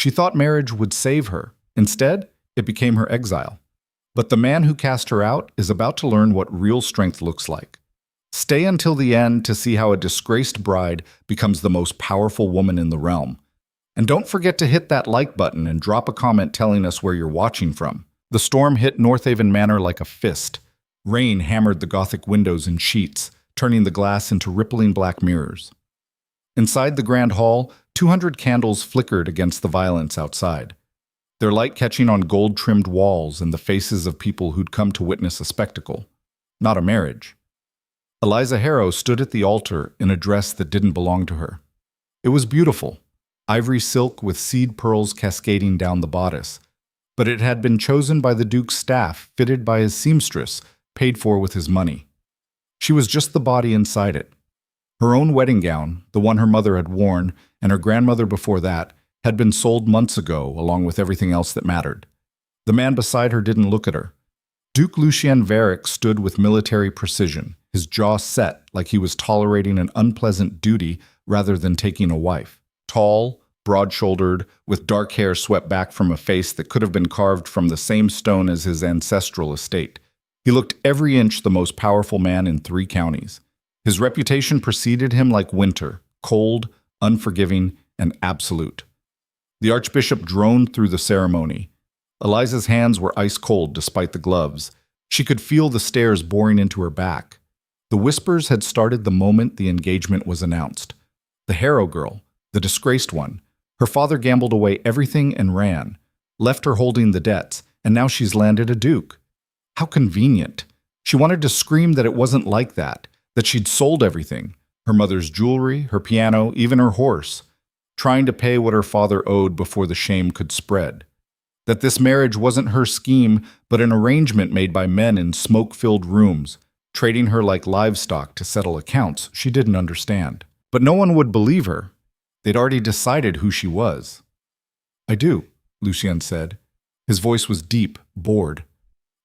She thought marriage would save her. Instead, it became her exile. But the man who cast her out is about to learn what real strength looks like. Stay until the end to see how a disgraced bride becomes the most powerful woman in the realm. And don't forget to hit that like button and drop a comment telling us where you're watching from. The storm hit Northaven Manor like a fist. Rain hammered the Gothic windows in sheets, turning the glass into rippling black mirrors. Inside the grand hall, 200 candles flickered against the violence outside, their light catching on gold-trimmed walls and the faces of people who'd come to witness a spectacle, not a marriage. Eliza Harrow stood at the altar in a dress that didn't belong to her. It was beautiful, ivory silk with seed pearls cascading down the bodice, but it had been chosen by the Duke's staff, fitted by his seamstress, paid for with his money. She was just the body inside it. Her own wedding gown, the one her mother had worn, and her grandmother before that, had been sold months ago, along with everything else that mattered. The man beside her didn't look at her. Duke Lucian Varick stood with military precision, his jaw set like he was tolerating an unpleasant duty rather than taking a wife. Tall, broad-shouldered, with dark hair swept back from a face that could have been carved from the same stone as his ancestral estate. He looked every inch the most powerful man in 3 counties. His reputation preceded him like winter, cold, unforgiving, and absolute. The archbishop droned through the ceremony. Eliza's hands were ice-cold despite the gloves. She could feel the stares boring into her back. The whispers had started the moment the engagement was announced. The Harrow girl, the disgraced one. Her father gambled away everything and ran, left her holding the debts, and now she's landed a duke. How convenient. She wanted to scream that it wasn't like that she'd sold everything, her mother's jewelry, her piano, even her horse, trying to pay what her father owed before the shame could spread. That this marriage wasn't her scheme, but an arrangement made by men in smoke-filled rooms, trading her like livestock to settle accounts she didn't understand. But no one would believe her. They'd already decided who she was. "I do," Lucian said. His voice was deep, bored.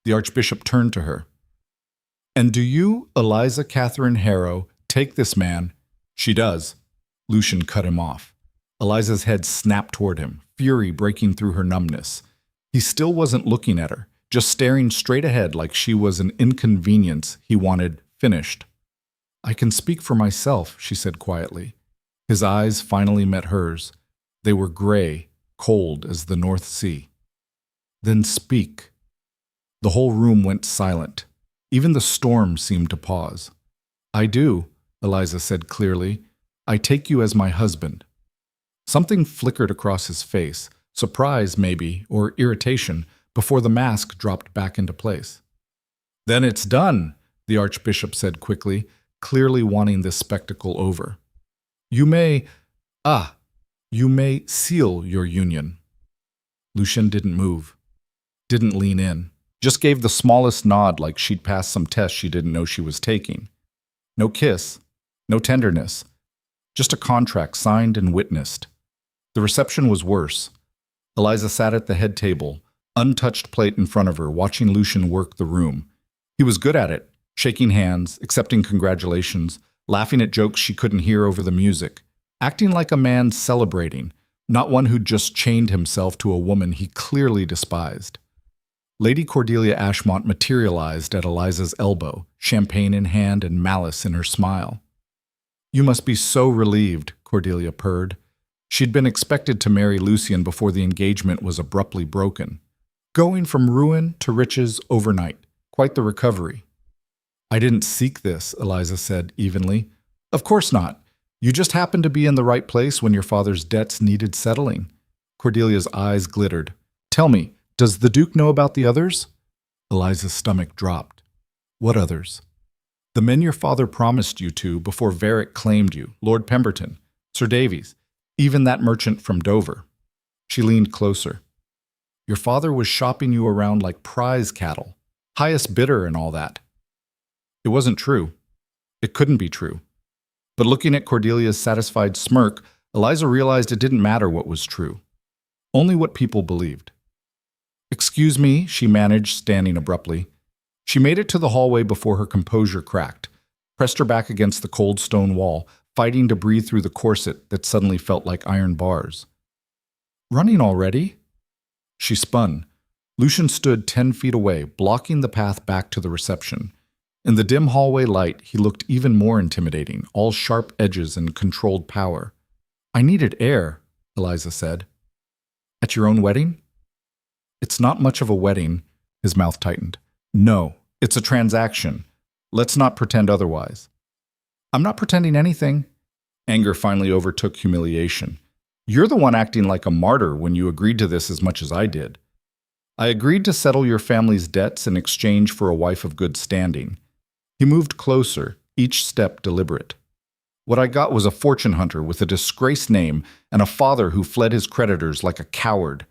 The archbishop turned to her. "And do you, Eliza Catherine Harrow, take this man?" "She does." Lucian cut him off. Eliza's head snapped toward him, fury breaking through her numbness. He still wasn't looking at her, just staring straight ahead like she was an inconvenience he wanted finished. "I can speak for myself," she said quietly. His eyes finally met hers. They were gray, cold as the North Sea. "Then speak." The whole room went silent. Even the storm seemed to pause. "I do," Eliza said clearly. "I take you as my husband." Something flickered across his face, surprise maybe, or irritation, before the mask dropped back into place. "Then it's done," the archbishop said quickly, clearly wanting this spectacle over. You may seal your union." Lucian didn't move, didn't lean in, just gave the smallest nod like she'd passed some test she didn't know she was taking. No kiss, no tenderness, just a contract signed and witnessed. The reception was worse. Eliza sat at the head table, untouched plate in front of her, watching Lucian work the room. He was good at it, shaking hands, accepting congratulations, laughing at jokes she couldn't hear over the music, acting like a man celebrating, not one who'd just chained himself to a woman he clearly despised. Lady Cordelia Ashmont materialized at Eliza's elbow, champagne in hand and malice in her smile. "You must be so relieved," Cordelia purred. She'd been expected to marry Lucian before the engagement was abruptly broken. Going from ruin to riches overnight. Quite the recovery. "I didn't seek this," Eliza said evenly. "Of course not. You just happened to be in the right place when your father's debts needed settling." Cordelia's eyes glittered. "Tell me, does the Duke know about the others?" Eliza's stomach dropped. "What others?" "The men your father promised you to before Varick claimed you, Lord Pemberton, Sir Davies, even that merchant from Dover." She leaned closer. "Your father was shopping you around like prize cattle, highest bidder and all that." It wasn't true. It couldn't be true. But looking at Cordelia's satisfied smirk, Eliza realized it didn't matter what was true. Only what people believed. "Excuse me," she managed, standing abruptly. She made it to the hallway before her composure cracked, pressed her back against the cold stone wall, fighting to breathe through the corset that suddenly felt like iron bars. Running already? She spun. Lucian stood 10 feet away, blocking the path back to the reception. In the dim hallway light, he looked even more intimidating, all sharp edges and controlled power. I needed air, Eliza said. At your own wedding? It's not much of a wedding, his mouth tightened. No, it's a transaction. Let's not pretend otherwise. I'm not pretending anything. Anger finally overtook humiliation. You're the one acting like a martyr when you agreed to this as much as I did. I agreed to settle your family's debts in exchange for a wife of good standing. He moved closer, each step deliberate. What I got was a fortune hunter with a disgraced name and a father who fled his creditors like a coward.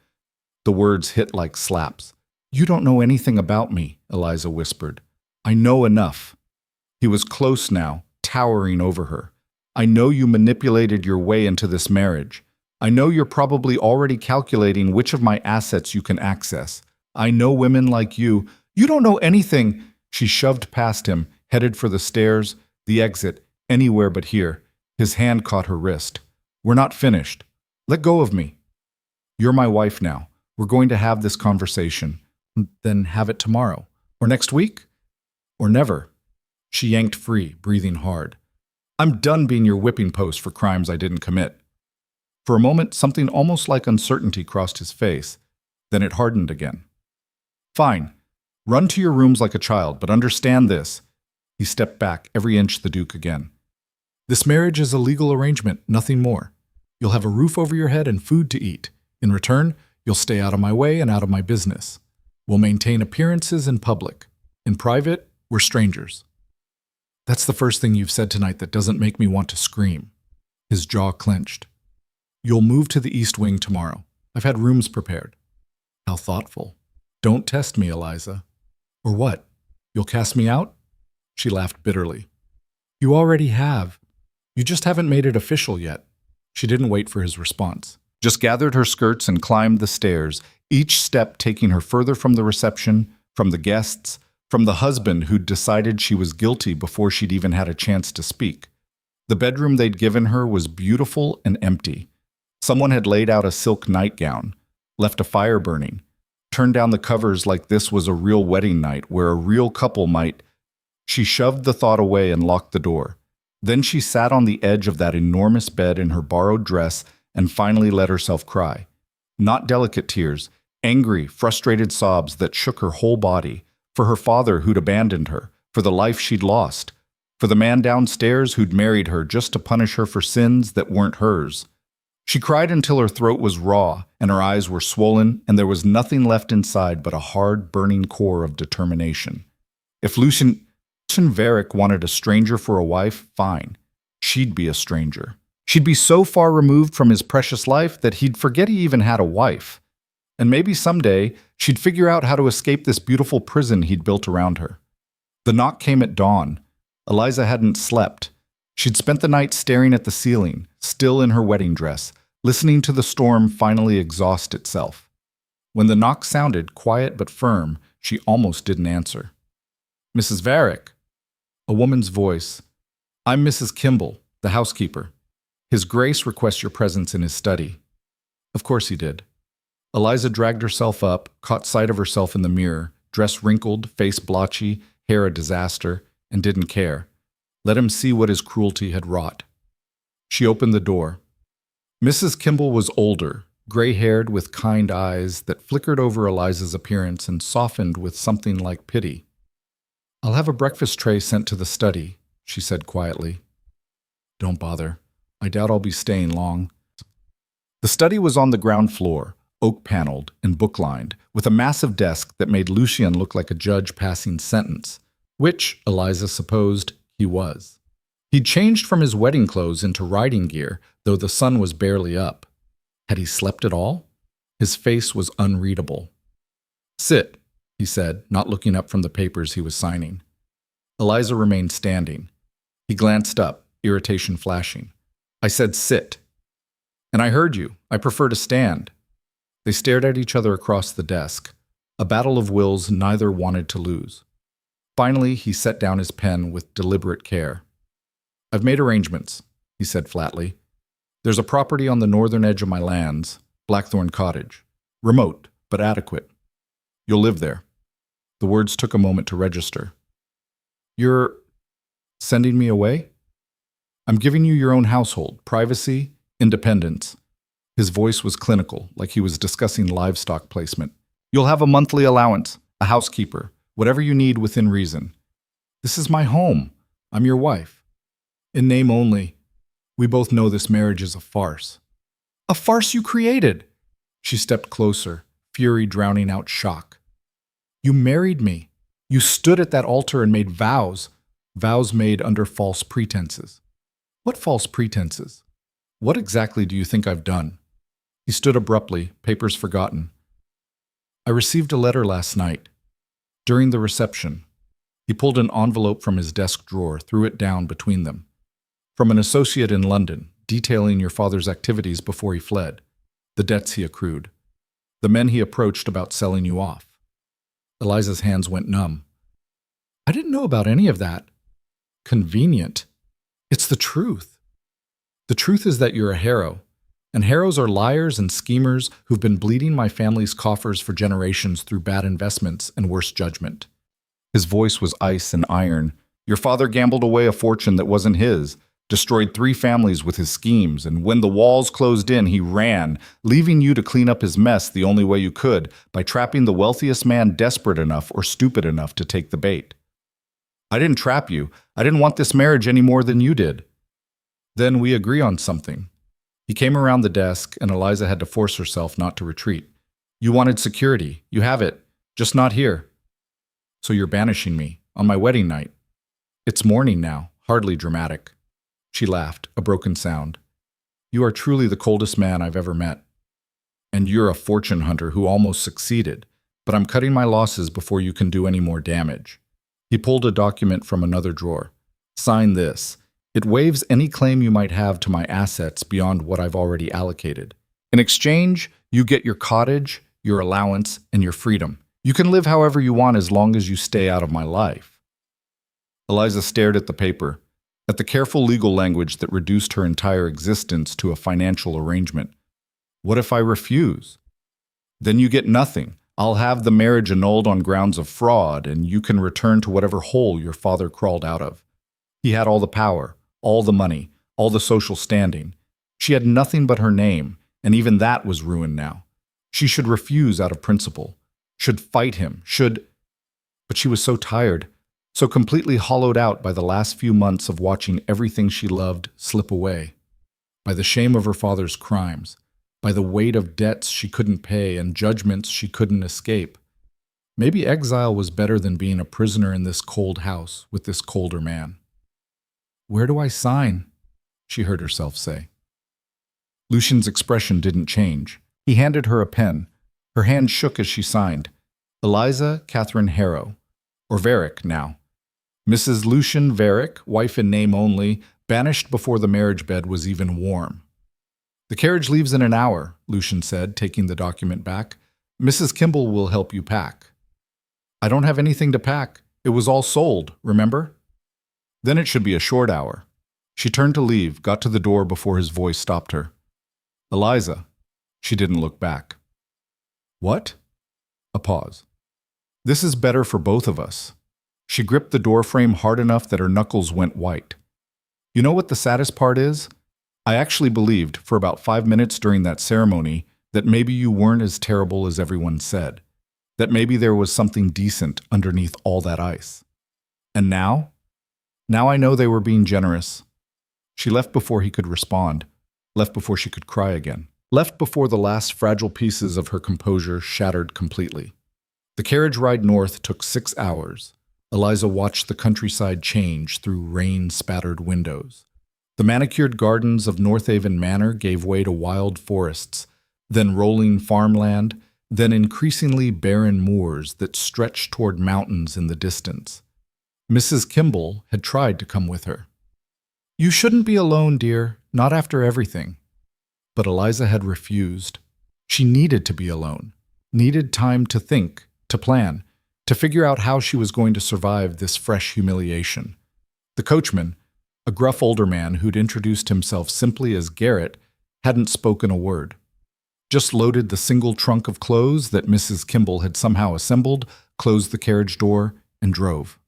The words hit like slaps. You don't know anything about me, Eliza whispered. I know enough. He was close now, towering over her. I know you manipulated your way into this marriage. I know you're probably already calculating which of my assets you can access. I know women like you. You don't know anything. She shoved past him, headed for the stairs, the exit, anywhere but here. His hand caught her wrist. We're not finished. Let go of me. You're my wife now. We're going to have this conversation. Then have it tomorrow. Or next week? Or never. She yanked free, breathing hard. I'm done being your whipping post for crimes I didn't commit. For a moment, something almost like uncertainty crossed his face. Then it hardened again. Fine. Run to your rooms like a child, but understand this. He stepped back, every inch the Duke again. This marriage is a legal arrangement, nothing more. You'll have a roof over your head and food to eat. In return, you'll stay out of my way and out of my business. We'll maintain appearances in public. In private, we're strangers. That's the first thing you've said tonight that doesn't make me want to scream. His jaw clenched. You'll move to the East Wing tomorrow. I've had rooms prepared. How thoughtful. Don't test me, Eliza. Or what? You'll cast me out? She laughed bitterly. You already have. You just haven't made it official yet. She didn't wait for his response. Just gathered her skirts and climbed the stairs, each step taking her further from the reception, from the guests, from the husband who'd decided she was guilty before she'd even had a chance to speak. The bedroom they'd given her was beautiful and empty. Someone had laid out a silk nightgown, left a fire burning, turned down the covers like this was a real wedding night where a real couple might. She shoved the thought away and locked the door. Then she sat on the edge of that enormous bed in her borrowed dress and finally let herself cry. Not delicate tears, angry, frustrated sobs that shook her whole body, for her father who'd abandoned her, for the life she'd lost, for the man downstairs who'd married her just to punish her for sins that weren't hers. She cried until her throat was raw and her eyes were swollen and there was nothing left inside but a hard, burning core of determination. If Lucian Varick wanted a stranger for a wife, fine. She'd be a stranger. She'd be so far removed from his precious life that he'd forget he even had a wife. And maybe someday she'd figure out how to escape this beautiful prison he'd built around her. The knock came at dawn. Eliza hadn't slept. She'd spent the night staring at the ceiling, still in her wedding dress, listening to the storm finally exhaust itself. When the knock sounded, quiet but firm, she almost didn't answer. Mrs. Varick. A woman's voice. I'm Mrs. Kimball, the housekeeper. His Grace requests your presence in his study. Of course he did. Eliza dragged herself up, caught sight of herself in the mirror, dress wrinkled, face blotchy, hair a disaster, and didn't care. Let him see what his cruelty had wrought. She opened the door. Mrs. Kimball was older, gray-haired with kind eyes that flickered over Eliza's appearance and softened with something like pity. I'll have a breakfast tray sent to the study, she said quietly. Don't bother. I doubt I'll be staying long. The study was on the ground floor, oak-paneled and book-lined, with a massive desk that made Lucian look like a judge passing sentence, which, Eliza supposed, he was. He'd changed from his wedding clothes into riding gear, though the sun was barely up. Had he slept at all? His face was unreadable. Sit, he said, not looking up from the papers he was signing. Eliza remained standing. He glanced up, irritation flashing. I said sit. And I heard you. I prefer to stand. They stared at each other across the desk, a battle of wills neither wanted to lose. Finally, he set down his pen with deliberate care. I've made arrangements, he said flatly. There's a property on the northern edge of my lands. Blackthorn Cottage. Remote, but adequate. You'll live there. The words took a moment to register. You're sending me away? I'm giving you your own household, privacy, independence. His voice was clinical, like he was discussing livestock placement. You'll have a monthly allowance, a housekeeper, whatever you need within reason. This is my home. I'm your wife. In name only. We both know this marriage is a farce. A farce you created! She stepped closer, fury drowning out shock. You married me. You stood at that altar and made vows. Vows made under false pretenses. What false pretenses? What exactly do you think I've done? He stood abruptly, papers forgotten. I received a letter last night. During the reception. He pulled an envelope from his desk drawer, threw it down between them. From an associate in London, detailing your father's activities before he fled, the debts he accrued, the men he approached about selling you off. Eliza's hands went numb. I didn't know about any of that. Convenient. It's the truth. The truth is that you're a hero, and heroes are liars and schemers who've been bleeding my family's coffers for generations through bad investments and worse judgment. His voice was ice and iron. Your father gambled away a fortune that wasn't his, destroyed 3 families with his schemes, and when the walls closed in, he ran, leaving you to clean up his mess the only way you could, by trapping the wealthiest man desperate enough or stupid enough to take the bait. I didn't trap you. I didn't want this marriage any more than you did. Then we agree on something. He came around the desk, and Eliza had to force herself not to retreat. You wanted security. You have it. Just not here. So you're banishing me, on my wedding night. It's morning now, hardly dramatic. She laughed, a broken sound. You are truly the coldest man I've ever met. And you're a fortune hunter who almost succeeded, but I'm cutting my losses before you can do any more damage. He pulled a document from another drawer. Sign this. It waives any claim you might have to my assets beyond what I've already allocated. In exchange, you get your cottage, your allowance, and your freedom. You can live however you want as long as you stay out of my life. Eliza stared at the paper, at the careful legal language that reduced her entire existence to a financial arrangement. What if I refuse? Then you get nothing. I'll have the marriage annulled on grounds of fraud, and you can return to whatever hole your father crawled out of. He had all the power, all the money, all the social standing. She had nothing but her name, and even that was ruined now. She should refuse out of principle, should fight him, But she was so tired, so completely hollowed out by the last few months of watching everything she loved slip away, by the shame of her father's crimes, by the weight of debts she couldn't pay and judgments she couldn't escape. Maybe exile was better than being a prisoner in this cold house with this colder man. Where do I sign? She heard herself say. Lucian's expression didn't change. He handed her a pen. Her hand shook as she signed. Eliza Catherine Harrow, or Varick now. Mrs. Lucian Varick, wife in name only, banished before the marriage bed was even warm. The carriage leaves in an hour, Lucian said, taking the document back. Mrs. Kimball will help you pack. I don't have anything to pack. It was all sold, remember? Then it should be a short hour. She turned to leave, got to the door before his voice stopped her. Eliza. She didn't look back. What? A pause. This is better for both of us. She gripped the doorframe hard enough that her knuckles went white. You know what the saddest part is? I actually believed, for about 5 minutes during that ceremony, that maybe you weren't as terrible as everyone said. That maybe there was something decent underneath all that ice. And now? Now I know they were being generous. She left before he could respond, left before she could cry again, left before the last fragile pieces of her composure shattered completely. The carriage ride north took 6 hours. Eliza watched the countryside change through rain-spattered windows. The manicured gardens of Northaven Manor gave way to wild forests, then rolling farmland, then increasingly barren moors that stretched toward mountains in the distance. Mrs. Kimball had tried to come with her. You shouldn't be alone, dear, not after everything. But Eliza had refused. She needed to be alone, needed time to think, to plan, to figure out how she was going to survive this fresh humiliation. The coachman, a gruff older man who'd introduced himself simply as Garrett, hadn't spoken a word. just loaded the single trunk of clothes that Mrs. Kimball had somehow assembled, closed the carriage door, and drove.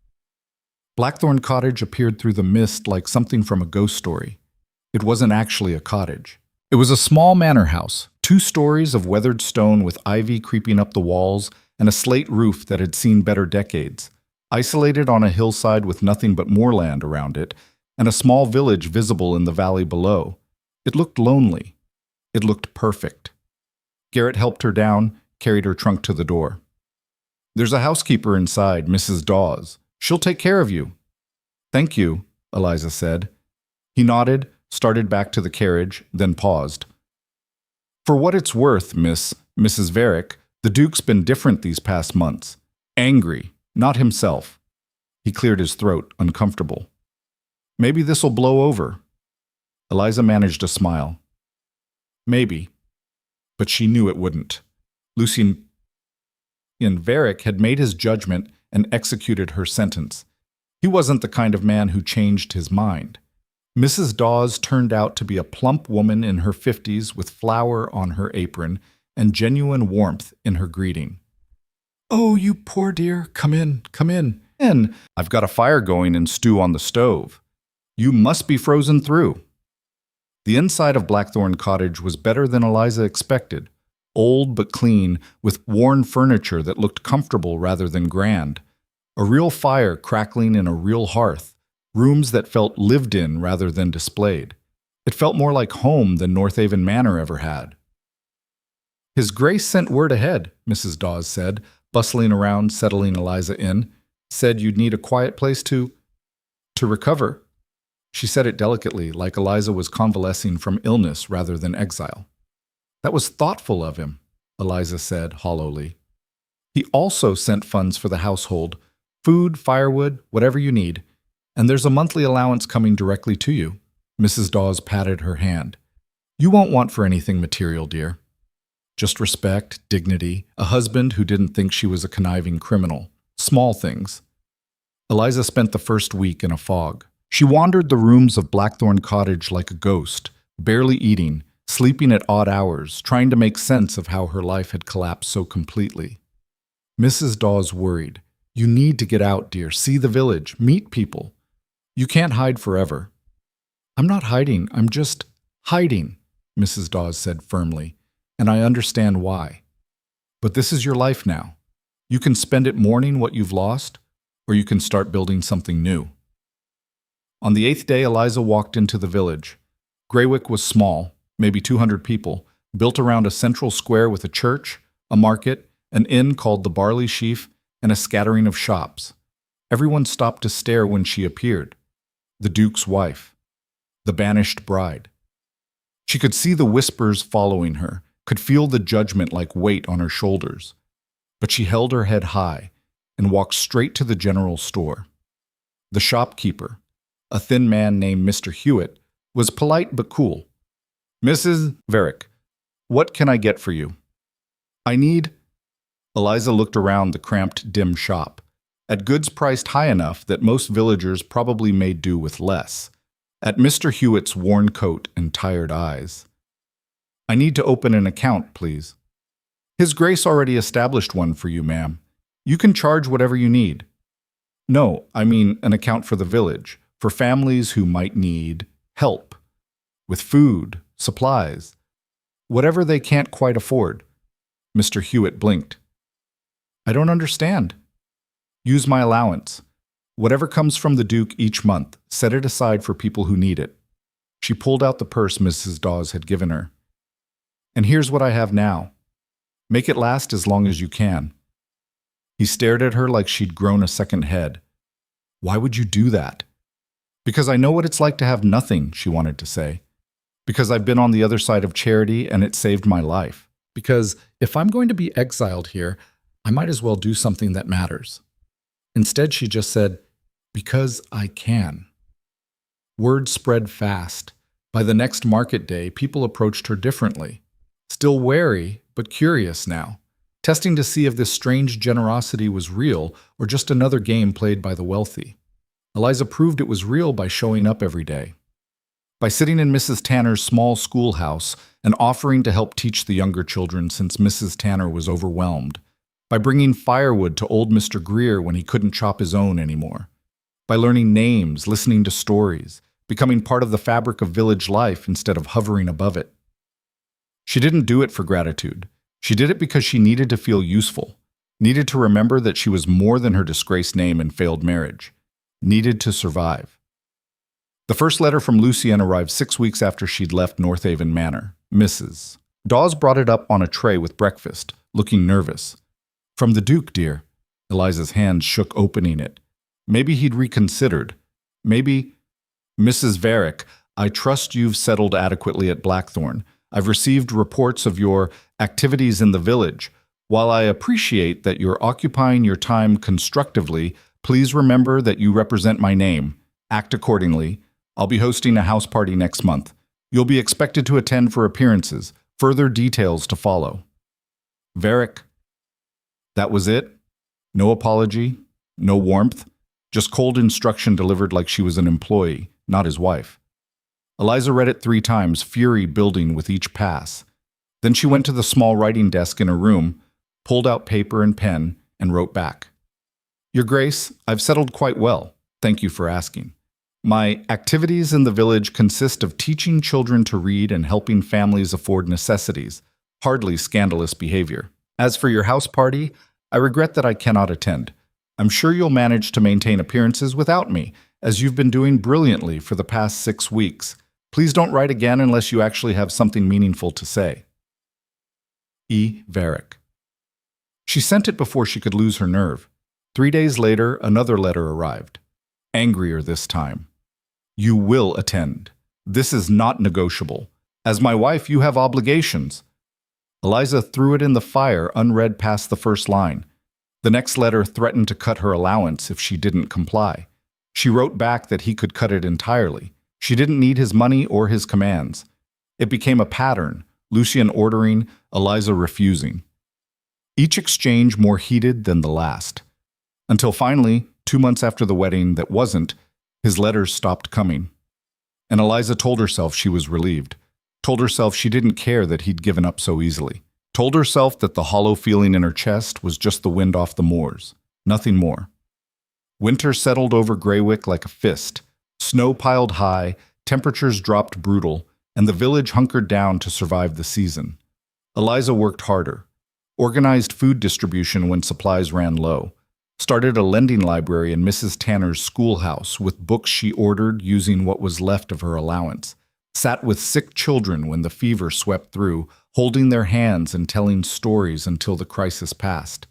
Blackthorn Cottage appeared through the mist like something from a ghost story. It wasn't actually a cottage. It was a small manor house, 2 stories of weathered stone with ivy creeping up the walls and a slate roof that had seen better decades, isolated on a hillside with nothing but moorland around it, and a small village visible in the valley below. It looked lonely. It looked perfect. Garrett helped her down, carried her trunk to the door. "There's a housekeeper inside, Mrs. Dawes. She'll take care of you." "Thank you," Eliza said. He nodded, started back to the carriage, then paused. "For what it's worth, Mrs. Varick, the Duke's been different these past months. Angry, not himself." He cleared his throat, uncomfortable. "Maybe this'll blow over." Eliza managed a smile. "Maybe." But she knew it wouldn't. Lucian Varick had made his judgment and executed her sentence. He wasn't the kind of man who changed his mind. Mrs. Dawes turned out to be a plump woman in her 50s with flour on her apron and genuine warmth in her greeting. "Oh, you poor dear, come in, come in. In. I've got a fire going and stew on the stove. You must be frozen through." The inside of Blackthorn Cottage was better than Eliza expected. Old but clean, with worn furniture that looked comfortable rather than grand. A real fire crackling in a real hearth. Rooms that felt lived in rather than displayed. It felt more like home than Northaven Manor ever had. "His Grace sent word ahead," Mrs. Dawes said, bustling around, settling Eliza in. "Said you'd need a quiet place to recover." She said it delicately, like Eliza was convalescing from illness rather than exile. "That was thoughtful of him," Eliza said hollowly. "He also sent funds for the household, food, firewood, whatever you need. And there's a monthly allowance coming directly to you." Mrs. Dawes patted her hand. "You won't want for anything material, dear. Just respect, dignity, a husband who didn't think she was a conniving criminal. Small things." Eliza spent the first week in a fog. She wandered the rooms of Blackthorn Cottage like a ghost, barely eating, sleeping at odd hours, trying to make sense of how her life had collapsed so completely. Mrs. Dawes worried. "You need to get out, dear. See the village. Meet people. You can't hide forever." "I'm not hiding. I'm just hiding," Mrs. Dawes said firmly, "and I understand why. But this is your life now. You can spend it mourning what you've lost, or you can start building something new." On the 8th day, Eliza walked into the village. Greywick was small, maybe 200 people, built around a central square with a church, a market, an inn called the Barley Sheaf, and a scattering of shops. Everyone stopped to stare when she appeared. The Duke's wife. The banished bride. She could see the whispers following her, could feel the judgment like weight on her shoulders. But she held her head high and walked straight to the general store. The shopkeeper, a thin man named Mr. Hewitt, was polite but cool. "Mrs. Varick, what can I get for you?" "I need—" Eliza looked around the cramped, dim shop, at goods priced high enough that most villagers probably made do with less, at Mr. Hewitt's worn coat and tired eyes. "I need to open an account, please." "His Grace already established one for you, ma'am. You can charge whatever you need." "No, I mean an account for the village, for families who might need help, with food, supplies, whatever they can't quite afford." Mr. Hewitt blinked. "I don't understand." "Use my allowance. Whatever comes from the Duke each month, set it aside for people who need it." She pulled out the purse Mrs. Dawes had given her. "And here's what I have now. Make it last as long as you can." He stared at her like she'd grown a second head. "Why would you do that?" "Because I know what it's like to have nothing," she wanted to say. "Because I've been on the other side of charity and it saved my life. Because if I'm going to be exiled here, I might as well do something that matters." Instead, she just said, "Because I can." Word spread fast. By the next market day, people approached her differently. Still wary, but curious now, testing to see if this strange generosity was real or just another game played by the wealthy. Eliza proved it was real by showing up every day. By sitting in Mrs. Tanner's small schoolhouse and offering to help teach the younger children since Mrs. Tanner was overwhelmed. By bringing firewood to old Mr. Greer when he couldn't chop his own anymore. By learning names, listening to stories, becoming part of the fabric of village life instead of hovering above it. She didn't do it for gratitude. She did it because she needed to feel useful, needed to remember that she was more than her disgraced name and failed marriage, needed to survive. The first letter from Lucian arrived 6 weeks after she'd left Northaven Manor. Mrs. Dawes brought it up on a tray with breakfast, looking nervous. From the Duke, dear. Eliza's hands shook opening it. Maybe he'd reconsidered. Maybe... Mrs. Varick, I trust you've settled adequately at Blackthorn. I've received reports of your activities in the village. While I appreciate that you're occupying your time constructively, please remember that you represent my name. Act accordingly. I'll be hosting a house party next month. You'll be expected to attend for appearances. Further details to follow. Varick. That was it? No apology? No warmth? Just cold instruction delivered like she was an employee, not his wife. Eliza read it 3 times, fury building with each pass. Then she went to the small writing desk in her room, pulled out paper and pen, and wrote back. Your Grace, I've settled quite well. Thank you for asking. My activities in the village consist of teaching children to read and helping families afford necessities. Hardly scandalous behavior. As for your house party, I regret that I cannot attend. I'm sure you'll manage to maintain appearances without me, as you've been doing brilliantly for the past 6 weeks. Please don't write again unless you actually have something meaningful to say. E. Varick. She sent it before she could lose her nerve. 3 days later, another letter arrived. Angrier this time. You will attend. This is not negotiable. As my wife, you have obligations. Eliza threw it in the fire, unread past the first line. The next letter threatened to cut her allowance if she didn't comply. She wrote back that he could cut it entirely. She didn't need his money or his commands. It became a pattern, Lucian ordering, Eliza refusing. Each exchange more heated than the last. Until finally, 2 months after the wedding that wasn't, his letters stopped coming. And Eliza told herself she was relieved. Told herself she didn't care that he'd given up so easily. Told herself that the hollow feeling in her chest was just the wind off the moors. Nothing more. Winter settled over Greywick like a fist. Snow piled high, temperatures dropped brutal, and the village hunkered down to survive the season. Eliza worked harder. Organized food distribution when supplies ran low. Started a lending library in Mrs. Tanner's schoolhouse with books she ordered using what was left of her allowance. Sat with sick children when the fever swept through, holding their hands and telling stories until the crisis passed.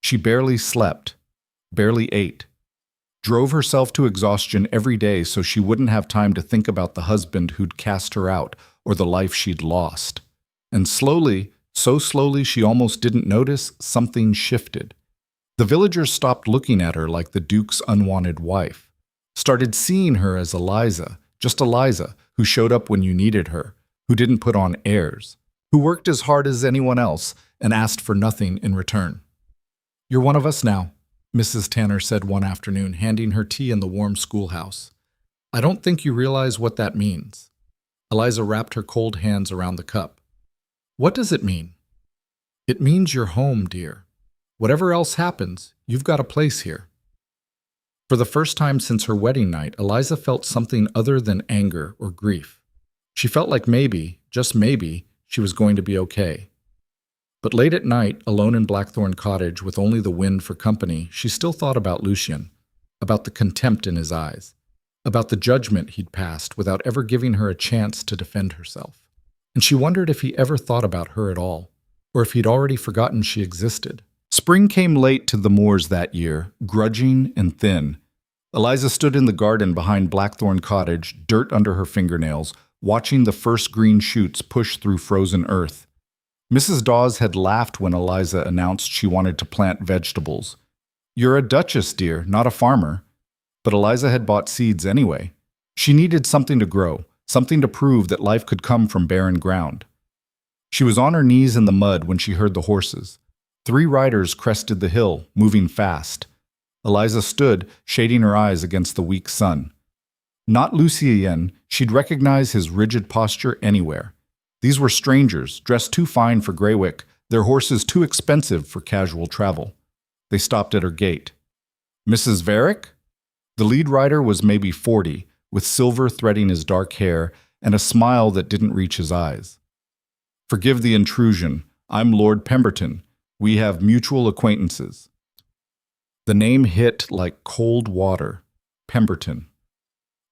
She barely slept, barely ate. Drove herself to exhaustion every day so she wouldn't have time to think about the husband who'd cast her out or the life she'd lost. And slowly, so slowly she almost didn't notice, something shifted. The villagers stopped looking at her like the Duke's unwanted wife. Started seeing her as Eliza, just Eliza, who showed up when you needed her, who didn't put on airs, who worked as hard as anyone else and asked for nothing in return. You're one of us now, Mrs. Tanner said one afternoon, handing her tea in the warm schoolhouse. I don't think you realize what that means. Eliza wrapped her cold hands around the cup. What does it mean? It means you're home, dear. Whatever else happens, you've got a place here. For the first time since her wedding night, Eliza felt something other than anger or grief. She felt like maybe, just maybe, she was going to be okay. But late at night, alone in Blackthorn Cottage with only the wind for company, she still thought about Lucian, about the contempt in his eyes, about the judgment he'd passed without ever giving her a chance to defend herself. And she wondered if he ever thought about her at all, or if he'd already forgotten she existed. Spring came late to the moors that year, grudging and thin. Eliza stood in the garden behind Blackthorn Cottage, dirt under her fingernails, watching the first green shoots push through frozen earth. Mrs. Dawes had laughed when Eliza announced she wanted to plant vegetables. You're a duchess, dear, not a farmer. But Eliza had bought seeds anyway. She needed something to grow, something to prove that life could come from barren ground. She was on her knees in the mud when she heard the horses. 3 riders crested the hill, moving fast. Eliza stood, shading her eyes against the weak sun. Not Lucian, she'd recognize his rigid posture anywhere. These were strangers, dressed too fine for Greywick, their horses too expensive for casual travel. They stopped at her gate. "Mrs. Varick?" The lead rider was maybe 40, with silver threading his dark hair and a smile that didn't reach his eyes. "Forgive the intrusion. I'm Lord Pemberton. We have mutual acquaintances." The name hit like cold water. Pemberton.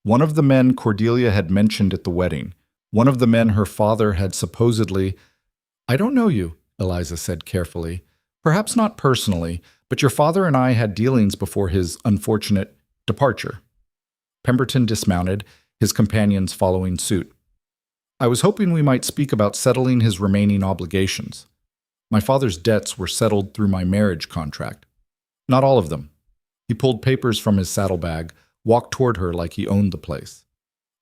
One of the men Cordelia had mentioned at the wedding. One of the men her father had supposedly— "I don't know you," Eliza said carefully. "Perhaps not personally, but your father and I had dealings before his unfortunate departure." Pemberton dismounted, his companions following suit. "I was hoping we might speak about settling his remaining obligations. My father's debts were settled through my marriage contract. Not all of them." He pulled papers from his saddlebag, walked toward her like he owned the place.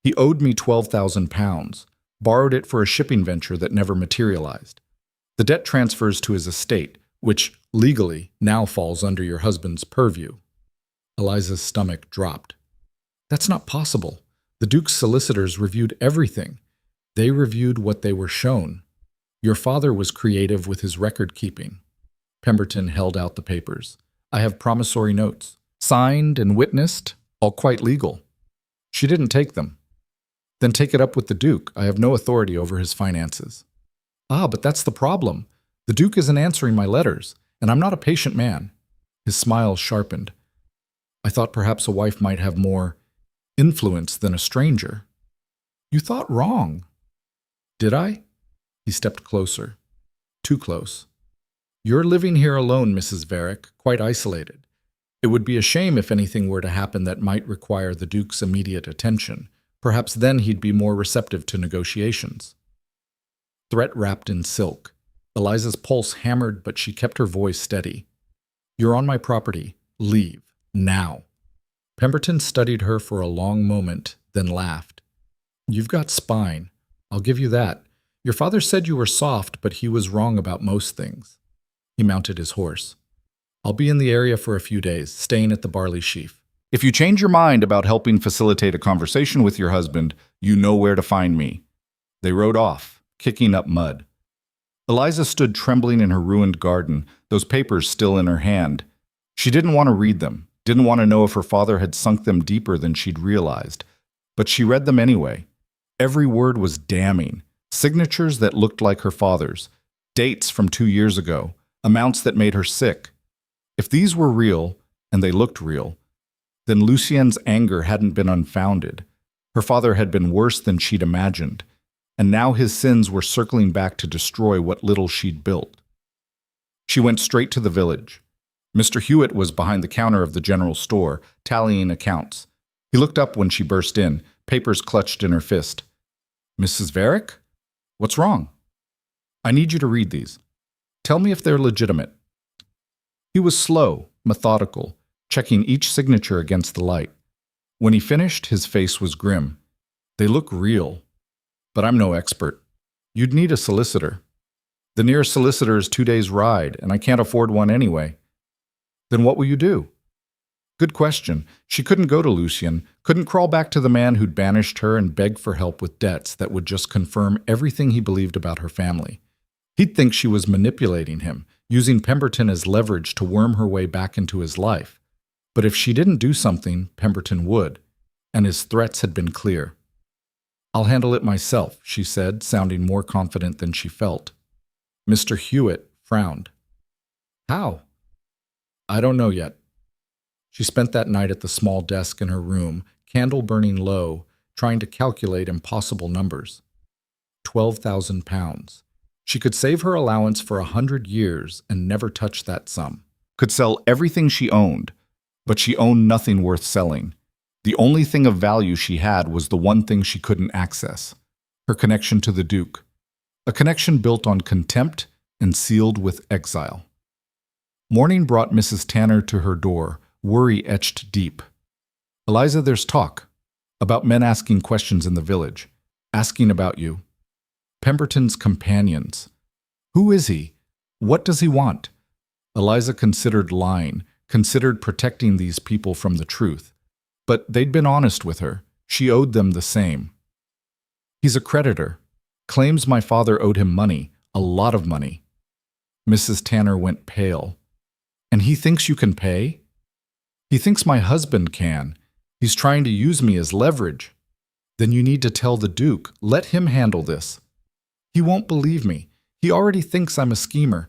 "He owed me £12,000, borrowed it for a shipping venture that never materialized. The debt transfers to his estate, which, legally, now falls under your husband's purview." Eliza's stomach dropped. "That's not possible. The Duke's solicitors reviewed everything. They reviewed what they were shown. Your father was creative with his record-keeping." Pemberton held out the papers. "I have promissory notes. Signed and witnessed, all quite legal." She didn't take them. "Then take it up with the Duke. I have no authority over his finances." "Ah, but that's the problem. The Duke isn't answering my letters, and I'm not a patient man." His smile sharpened. "I thought perhaps a wife might have more influence than a stranger." "You thought wrong." "Did I?" He stepped closer. Too close. "You're living here alone, Mrs. Varick, quite isolated. It would be a shame if anything were to happen that might require the Duke's immediate attention. Perhaps then he'd be more receptive to negotiations." Threat wrapped in silk. Eliza's pulse hammered, but she kept her voice steady. "You're on my property. Leave. Now." Pemberton studied her for a long moment, then laughed. "You've got spine. I'll give you that. Your father said you were soft, but he was wrong about most things." He mounted his horse. "I'll be in the area for a few days, staying at the barley sheaf. If you change your mind about helping facilitate a conversation with your husband, you know where to find me." They rode off, kicking up mud. Eliza stood trembling in her ruined garden, those papers still in her hand. She didn't want to read them, didn't want to know if her father had sunk them deeper than she'd realized. But she read them anyway. Every word was damning. Signatures that looked like her father's. Dates from 2 years ago. Amounts that made her sick. If these were real, and they looked real, then Lucian's anger hadn't been unfounded. Her father had been worse than she'd imagined, and now his sins were circling back to destroy what little she'd built. She went straight to the village. Mr. Hewitt was behind the counter of the general store, tallying accounts. He looked up when she burst in, papers clutched in her fist. "Mrs. Varick? What's wrong?" "I need you to read these. Tell me if they're legitimate." He was slow, methodical, checking each signature against the light. When he finished, his face was grim. "They look real. But I'm no expert. You'd need a solicitor. The nearest solicitor is 2 days' ride, and I can't afford one anyway." "Then what will you do?" Good question. She couldn't go to Lucian, couldn't crawl back to the man who'd banished her and beg for help with debts that would just confirm everything he believed about her family. He'd think she was manipulating him, using Pemberton as leverage to worm her way back into his life. But if she didn't do something, Pemberton would, and his threats had been clear. "I'll handle it myself," she said, sounding more confident than she felt. Mr. Hewitt frowned. "How?" "I don't know yet." She spent that night at the small desk in her room, candle burning low, trying to calculate impossible numbers. £12,000. She could save her allowance for 100 years and never touch that sum. Could sell everything she owned, but she owned nothing worth selling. The only thing of value she had was the one thing she couldn't access, her connection to the Duke. A connection built on contempt and sealed with exile. Morning brought Mrs. Tanner to her door, worry etched deep. "Eliza, there's talk. About men asking questions in the village. Asking about you. Pemberton's companions. Who is he? What does he want?" Eliza considered lying, considered protecting these people from the truth. But they'd been honest with her. She owed them the same. He's a creditor. Claims my father owed him money, a lot of money. Mrs. Tanner went pale. And he thinks you can pay? He thinks my husband can. He's trying to use me as leverage. Then you need to tell the Duke. Let him handle this. He won't believe me. He already thinks I'm a schemer.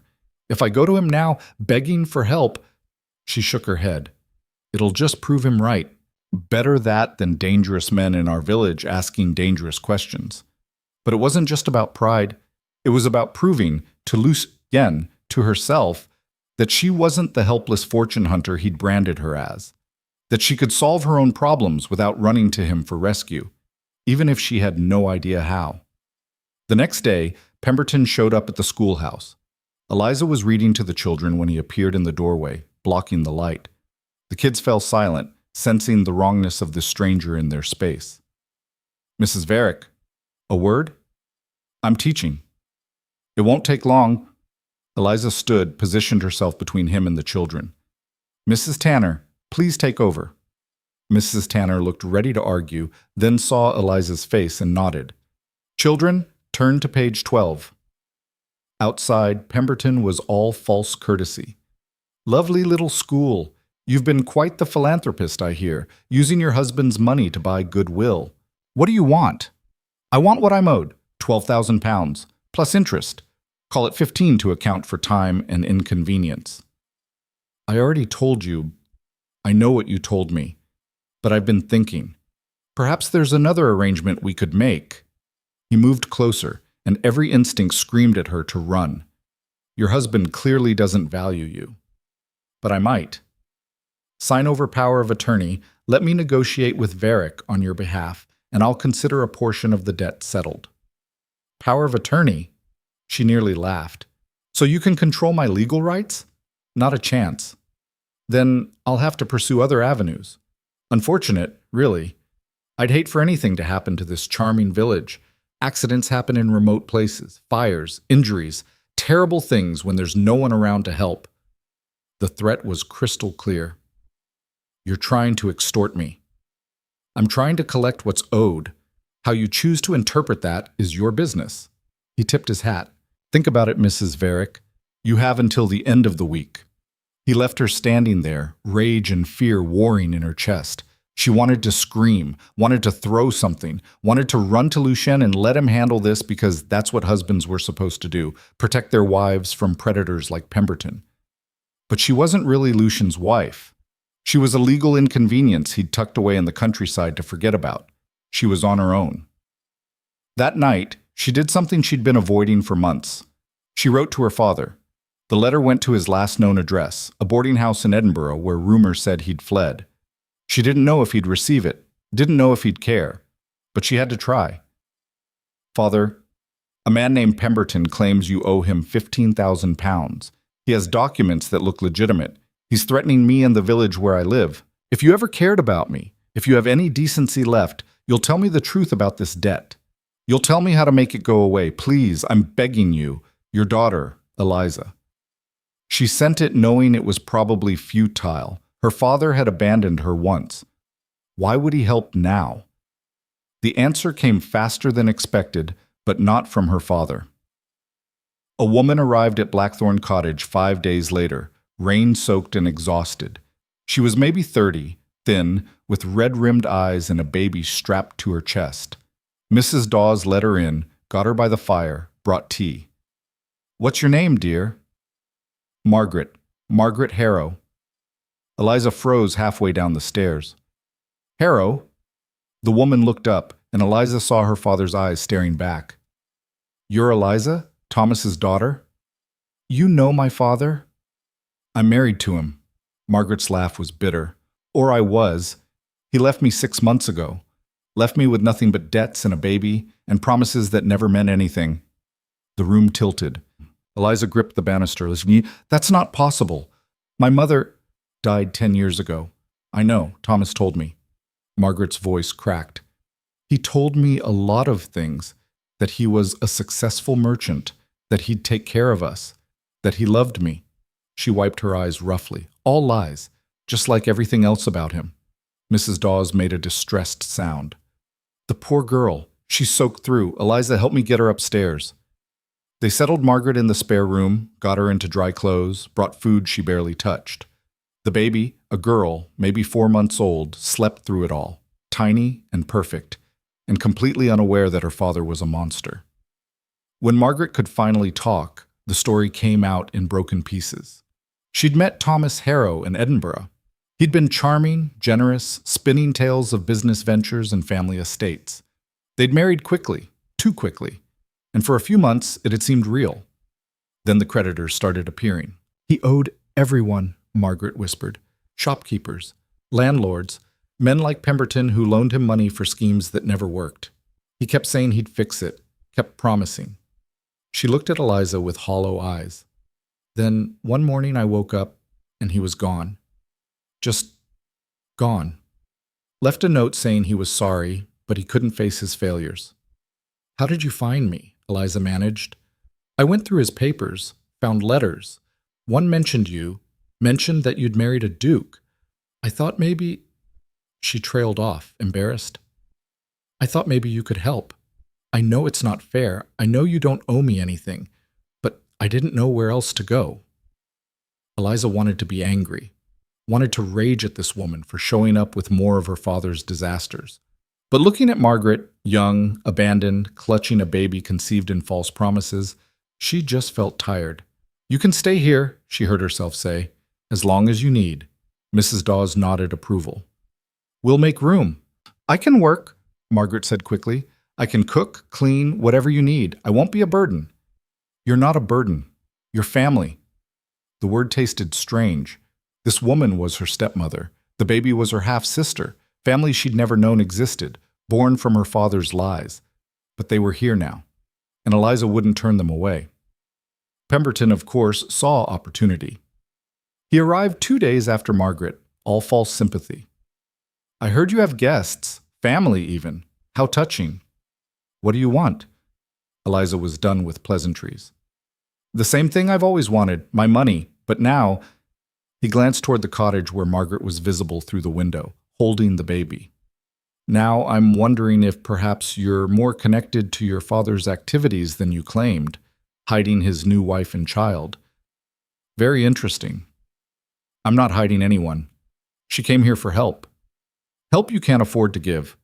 If I go to him now, begging for help, she shook her head. It'll just prove him right. Better that than dangerous men in our village asking dangerous questions. But it wasn't just about pride. It was about proving to Lucian, to herself, that she wasn't the helpless fortune hunter he'd branded her as. That she could solve her own problems without running to him for rescue, even if she had no idea how. The next day, Pemberton showed up at the schoolhouse. Eliza was reading to the children when he appeared in the doorway, blocking the light. The kids fell silent, sensing the wrongness of this stranger in their space. Mrs. Varick, a word? I'm teaching. It won't take long. Eliza stood, positioned herself between him and the children. Mrs. Tanner, please take over. Mrs. Tanner looked ready to argue, then saw Eliza's face and nodded. Children, turn to page 12. Outside, Pemberton was all false courtesy. Lovely little school. You've been quite the philanthropist, I hear, using your husband's money to buy goodwill. What do you want? I want what I'm owed, £12,000, plus interest. Call it 15 to account for time and inconvenience. I already told you. I know what you told me. But I've been thinking. Perhaps there's another arrangement we could make. He moved closer, and every instinct screamed at her to run. Your husband clearly doesn't value you. But I might. Sign over power of attorney, let me negotiate with Varick on your behalf, and I'll consider a portion of the debt settled. Power of attorney? She nearly laughed. So you can control my legal rights? Not a chance. Then I'll have to pursue other avenues. Unfortunate, really. I'd hate for anything to happen to this charming village. Accidents happen in remote places, fires, injuries, terrible things when there's no one around to help. The threat was crystal clear. You're trying to extort me. I'm trying to collect what's owed. How you choose to interpret that is your business. He tipped his hat. Think about it, Mrs. Varick. You have until the end of the week. He left her standing there, rage and fear warring in her chest. She wanted to scream, wanted to throw something, wanted to run to Lucian and let him handle this because that's what husbands were supposed to do, protect their wives from predators like Pemberton. But she wasn't really Lucian's wife. She was a legal inconvenience he'd tucked away in the countryside to forget about. She was on her own. That night, she did something she'd been avoiding for months. She wrote to her father. The letter went to his last known address, a boarding house in Edinburgh where rumors said he'd fled. She didn't know if he'd receive it, didn't know if he'd care, but she had to try. Father, a man named Pemberton claims you owe him £15,000. He has documents that look legitimate. He's threatening me and the village where I live. If you ever cared about me, if you have any decency left, you'll tell me the truth about this debt. You'll tell me how to make it go away. Please, I'm begging you. Your daughter, Eliza. She sent it knowing it was probably futile. Her father had abandoned her once. Why would he help now? The answer came faster than expected, but not from her father. A woman arrived at Blackthorn Cottage 5 days later, rain-soaked and exhausted. She was maybe 30, thin, with red-rimmed eyes and a baby strapped to her chest. Mrs. Dawes let her in, got her by the fire, brought tea. What's your name, dear? Margaret Harrow. Eliza froze halfway down the stairs. Harrow? The woman looked up, and Eliza saw her father's eyes staring back. You're Eliza, Thomas's daughter? You know my father? I'm married to him. Margaret's laugh was bitter. Or I was. He left me 6 months ago. Left me with nothing but debts and a baby, and promises that never meant anything. The room tilted. Eliza gripped the banister. That's not possible. My mother died 10 years ago. I know, Thomas told me. Margaret's voice cracked. He told me a lot of things, that he was a successful merchant, that he'd take care of us, that he loved me. She wiped her eyes roughly. All lies, just like everything else about him. Mrs. Dawes made a distressed sound. The poor girl. She soaked through. Eliza, help me get her upstairs. They settled Margaret in the spare room, got her into dry clothes, brought food she barely touched. The baby, a girl, maybe 4 months old, slept through it all, tiny and perfect, and completely unaware that her father was a monster. When Margaret could finally talk, the story came out in broken pieces. She'd met Thomas Harrow in Edinburgh. He'd been charming, generous, spinning tales of business ventures and family estates. They'd married quickly, too quickly, and for a few months it had seemed real. Then the creditors started appearing. He owed everyone, Margaret whispered. Shopkeepers, landlords, men like Pemberton who loaned him money for schemes that never worked. He kept saying he'd fix it, kept promising. She looked at Eliza with hollow eyes. Then one morning I woke up and he was gone. Just gone. Left a note saying he was sorry, but he couldn't face his failures. How did you find me? Eliza managed. I went through his papers, found letters. One mentioned you, mentioned that you'd married a duke. I thought maybe... She trailed off, embarrassed. I thought maybe you could help. I know it's not fair. I know you don't owe me anything, but I didn't know where else to go. Eliza wanted to be angry, wanted to rage at this woman for showing up with more of her father's disasters. But looking at Margaret, young, abandoned, clutching a baby conceived in false promises, she just felt tired. You can stay here, she heard herself say, as long as you need. Mrs. Dawes nodded approval. We'll make room. I can work, Margaret said quickly. I can cook, clean, whatever you need. I won't be a burden. You're not a burden. You're family. The word tasted strange. This woman was her stepmother. The baby was her half-sister. Family she'd never known existed, born from her father's lies. But they were here now, and Eliza wouldn't turn them away. Pemberton, of course, saw opportunity. He arrived 2 days after Margaret, all false sympathy. I heard you have guests, family even. How touching. What do you want? Eliza was done with pleasantries. The same thing I've always wanted, my money, but now... He glanced toward the cottage where Margaret was visible through the window, holding the baby. Now I'm wondering if perhaps you're more connected to your father's activities than you claimed, hiding his new wife and child. Very interesting. I'm not hiding anyone. She came here for help. Help you can't afford to give.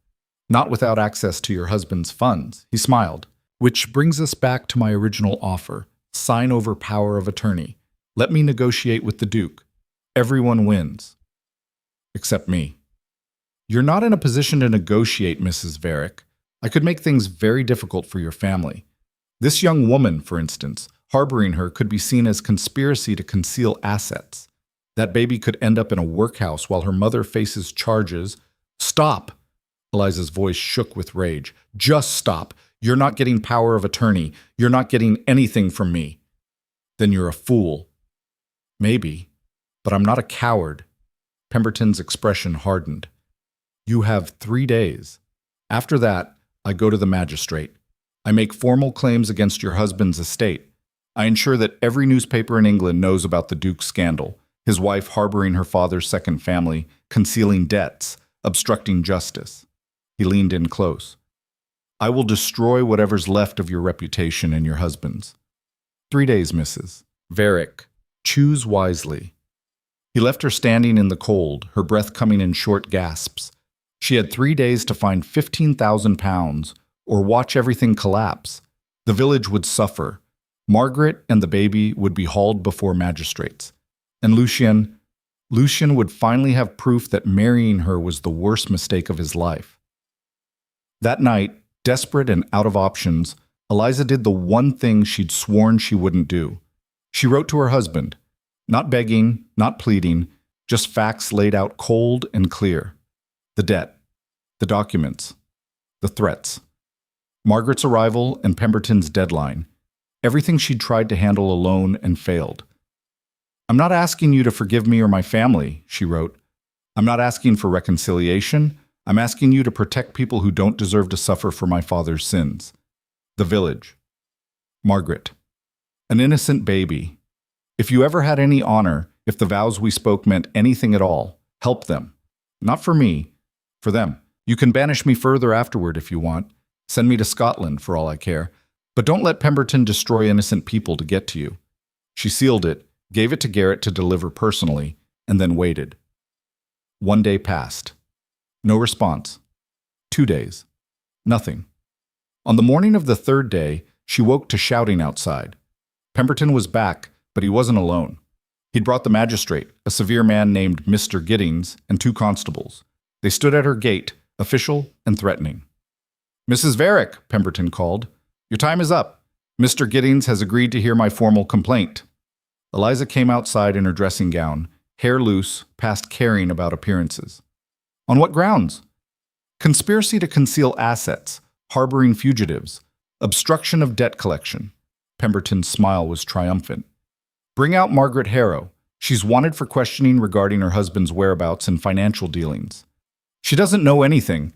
Not without access to your husband's funds. He smiled. Which brings us back to my original offer. Sign over power of attorney. Let me negotiate with the Duke. Everyone wins. Except me. You're not in a position to negotiate, Mrs. Varick. I could make things very difficult for your family. This young woman, for instance, harboring her could be seen as conspiracy to conceal assets. That baby could end up in a workhouse while her mother faces charges. Stop! Eliza's voice shook with rage. Just stop. You're not getting power of attorney. You're not getting anything from me. Then you're a fool. Maybe, but I'm not a coward. Pemberton's expression hardened. You have 3 days. After that, I go to the magistrate. I make formal claims against your husband's estate. I ensure that every newspaper in England knows about the Duke's scandal, his wife harboring her father's second family, concealing debts, obstructing justice. He leaned in close. I will destroy whatever's left of your reputation and your husband's. 3 days, Mrs. Varick. Choose wisely. He left her standing in the cold, her breath coming in short gasps. She had 3 days to find £15,000 or watch everything collapse. The village would suffer. Margaret and the baby would be hauled before magistrates. And Lucian would finally have proof that marrying her was the worst mistake of his life. That night, desperate and out of options, Eliza did the one thing she'd sworn she wouldn't do. She wrote to her husband, not begging, not pleading, just facts laid out cold and clear. The debt, the documents, the threats. Margaret's arrival and Pemberton's deadline. Everything she'd tried to handle alone and failed. I'm not asking you to forgive me or my family, she wrote. I'm not asking for reconciliation. I'm asking you to protect people who don't deserve to suffer for my father's sins. The village. Margaret. An innocent baby. If you ever had any honor, if the vows we spoke meant anything at all, help them. Not for me, for them. You can banish me further afterward if you want. Send me to Scotland for all I care. But don't let Pemberton destroy innocent people to get to you." She sealed it, gave it to Garrett to deliver personally, and then waited. 1 day passed. No response. 2 days. Nothing. On the morning of the third day, she woke to shouting outside. Pemberton was back, but he wasn't alone. He'd brought the magistrate, a severe man named Mr. Giddings, and 2 constables. They stood at her gate, official and threatening. "Mrs. Varick," Pemberton called, "your time is up. Mr. Giddings has agreed to hear my formal complaint." Eliza came outside in her dressing gown, hair loose, past caring about appearances. "On what grounds?" "Conspiracy to conceal assets, harboring fugitives, obstruction of debt collection." Pemberton's smile was triumphant. "Bring out Margaret Harrow. She's wanted for questioning regarding her husband's whereabouts and financial dealings." "She doesn't know anything."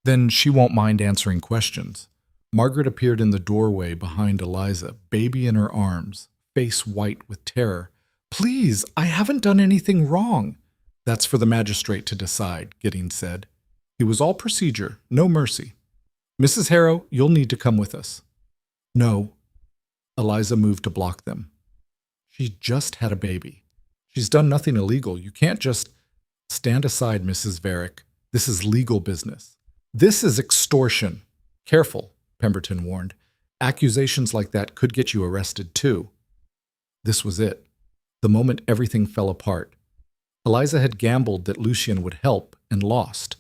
"Then she won't mind answering questions." Margaret appeared in the doorway behind Eliza, baby in her arms, face white with terror. "Please, I haven't done anything wrong." "That's for the magistrate to decide," Giddings said. He was all procedure, no mercy. "Mrs. Harrow, you'll need to come with us." "No." Eliza moved to block them. "She just had a baby. She's done nothing illegal. You can't just—" "Stand aside, Mrs. Varick. This is legal business." "This is extortion." "Careful," Pemberton warned. "Accusations like that could get you arrested, too." This was it. The moment everything fell apart. Eliza had gambled that Lucian would help and lost.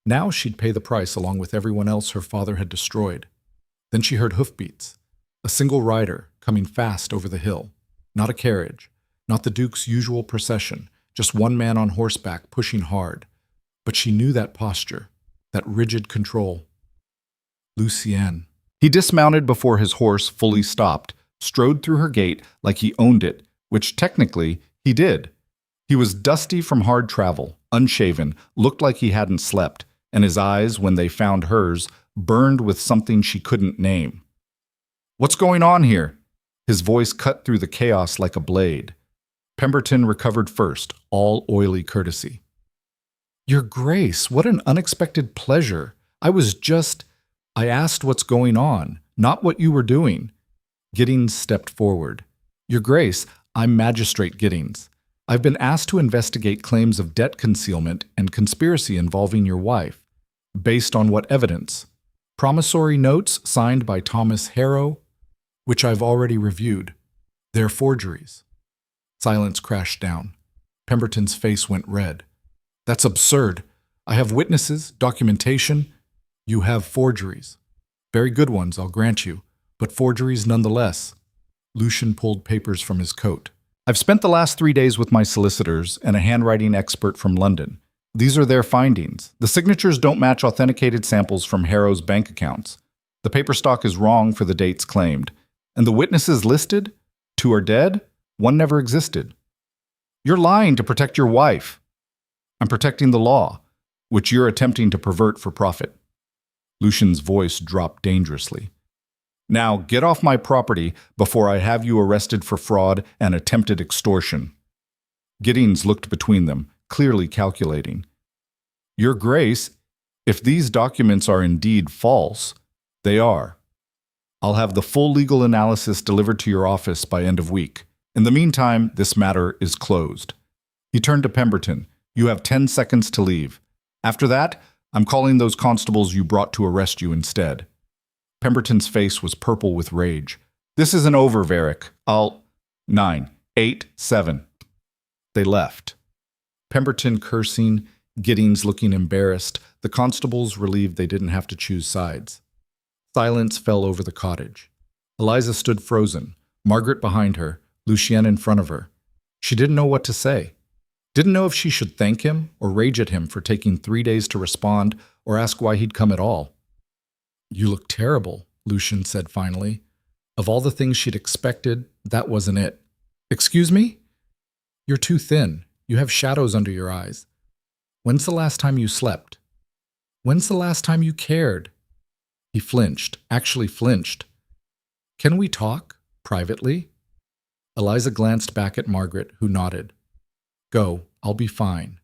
Now she'd pay the price along with everyone else her father had destroyed. Then she heard hoofbeats. A single rider coming fast over the hill. Not a carriage, not the Duke's usual procession, just one man on horseback pushing hard. But she knew that posture, that rigid control. Lucian. He dismounted before his horse fully stopped, strode through her gate like he owned it, which technically he did. He was dusty from hard travel, unshaven, looked like he hadn't slept, and his eyes, when they found hers, burned with something she couldn't name. "What's going on here?" His voice cut through the chaos like a blade. Pemberton recovered first, all oily courtesy. "Your Grace, what an unexpected pleasure. I asked what's going on, not what you were doing." Giddings stepped forward. "Your Grace, I'm Magistrate Giddings. I've been asked to investigate claims of debt concealment and conspiracy involving your wife. Based on what evidence? Promissory notes signed by Thomas Harrow, which I've already reviewed. They're forgeries." Silence crashed down. Pemberton's face went red. "That's absurd. I have witnesses, documentation. You have forgeries. Very good ones, I'll grant you, but forgeries nonetheless." Lucian pulled papers from his coat. "I've spent the last 3 days with my solicitors and a handwriting expert from London. These are their findings. The signatures don't match authenticated samples from Harrow's bank accounts. The paper stock is wrong for the dates claimed. And the witnesses listed? 2 are dead, 1 never existed. You're lying to protect your wife." "I'm protecting the law, which you're attempting to pervert for profit." Lucian's voice dropped dangerously. "Now get off my property before I have you arrested for fraud and attempted extortion." Giddings looked between them, clearly calculating. "Your Grace, if these documents are indeed false, they are. I'll have the full legal analysis delivered to your office by end of week. In the meantime, this matter is closed." He turned to Pemberton. "You have 10 seconds to leave. After that, I'm calling those constables you brought to arrest you instead." Pemberton's face was purple with rage. "This isn't over, Varick. 9, 8, 7. They left. Pemberton cursing, Giddings looking embarrassed, the constables relieved they didn't have to choose sides. Silence fell over the cottage. Eliza stood frozen, Margaret behind her, Lucian in front of her. She didn't know what to say. Didn't know if she should thank him or rage at him for taking 3 days to respond or ask why he'd come at all. "You look terrible," Lucian said finally. Of all the things she'd expected, that wasn't it. "Excuse me?" "You're too thin. You have shadows under your eyes. When's the last time you slept? When's the last time you cared?" He flinched, actually flinched. "Can we talk? Privately?" Eliza glanced back at Margaret, who nodded. "Go, I'll be fine."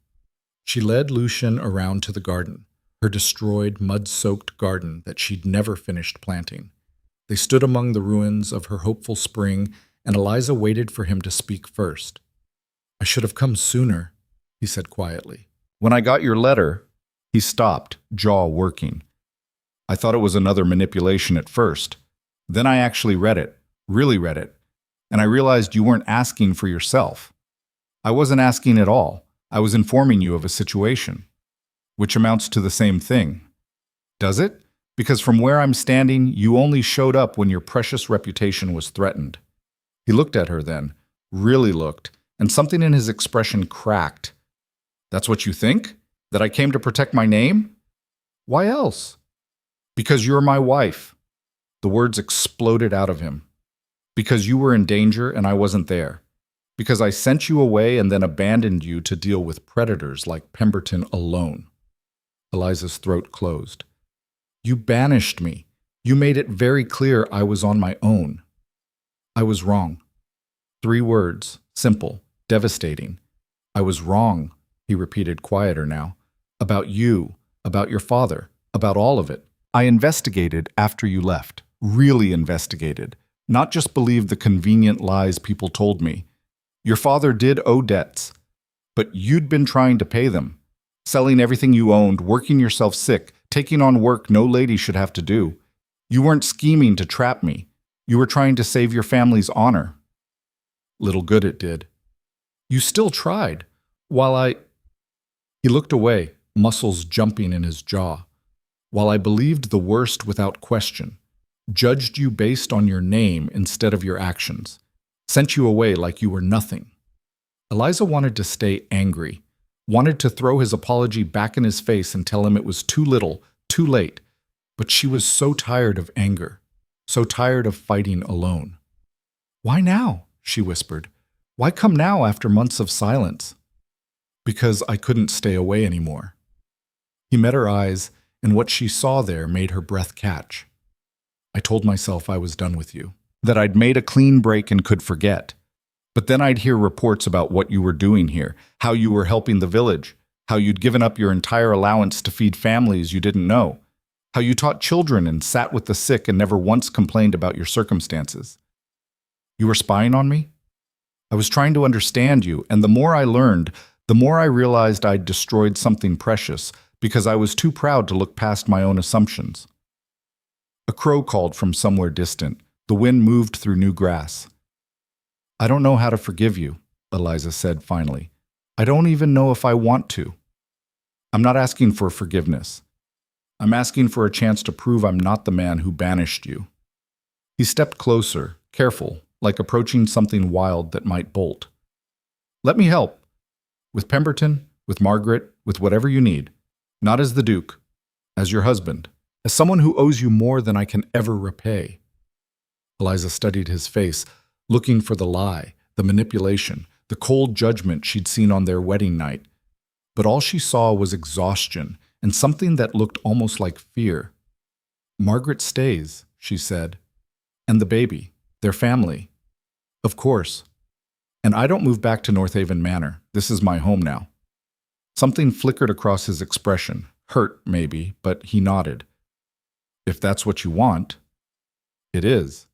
She led Lucian around to the garden. her destroyed, mud-soaked garden that she'd never finished planting. They stood among the ruins of her hopeful spring, and Eliza waited for him to speak first. "I should have come sooner," he said quietly. "When I got your letter," he stopped, jaw working. "I thought it was another manipulation at first. Then I actually read it, really read it, and I realized you weren't asking for yourself. I wasn't asking at all. I was informing you of a situation, which amounts to the same thing. Does it? Because from where I'm standing, you only showed up when your precious reputation was threatened." He looked at her then, really looked, and something in his expression cracked. "That's what you think? That I came to protect my name? Why else?" "Because you're my wife." The words exploded out of him. "Because you were in danger and I wasn't there. Because I sent you away and then abandoned you to deal with predators like Pemberton alone." Eliza's throat closed. "You banished me. You made it very clear I was on my own." "I was wrong." 3 words, simple, devastating. "I was wrong," he repeated quieter now. "About you, about your father, about all of it. I investigated after you left, really investigated, not just believed the convenient lies people told me. Your father did owe debts, but you'd been trying to pay them, selling everything you owned, working yourself sick, taking on work no lady should have to do. You weren't scheming to trap me. You were trying to save your family's honor." Little good it did. "You still tried, while I—" He looked away, muscles jumping in his jaw. "While I believed the worst without question, judged you based on your name instead of your actions, sent you away like you were nothing." Eliza wanted to stay angry, wanted to throw his apology back in his face and tell him it was too little, too late, but she was so tired of anger, so tired of fighting alone. "Why now?" she whispered. "Why come now after months of silence?" "Because I couldn't stay away anymore." He met her eyes, and what she saw there made her breath catch. "I told myself I was done with you, that I'd made a clean break and could forget. But then I'd hear reports about what you were doing here, how you were helping the village, how you'd given up your entire allowance to feed families you didn't know, how you taught children and sat with the sick and never once complained about your circumstances. You were spying on me? I was trying to understand you, and the more I learned, the more I realized I'd destroyed something precious because I was too proud to look past my own assumptions." A crow called from somewhere distant. The wind moved through new grass. "I don't know how to forgive you," Eliza said finally. "I don't even know if I want to. I'm not asking for forgiveness. I'm asking for a chance to prove I'm not the man who banished you." He stepped closer, careful, like approaching something wild that might bolt. "Let me help. With Pemberton, with Margaret, with whatever you need. Not as the Duke, as your husband, as someone who owes you more than I can ever repay." Eliza studied his face, looking for the lie, the manipulation, the cold judgment she'd seen on their wedding night. But all she saw was exhaustion and something that looked almost like fear. "Margaret stays," she said. "And the baby, their family. Of course. And I don't move back to North Haven Manor. This is my home now." Something flickered across his expression, hurt maybe, but he nodded. "If that's what you want." "It is."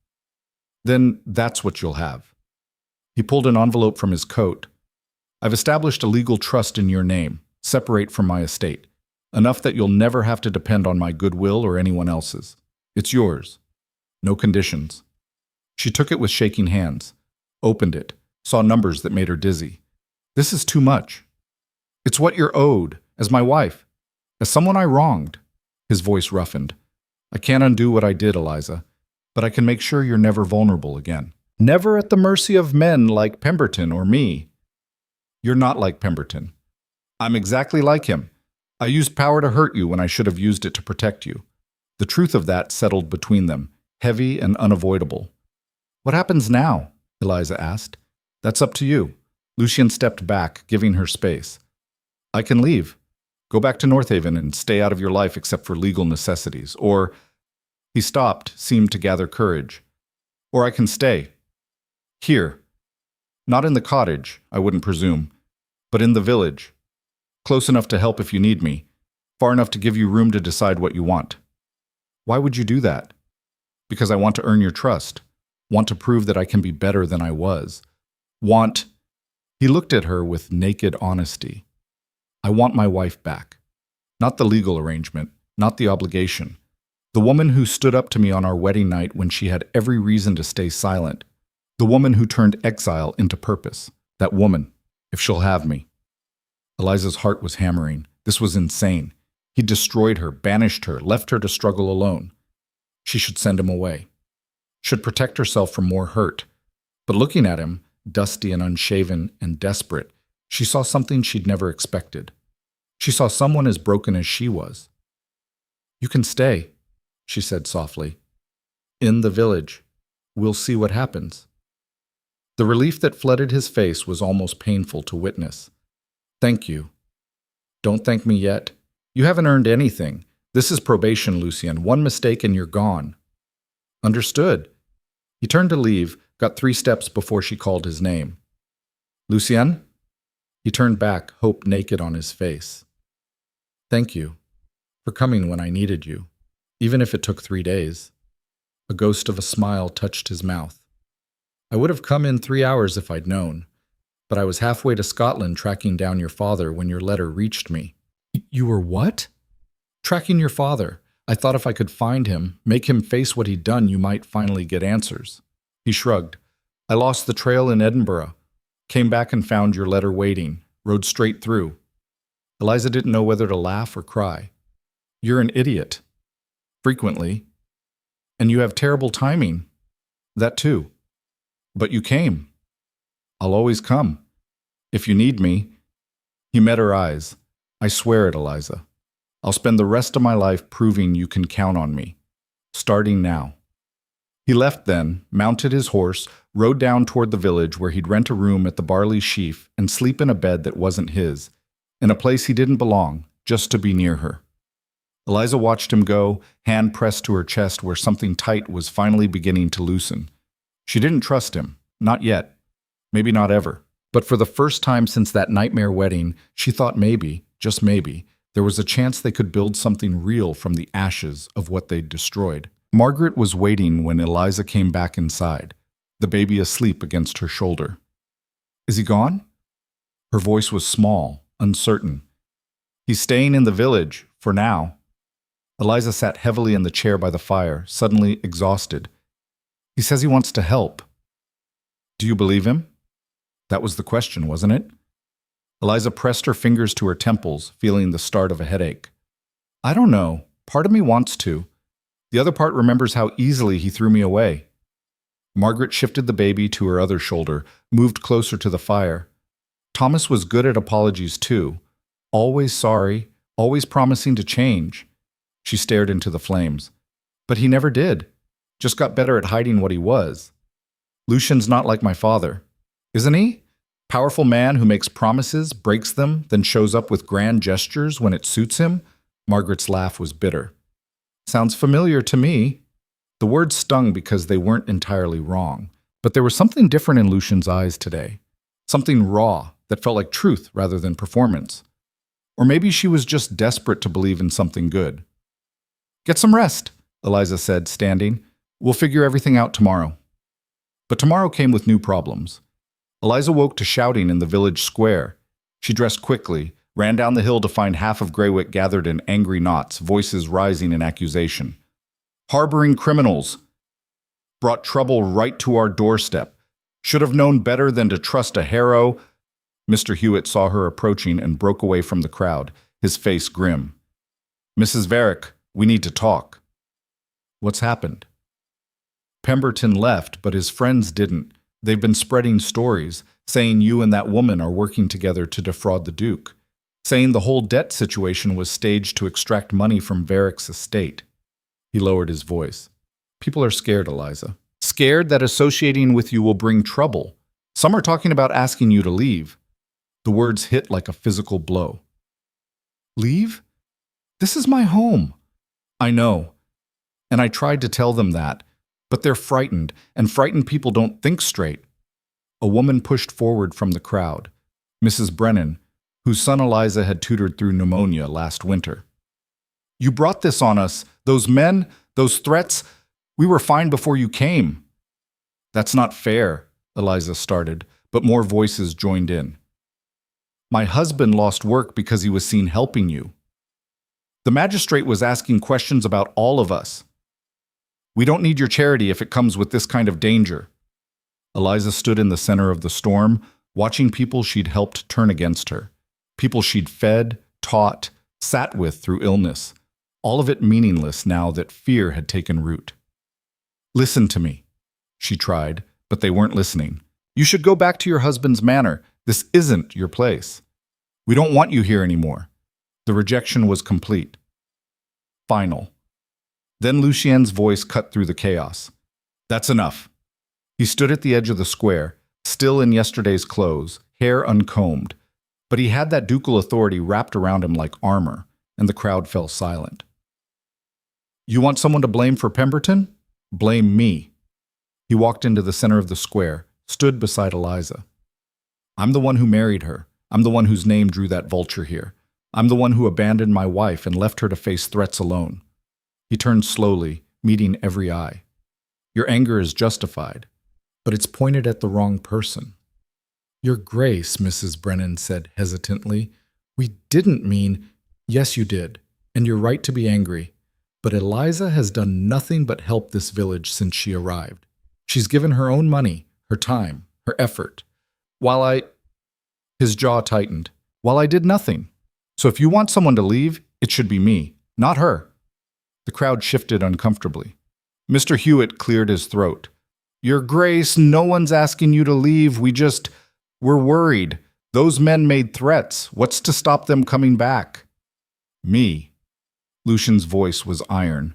"Then that's what you'll have." He pulled an envelope from his coat. "I've established a legal trust in your name, separate from my estate, enough that you'll never have to depend on my goodwill or anyone else's. It's yours. No conditions." She took it with shaking hands, opened it, saw numbers that made her dizzy. "This is too much. It's what you're owed, as my wife, as someone I wronged." His voice roughened. "I can't undo what I did, Eliza, but I can make sure you're never vulnerable again. Never at the mercy of men like Pemberton or me." "You're not like Pemberton. I'm exactly like him. I used power to hurt you when I should have used it to protect you." The truth of that settled between them, heavy and unavoidable. "What happens now?" Eliza asked. "That's up to you." Lucian stepped back, giving her space. "I can leave. Go back to North Haven and stay out of your life except for legal necessities. Or—" He stopped, seemed to gather courage. "Or I can stay. Here. Not in the cottage, I wouldn't presume, but in the village. Close enough to help if you need me. Far enough to give you room to decide what you want. Why would you do that? Because I want to earn your trust. Want to prove that I can be better than I was. Want... He looked at her with naked honesty. I want my wife back. Not the legal arrangement, not the obligation. The woman who stood up to me on our wedding night when she had every reason to stay silent. The woman who turned exile into purpose. That woman, if she'll have me. Eliza's heart was hammering. This was insane. He destroyed her, banished her, left her to struggle alone. She should send him away. Should protect herself from more hurt. But looking at him, dusty and unshaven and desperate, she saw something she'd never expected. She saw someone as broken as she was. You can stay, she said softly. In the village. We'll see what happens. The relief that flooded his face was almost painful to witness. Thank you. Don't thank me yet. You haven't earned anything. This is probation, Lucian. One mistake and you're gone. Understood. He turned to leave, got 3 steps before she called his name. Lucian? He turned back, hope naked on his face. Thank you for coming when I needed you, even if it took 3 days. A ghost of a smile touched his mouth. I would have come in 3 hours if I'd known, but I was halfway to Scotland tracking down your father when your letter reached me. You were what? Tracking your father. I thought if I could find him, make him face what he'd done, you might finally get answers. He shrugged. I lost the trail in Edinburgh. Came back and found your letter waiting. Rode straight through. Eliza didn't know whether to laugh or cry. You're an idiot. Frequently. And you have terrible timing. That too. But you came. I'll always come. If you need me. He met her eyes. I swear it, Eliza. I'll spend the rest of my life proving you can count on me. Starting now. He left then, mounted his horse, rode down toward the village where he'd rent a room at the Barley Sheaf and sleep in a bed that wasn't his, in a place he didn't belong, just to be near her. Eliza watched him go, hand pressed to her chest where something tight was finally beginning to loosen. She didn't trust him, not yet, maybe not ever. But for the first time since that nightmare wedding, she thought maybe, just maybe, there was a chance they could build something real from the ashes of what they'd destroyed. Margaret was waiting when Eliza came back inside, the baby asleep against her shoulder. Is he gone? Her voice was small, uncertain. He's staying in the village, for now. Eliza sat heavily in the chair by the fire, suddenly exhausted. He says he wants to help. Do you believe him? That was the question, wasn't it? Eliza pressed her fingers to her temples, feeling the start of a headache. I don't know. Part of me wants to. The other part remembers how easily he threw me away. Margaret shifted the baby to her other shoulder, moved closer to the fire. Thomas was good at apologies too. Always sorry, always promising to change. She stared into the flames. But he never did. Just got better at hiding what he was. Lucian's not like my father. Isn't he? Powerful man who makes promises, breaks them, then shows up with grand gestures when it suits him? Margaret's laugh was bitter. Sounds familiar to me. The words stung because they weren't entirely wrong. But there was something different in Lucian's eyes today. Something raw that felt like truth rather than performance. Or maybe she was just desperate to believe in something good. Get some rest, Eliza said, standing. We'll figure everything out tomorrow. But tomorrow came with new problems. Eliza woke to shouting in the village square. She dressed quickly, ran down the hill to find half of Greywick gathered in angry knots, voices rising in accusation. Harboring criminals. Brought trouble right to our doorstep. Should have known better than to trust a harrow. Mr. Hewitt saw her approaching and broke away from the crowd, his face grim. Mrs. Varick, we need to talk. What's happened? Pemberton left, but his friends didn't. They've been spreading stories, saying you and that woman are working together to defraud the Duke, saying the whole debt situation was staged to extract money from Varick's estate. He lowered his voice. People are scared, Eliza. Scared that associating with you will bring trouble. Some are talking about asking you to leave. The words hit like a physical blow. Leave? This is my home. I know. And I tried to tell them that, but they're frightened, and frightened people don't think straight. A woman pushed forward from the crowd, Mrs. Brennan, whose son Eliza had tutored through pneumonia last winter. You brought this on us. Those men, those threats, we were fine before you came." "That's not fair," Eliza started, but more voices joined in. "My husband lost work because he was seen helping you. The magistrate was asking questions about all of us. We don't need your charity if it comes with this kind of danger." Eliza stood in the center of the storm, watching people she'd helped turn against her. People she'd fed, taught, sat with through illness. All of it meaningless now that fear had taken root. "Listen to me," she tried, but they weren't listening. "You should go back to your husband's manor. This isn't your place. We don't want you here anymore." The rejection was complete. Final. Then Lucien's voice cut through the chaos. "That's enough." He stood at the edge of the square, still in yesterday's clothes, hair uncombed, but he had that ducal authority wrapped around him like armor, and the crowd fell silent. "You want someone to blame for Pemberton? Blame me." He walked into the center of the square, stood beside Eliza. "I'm the one who married her. I'm the one whose name drew that vulture here. I'm the one who abandoned my wife and left her to face threats alone." He turned slowly, meeting every eye. "Your anger is justified, but it's pointed at the wrong person." "Your Grace," Mrs. Brennan said hesitantly, "we didn't mean—" "Yes, you did, and you're right to be angry. But Eliza has done nothing but help this village since she arrived. She's given her own money, her time, her effort. His jaw tightened. "While I did nothing. So if you want someone to leave, it should be me, not her." The crowd shifted uncomfortably. Mr. Hewitt cleared his throat. "Your Grace, no one's asking you to leave. We're worried. Those men made threats. What's to stop them coming back?" "Me." Lucian's voice was iron.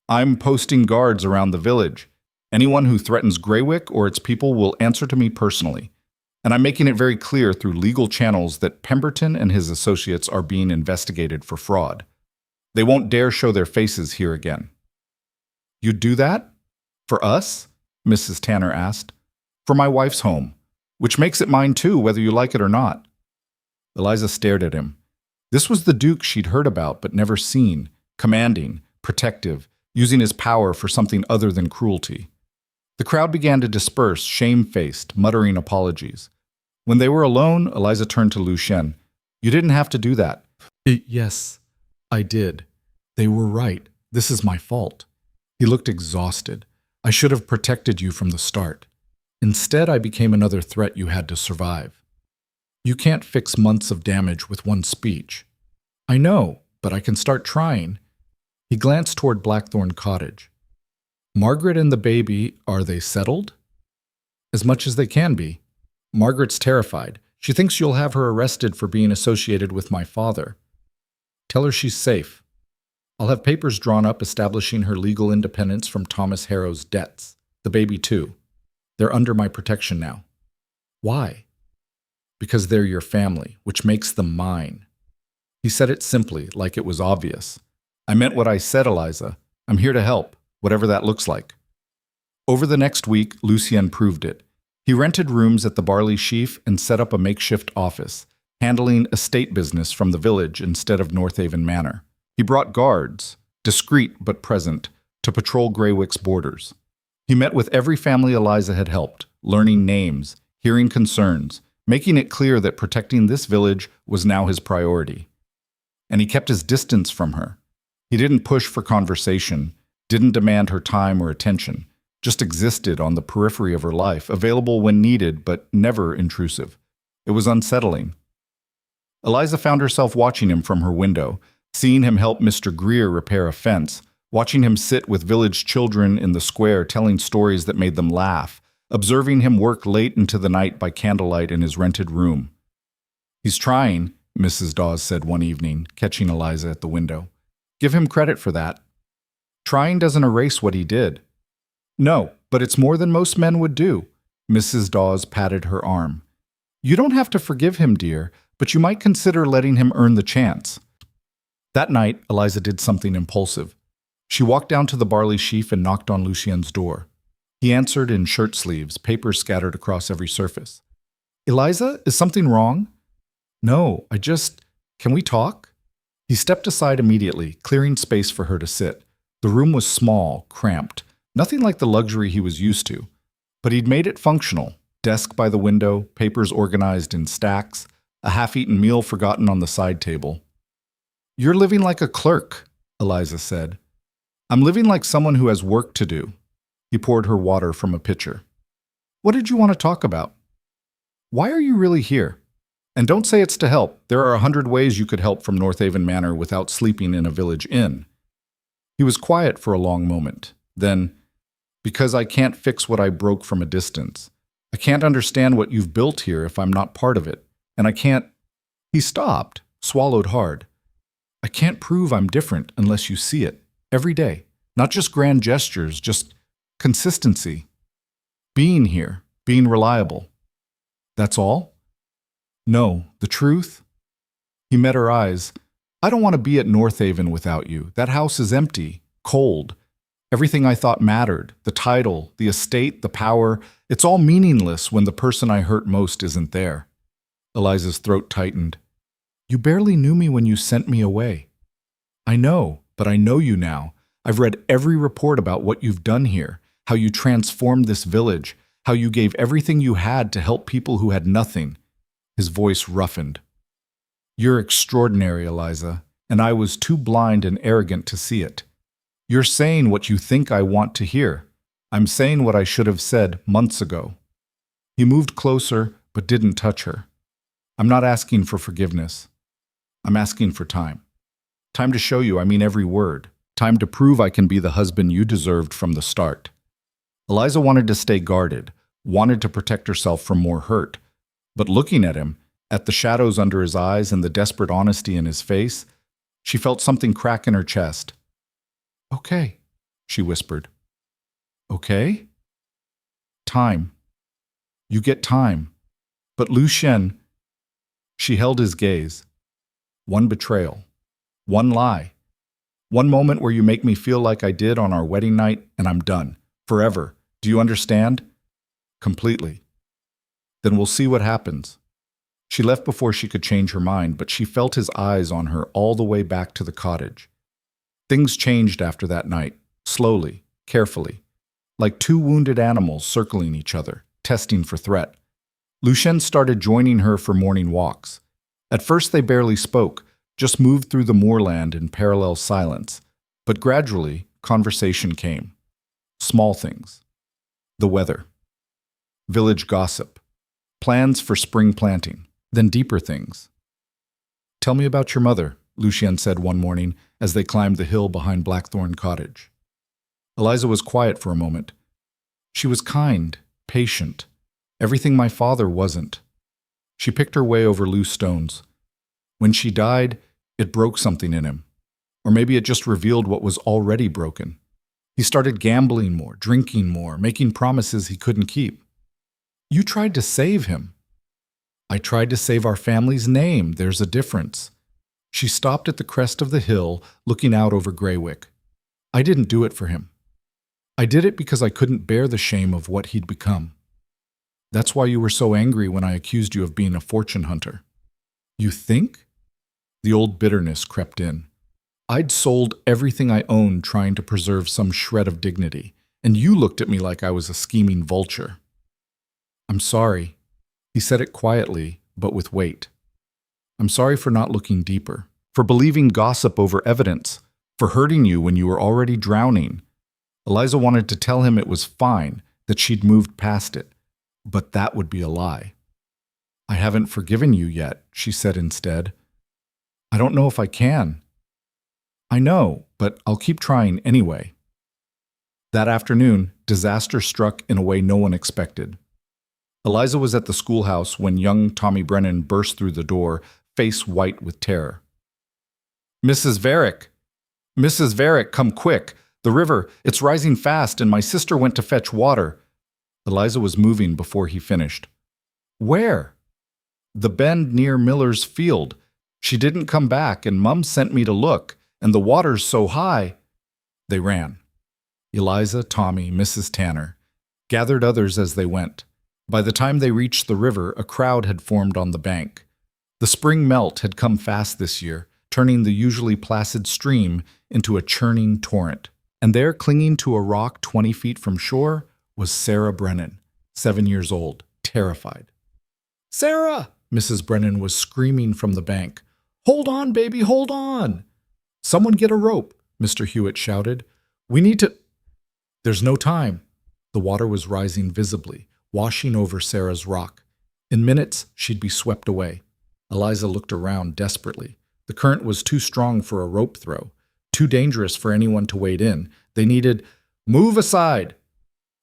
"I'm posting guards around the village. Anyone who threatens Greywick or its people will answer to me personally. And I'm making it very clear through legal channels that Pemberton and his associates are being investigated for fraud. They won't dare show their faces here again." "You'd do that? For us?" Mrs. Tanner asked. "For my wife's home, which makes it mine too, whether you like it or not." Eliza stared at him. This was the Duke she'd heard about but never seen, commanding, protective, using his power for something other than cruelty. The crowd began to disperse, shamefaced, muttering apologies. When they were alone, Eliza turned to Lucian. "You didn't have to do that." "Yes, I did. They were right. This is my fault." He looked exhausted. "I should have protected you from the start. Instead, I became another threat you had to survive. You can't fix months of damage with one speech." "I know, but I can start trying." He glanced toward Blackthorn Cottage. "Margaret and the baby, are they settled?" "As much as they can be. Margaret's terrified. She thinks you'll have her arrested for being associated with my father. Tell her she's safe. I'll have papers drawn up establishing her legal independence from Thomas Harrow's debts. The baby, too. They're under my protection now." "Why?" "Because they're your family, which makes them mine." He said it simply, like it was obvious. "I meant what I said, Eliza. I'm here to help, whatever that looks like." Over the next week, Lucian proved it. He rented rooms at the Barley Sheaf and set up a makeshift office, handling estate business from the village instead of Northaven Manor. He brought guards, discreet but present, to patrol Greywick's borders. He met with every family Eliza had helped, learning names, hearing concerns, making it clear that protecting this village was now his priority. And he kept his distance from her. He didn't push for conversation, didn't demand her time or attention, just existed on the periphery of her life, available when needed but never intrusive. It was unsettling. Eliza found herself watching him from her window, seeing him help Mr. Greer repair a fence, watching him sit with village children in the square telling stories that made them laugh, observing him work late into the night by candlelight in his rented room. "He's trying," Mrs. Dawes said one evening, catching Eliza at the window. "Give him credit for that. Trying doesn't erase what he did." "No, but it's more than most men would do." Mrs. Dawes patted her arm. "You don't have to forgive him, dear, but you might consider letting him earn the chance." That night, Eliza did something impulsive. She walked down to the Barley Sheaf and knocked on Lucian's door. He answered in shirt sleeves, papers scattered across every surface. "Eliza, is something wrong?" "No, can we talk?" He stepped aside immediately, clearing space for her to sit. The room was small, cramped, nothing like the luxury he was used to. But he'd made it functional. Desk by the window, papers organized in stacks, a half-eaten meal forgotten on the side table. "You're living like a clerk," Eliza said. "I'm living like someone who has work to do." He poured her water from a pitcher. "What did you want to talk about? Why are you really here? And don't say it's to help. There are 100 ways you could help from Northaven Manor without sleeping in a village inn." He was quiet for a long moment. Then, "Because I can't fix what I broke from a distance. I can't understand what you've built here if I'm not part of it. And I can't—" He stopped, swallowed hard. "I can't prove I'm different unless you see it, every day. Not just grand gestures, just consistency. Being here, being reliable. That's all? No, the truth?" He met her eyes. "I don't want to be at Northaven without you. That house is empty, cold. Everything I thought mattered, the title, the estate, the power, it's all meaningless when the person I hurt most isn't there." Eliza's throat tightened. "You barely knew me when you sent me away." "I know, but I know you now. I've read every report about what you've done here, how you transformed this village, how you gave everything you had to help people who had nothing." His voice roughened. "You're extraordinary, Eliza, and I was too blind and arrogant to see it. You're saying what you think I want to hear. I'm saying what I should have said months ago." He moved closer, but didn't touch her. "I'm not asking for forgiveness. I'm asking for time. Time to show you I mean every word. Time to prove I can be the husband you deserved from the start." Eliza wanted to stay guarded, wanted to protect herself from more hurt. But looking at him, at the shadows under his eyes and the desperate honesty in his face, she felt something crack in her chest. "Okay," she whispered. "Okay?" "Time. You get time. But Lucian—" She held his gaze. "One betrayal. One lie. One moment where you make me feel like I did on our wedding night, and I'm done. Forever. Do you understand?" "Completely." "Then we'll see what happens." She left before she could change her mind, but she felt his eyes on her all the way back to the cottage. Things changed after that night, slowly, carefully, like two wounded animals circling each other, testing for threat. Lucian started joining her for morning walks. At first they barely spoke, just moved through the moorland in parallel silence, but gradually conversation came. Small things. The weather. Village gossip. Plans for spring planting. Then deeper things. "Tell me about your mother," Lucian said one morning as they climbed the hill behind Blackthorn Cottage. Eliza was quiet for a moment. "She was kind, patient. Everything my father wasn't." She picked her way over loose stones. "When she died, it broke something in him. Or maybe it just revealed what was already broken. He started gambling more, drinking more, making promises he couldn't keep." "You tried to save him." "I tried to save our family's name. There's a difference." She stopped at the crest of the hill, looking out over Greywick. "I didn't do it for him. I did it because I couldn't bear the shame of what he'd become. That's why you were so angry when I accused you of being a fortune hunter." "You think?" The old bitterness crept in. "I'd sold everything I owned trying to preserve some shred of dignity, and you looked at me like I was a scheming vulture." "I'm sorry." He said it quietly, but with weight. "I'm sorry for not looking deeper, for believing gossip over evidence, for hurting you when you were already drowning." Eliza wanted to tell him it was fine, that she'd moved past it, but that would be a lie. "I haven't forgiven you yet," she said instead. "I don't know if I can." "I know, but I'll keep trying anyway." That afternoon, disaster struck in a way no one expected. Eliza was at the schoolhouse when young Tommy Brennan burst through the door, face white with terror. "Mrs. Varick! Mrs. Varick, come quick! The river, it's rising fast, and my sister went to fetch water." Eliza was moving before he finished. "Where?" "The bend near Miller's field. She didn't come back, and Mum sent me to look, and the water's so high." They ran. Eliza, Tommy, Mrs. Tanner, gathered others as they went. By the time they reached the river, a crowd had formed on the bank. The spring melt had come fast this year, turning the usually placid stream into a churning torrent. And there, clinging to a rock 20 feet from shore, was Sarah Brennan, 7 years old, terrified. "Sarah!" Mrs. Brennan was screaming from the bank. "Hold on, baby, hold on!" "Someone get a rope," Mr. Hewitt shouted. "We need to—" "There's no time." The water was rising visibly, washing over Sarah's rock. In minutes, she'd be swept away. Eliza looked around desperately. The current was too strong for a rope throw, too dangerous for anyone to wade in. They needed— "Move aside!"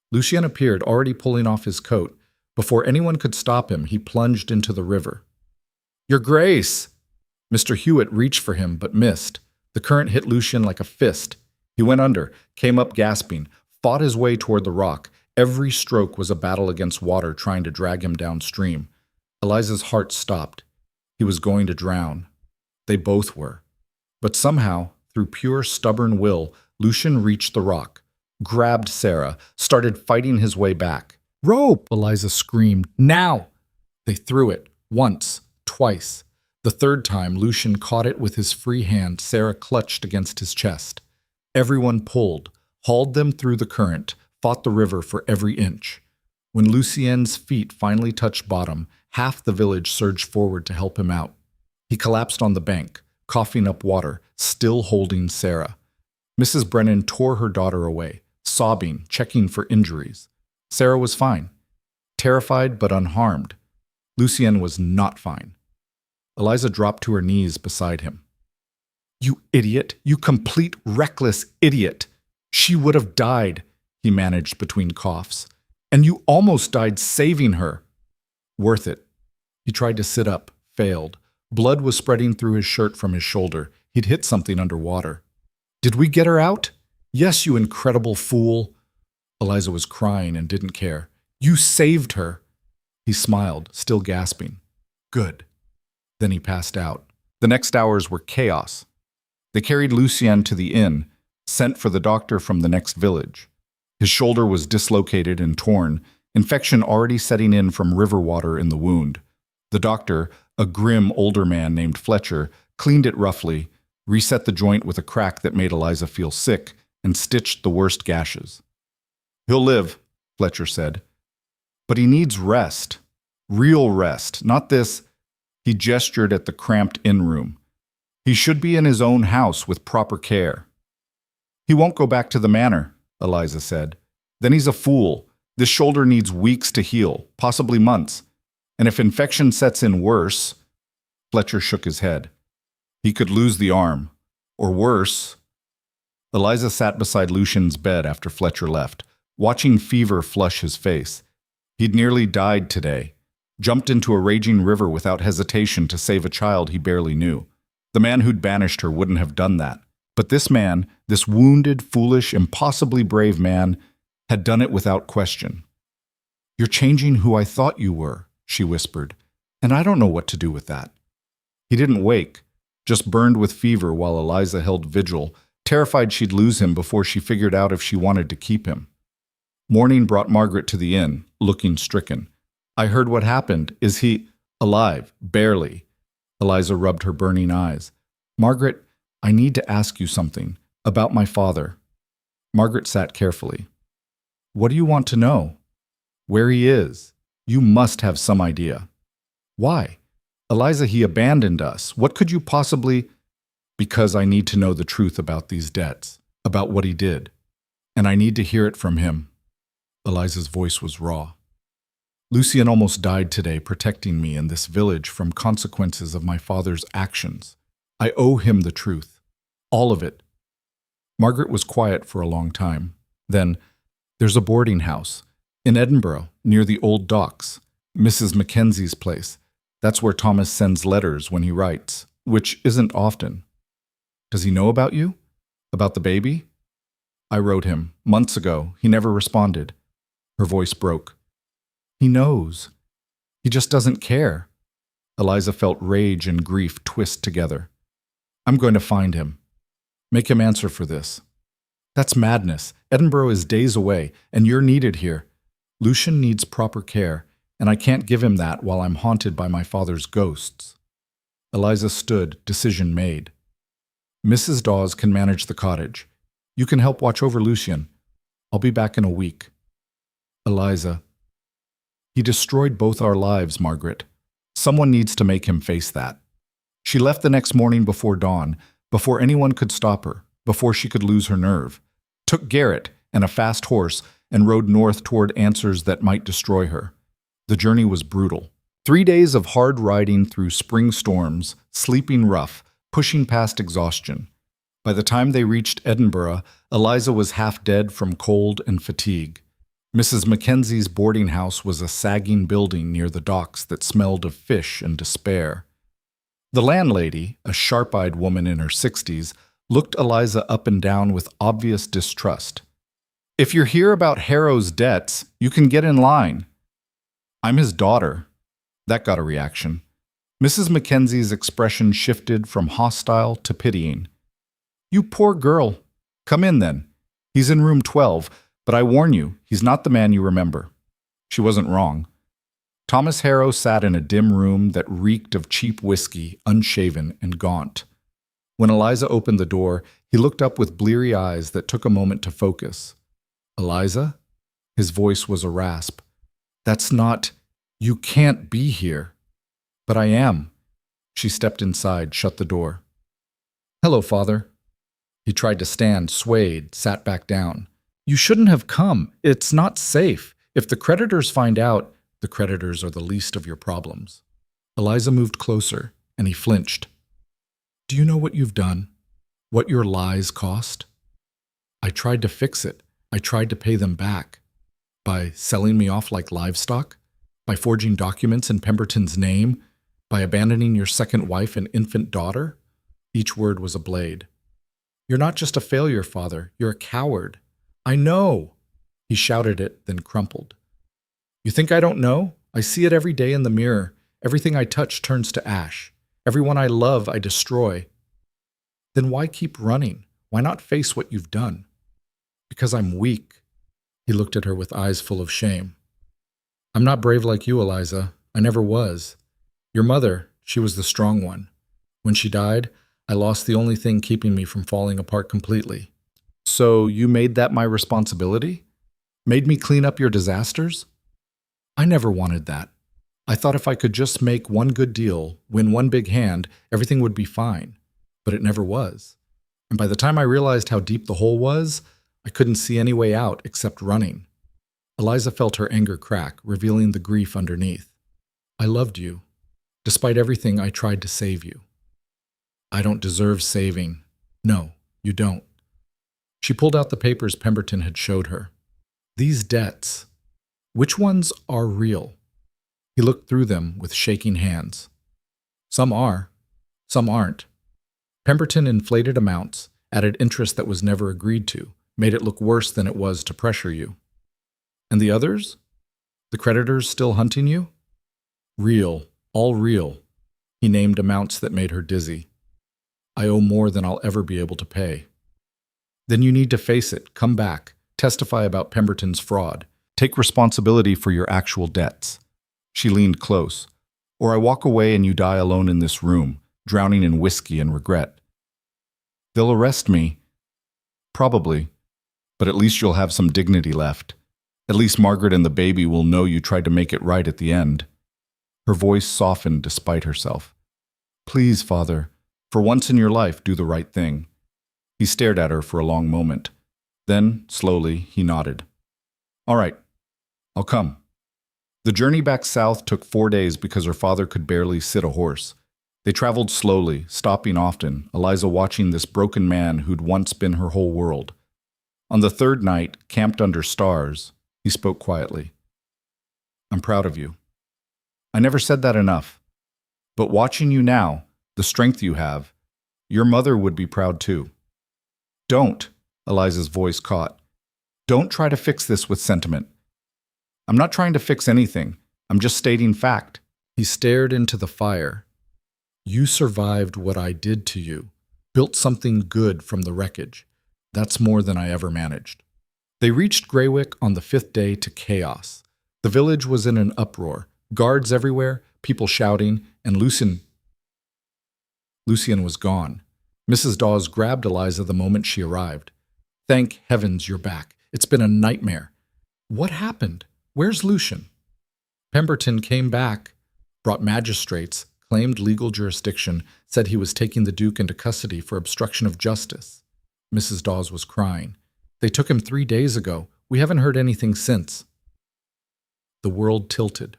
Lucian appeared, already pulling off his coat. Before anyone could stop him, he plunged into the river. "Your Grace!" Mr. Hewitt reached for him, but missed. The current hit Lucian like a fist. He went under, came up gasping, fought his way toward the rock. Every stroke was a battle against water trying to drag him downstream. Eliza's heart stopped. He was going to drown. They both were. But somehow, through pure stubborn will, Lucian reached the rock, grabbed Sarah, started fighting his way back. "Rope!" Eliza screamed. "Now!" They threw it, once, twice. The third time, Lucian caught it with his free hand. Sarah clutched against his chest. Everyone pulled, hauled them through the current, fought the river for every inch. When Lucien's feet finally touched bottom, half the village surged forward to help him out. He collapsed on the bank, coughing up water, still holding Sarah. Mrs. Brennan tore her daughter away, sobbing, checking for injuries. Sarah was fine, terrified but unharmed. Lucian was not fine. Eliza dropped to her knees beside him. "You idiot, you complete reckless idiot. She would have died," he managed between coughs. "And you almost died saving her." "Worth it." He tried to sit up, failed. Blood was spreading through his shirt from his shoulder. He'd hit something underwater. "Did we get her out?" "Yes, you incredible fool." Eliza was crying and didn't care. "You saved her." He smiled, still gasping. "Good." Then he passed out. The next hours were chaos. They carried Lucian to the inn, sent for the doctor from the next village. His shoulder was dislocated and torn, infection already setting in from river water in the wound. The doctor, a grim older man named Fletcher, cleaned it roughly, reset the joint with a crack that made Eliza feel sick, and stitched the worst gashes. "He'll live," Fletcher said. "But he needs rest. Real rest, not this—" He gestured at the cramped inn room. "He should be in his own house with proper care." "He won't go back to the manor," Eliza said. "Then he's a fool. This shoulder needs weeks to heal, possibly months. And if infection sets in worse—" Fletcher shook his head. "He could lose the arm. Or worse." Eliza sat beside Lucian's bed after Fletcher left, watching fever flush his face. He'd nearly died today. Jumped into a raging river without hesitation to save a child he barely knew. The man who'd banished her wouldn't have done that. But this man, this wounded, foolish, impossibly brave man, had done it without question. "You're changing who I thought you were," she whispered, "and I don't know what to do with that." He didn't wake, just burned with fever while Eliza held vigil, terrified she'd lose him before she figured out if she wanted to keep him. Morning brought Margaret to the inn, looking stricken. "I heard what happened. Is he—" "Alive, barely." Eliza rubbed her burning eyes. "Margaret, I need to ask you something. About my father." Margaret sat carefully. "What do you want to know?" "Where he is. You must have some idea." "Why?" "Eliza, he abandoned us. What could you possibly—" "Because I need to know the truth about these debts, about what he did. And I need to hear it from him." Eliza's voice was raw. "Lucian almost died today protecting me in this village from consequences of my father's actions. I owe him the truth. All of it." Margaret was quiet for a long time. Then, "There's a boarding house in Edinburgh, near the old docks, Mrs. Mackenzie's place. That's where Thomas sends letters when he writes, which isn't often." "Does he know about you? About the baby?" "I wrote him, months ago. He never responded." Her voice broke. "He knows. He just doesn't care." Eliza felt rage and grief twist together. "I'm going to find him. Make him answer for this." "That's madness. Edinburgh is days away, and you're needed here. Lucian needs proper care, and I can't give him that while I'm haunted by my father's ghosts." Eliza stood, decision made. Mrs. Dawes can manage the cottage. You can help watch over Lucian. I'll be back in a week. Eliza. He destroyed both our lives, Margaret. Someone needs to make him face that. She left the next morning before dawn, before anyone could stop her, before she could lose her nerve. Took Garrett and a fast horse and rode north toward answers that might destroy her. The journey was brutal. 3 days of hard riding through spring storms, sleeping rough, pushing past exhaustion. By the time they reached Edinburgh, Eliza was half dead from cold and fatigue. Mrs. Mackenzie's boarding house was a sagging building near the docks that smelled of fish and despair. The landlady, a sharp-eyed woman in her 60s, looked Eliza up and down with obvious distrust. "If you're here about Harrow's debts, you can get in line." "I'm his daughter." That got a reaction. Mrs. Mackenzie's expression shifted from hostile to pitying. "You poor girl. Come in then. He's in room 12, but I warn you, he's not the man you remember." She wasn't wrong. Thomas Harrow sat in a dim room that reeked of cheap whiskey, unshaven and gaunt. When Eliza opened the door, he looked up with bleary eyes that took a moment to focus. "Eliza?" His voice was a rasp. "That's not... You can't be here." "But I am." She stepped inside, shut the door. "Hello, Father." He tried to stand, swayed, sat back down. "You shouldn't have come. It's not safe. If the creditors find out, the creditors are the least of your problems." Eliza moved closer, and he flinched. "Do you know what you've done? What your lies cost?" "I tried to fix it. I tried to pay them back. By selling me off like livestock? By forging documents in Pemberton's name? By abandoning your second wife and infant daughter?" Each word was a blade. "You're not just a failure, Father. You're a coward." "I know." He shouted it, then crumpled. "You think I don't know? I see it every day in the mirror. Everything I touch turns to ash. Everyone I love, I destroy." "Then why keep running? Why not face what you've done?" "Because I'm weak." He looked at her with eyes full of shame. "I'm not brave like you, Eliza. I never was. Your mother, she was the strong one. When she died, I lost the only thing keeping me from falling apart completely." "So you made that my responsibility? Made me clean up your disasters?" "I never wanted that. I thought if I could just make one good deal, win one big hand, everything would be fine. But it never was. And by the time I realized how deep the hole was, I couldn't see any way out except running." Eliza felt her anger crack, revealing the grief underneath. "I loved you. Despite everything, I tried to save you." "I don't deserve saving." "No, you don't." She pulled out the papers Pemberton had showed her. "These debts, which ones are real?" He looked through them with shaking hands. "Some are, some aren't. Pemberton inflated amounts, added interest that was never agreed to, made it look worse than it was to pressure you. And the others? The creditors still hunting you? Real, all real." He named amounts that made her dizzy. "I owe more than I'll ever be able to pay." "Then you need to face it, come back, testify about Pemberton's fraud, take responsibility for your actual debts." She leaned close. "Or I walk away and you die alone in this room, drowning in whiskey and regret." "They'll arrest me." "Probably, but at least you'll have some dignity left. At least Margaret and the baby will know you tried to make it right at the end." Her voice softened despite herself. "Please, Father, for once in your life, do the right thing." He stared at her for a long moment. Then, slowly, he nodded. "All right, I'll come." The journey back south took 4 days because her father could barely sit a horse. They traveled slowly, stopping often, Eliza watching this broken man who'd once been her whole world. On the third night, camped under stars, he spoke quietly. "I'm proud of you. I never said that enough. But watching you now, the strength you have, your mother would be proud too." "Don't," Eliza's voice caught. "Don't try to fix this with sentiment." "I'm not trying to fix anything. I'm just stating fact." He stared into the fire. "You survived what I did to you, built something good from the wreckage. That's more than I ever managed." They reached Greywick on the 5th day to chaos. The village was in an uproar, guards everywhere, people shouting, and Lucian was gone. Mrs. Dawes grabbed Eliza the moment she arrived. "Thank heavens you're back. It's been a nightmare." "What happened? Where's Lucian?" "Pemberton came back, brought magistrates, claimed legal jurisdiction, said he was taking the Duke into custody for obstruction of justice." Mrs. Dawes was crying. "They took him 3 days ago. We haven't heard anything since." The world tilted.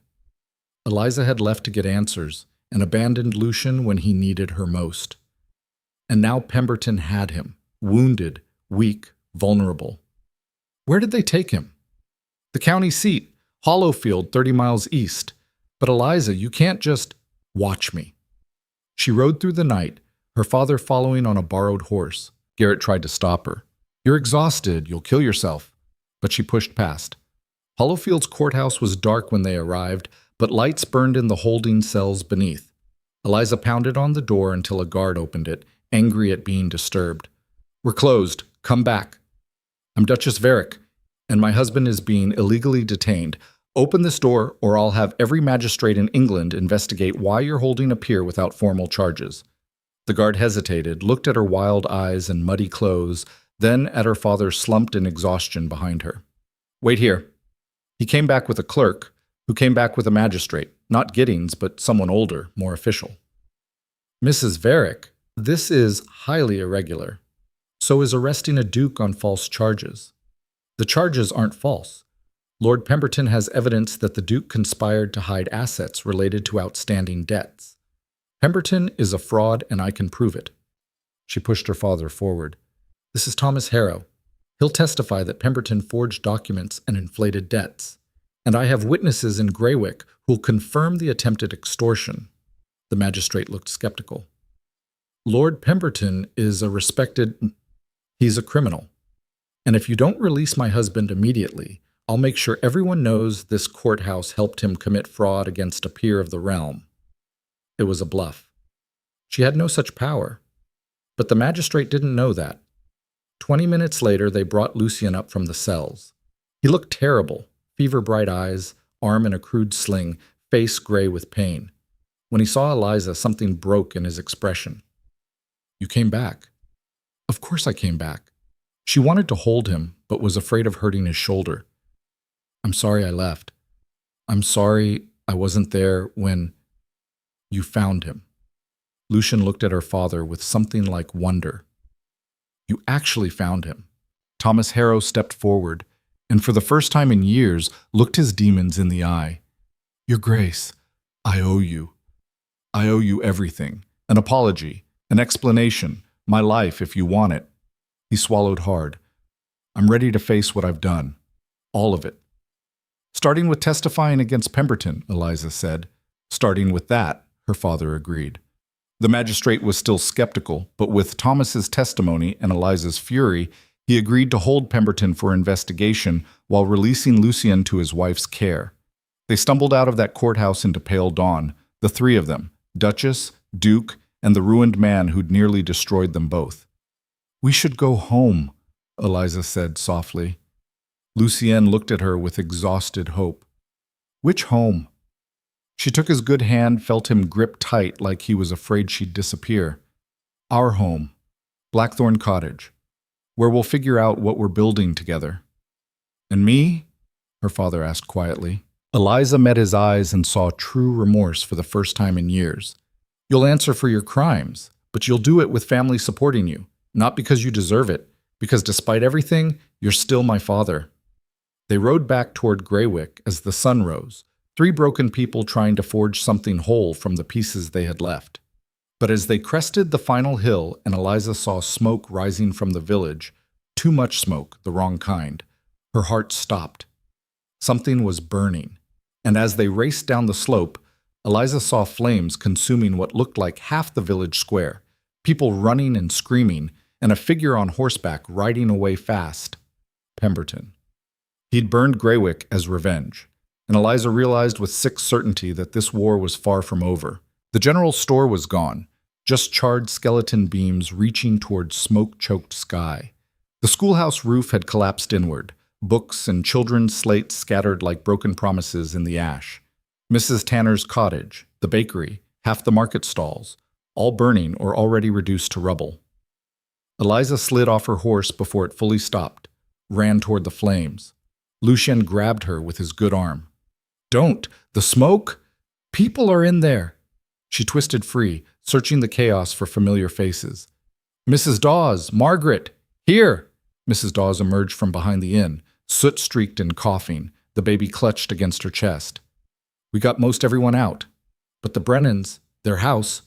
Eliza had left to get answers and abandoned Lucian when he needed her most. And now Pemberton had him, wounded, weak, vulnerable. Where did they take him? "The county seat, Hollowfield, 30 miles east. But Eliza, you can't just watch me." She rode through the night, her father following on a borrowed horse. Garrett tried to stop her. "You're exhausted, you'll kill yourself." But she pushed past. Hollowfield's courthouse was dark when they arrived, but lights burned in the holding cells beneath. Eliza pounded on the door until a guard opened it, angry at being disturbed. "We're closed. Come back." "I'm Duchess Varick, and my husband is being illegally detained. Open this door, or I'll have every magistrate in England investigate why you're holding a peer without formal charges." The guard hesitated, looked at her wild eyes and muddy clothes, then at her father slumped in exhaustion behind her. "Wait here." He came back with a clerk, who came back with a magistrate, not Giddings, but someone older, more official. "Mrs. Varick, this is highly irregular. So is arresting a duke on false charges. The charges aren't false. Lord Pemberton has evidence that the duke conspired to hide assets related to outstanding debts. Pemberton is a fraud, and I can prove it." She pushed her father forward. "This is Thomas Harrow. He'll testify that Pemberton forged documents and inflated debts. And I have witnesses in Greywick who'll confirm the attempted extortion." The magistrate looked skeptical. "Lord Pemberton is a respected... He's a criminal. And if you don't release my husband immediately, I'll make sure everyone knows this courthouse helped him commit fraud against a peer of the realm." It was a bluff. She had no such power. But the magistrate didn't know that. 20 minutes later, they brought Lucian up from the cells. He looked terrible, fever-bright eyes, arm in a crude sling, face gray with pain. When he saw Eliza, something broke in his expression. "You came back." "Of course I came back." She wanted to hold him, but was afraid of hurting his shoulder. "I'm sorry I left. I'm sorry I wasn't there when you found him." Lucian looked at her father with something like wonder. "You actually found him." Thomas Harrow stepped forward, and for the first time in years looked his demons in the eye. "Your Grace, I owe you. I owe you everything. An apology, an explanation, my life if you want it." He swallowed hard. "I'm ready to face what I've done. All of it." "Starting with testifying against Pemberton," Eliza said. "Starting with that," her father agreed. The magistrate was still skeptical, but with Thomas's testimony and Eliza's fury, he agreed to hold Pemberton for investigation while releasing Lucian to his wife's care. They stumbled out of that courthouse into pale dawn, the three of them, Duchess, Duke, and the ruined man who'd nearly destroyed them both. "We should go home," Eliza said softly. Lucian looked at her with exhausted hope. "Which home?" She took his good hand, felt him grip tight like he was afraid she'd disappear. "Our home, Blackthorn Cottage, where we'll figure out what we're building together." "And me?" her father asked quietly. Eliza met his eyes and saw true remorse for the first time in years. "You'll answer for your crimes, but you'll do it with family supporting you, not because you deserve it, because despite everything, you're still my father." They rode back toward Greywick as the sun rose, three broken people trying to forge something whole from the pieces they had left. But as they crested the final hill and Eliza saw smoke rising from the village, too much smoke, the wrong kind, her heart stopped. Something was burning, and as they raced down the slope, Eliza saw flames consuming what looked like half the village square, people running and screaming, and a figure on horseback riding away fast. Pemberton. He'd burned Greywick as revenge, and Eliza realized with sick certainty that this war was far from over. The general store was gone, just charred skeleton beams reaching toward smoke-choked sky. The schoolhouse roof had collapsed inward, books and children's slates scattered like broken promises in the ash. Mrs. Tanner's cottage, the bakery, half the market stalls, all burning or already reduced to rubble. Eliza slid off her horse before it fully stopped, ran toward the flames. Lucian grabbed her with his good arm. "Don't! The smoke! People are in there!" She twisted free, searching the chaos for familiar faces. "Mrs. Dawes! Margaret! Here!" Mrs. Dawes emerged from behind the inn, soot-streaked and coughing, the baby clutched against her chest. "We got most everyone out. But the Brennans, their house..."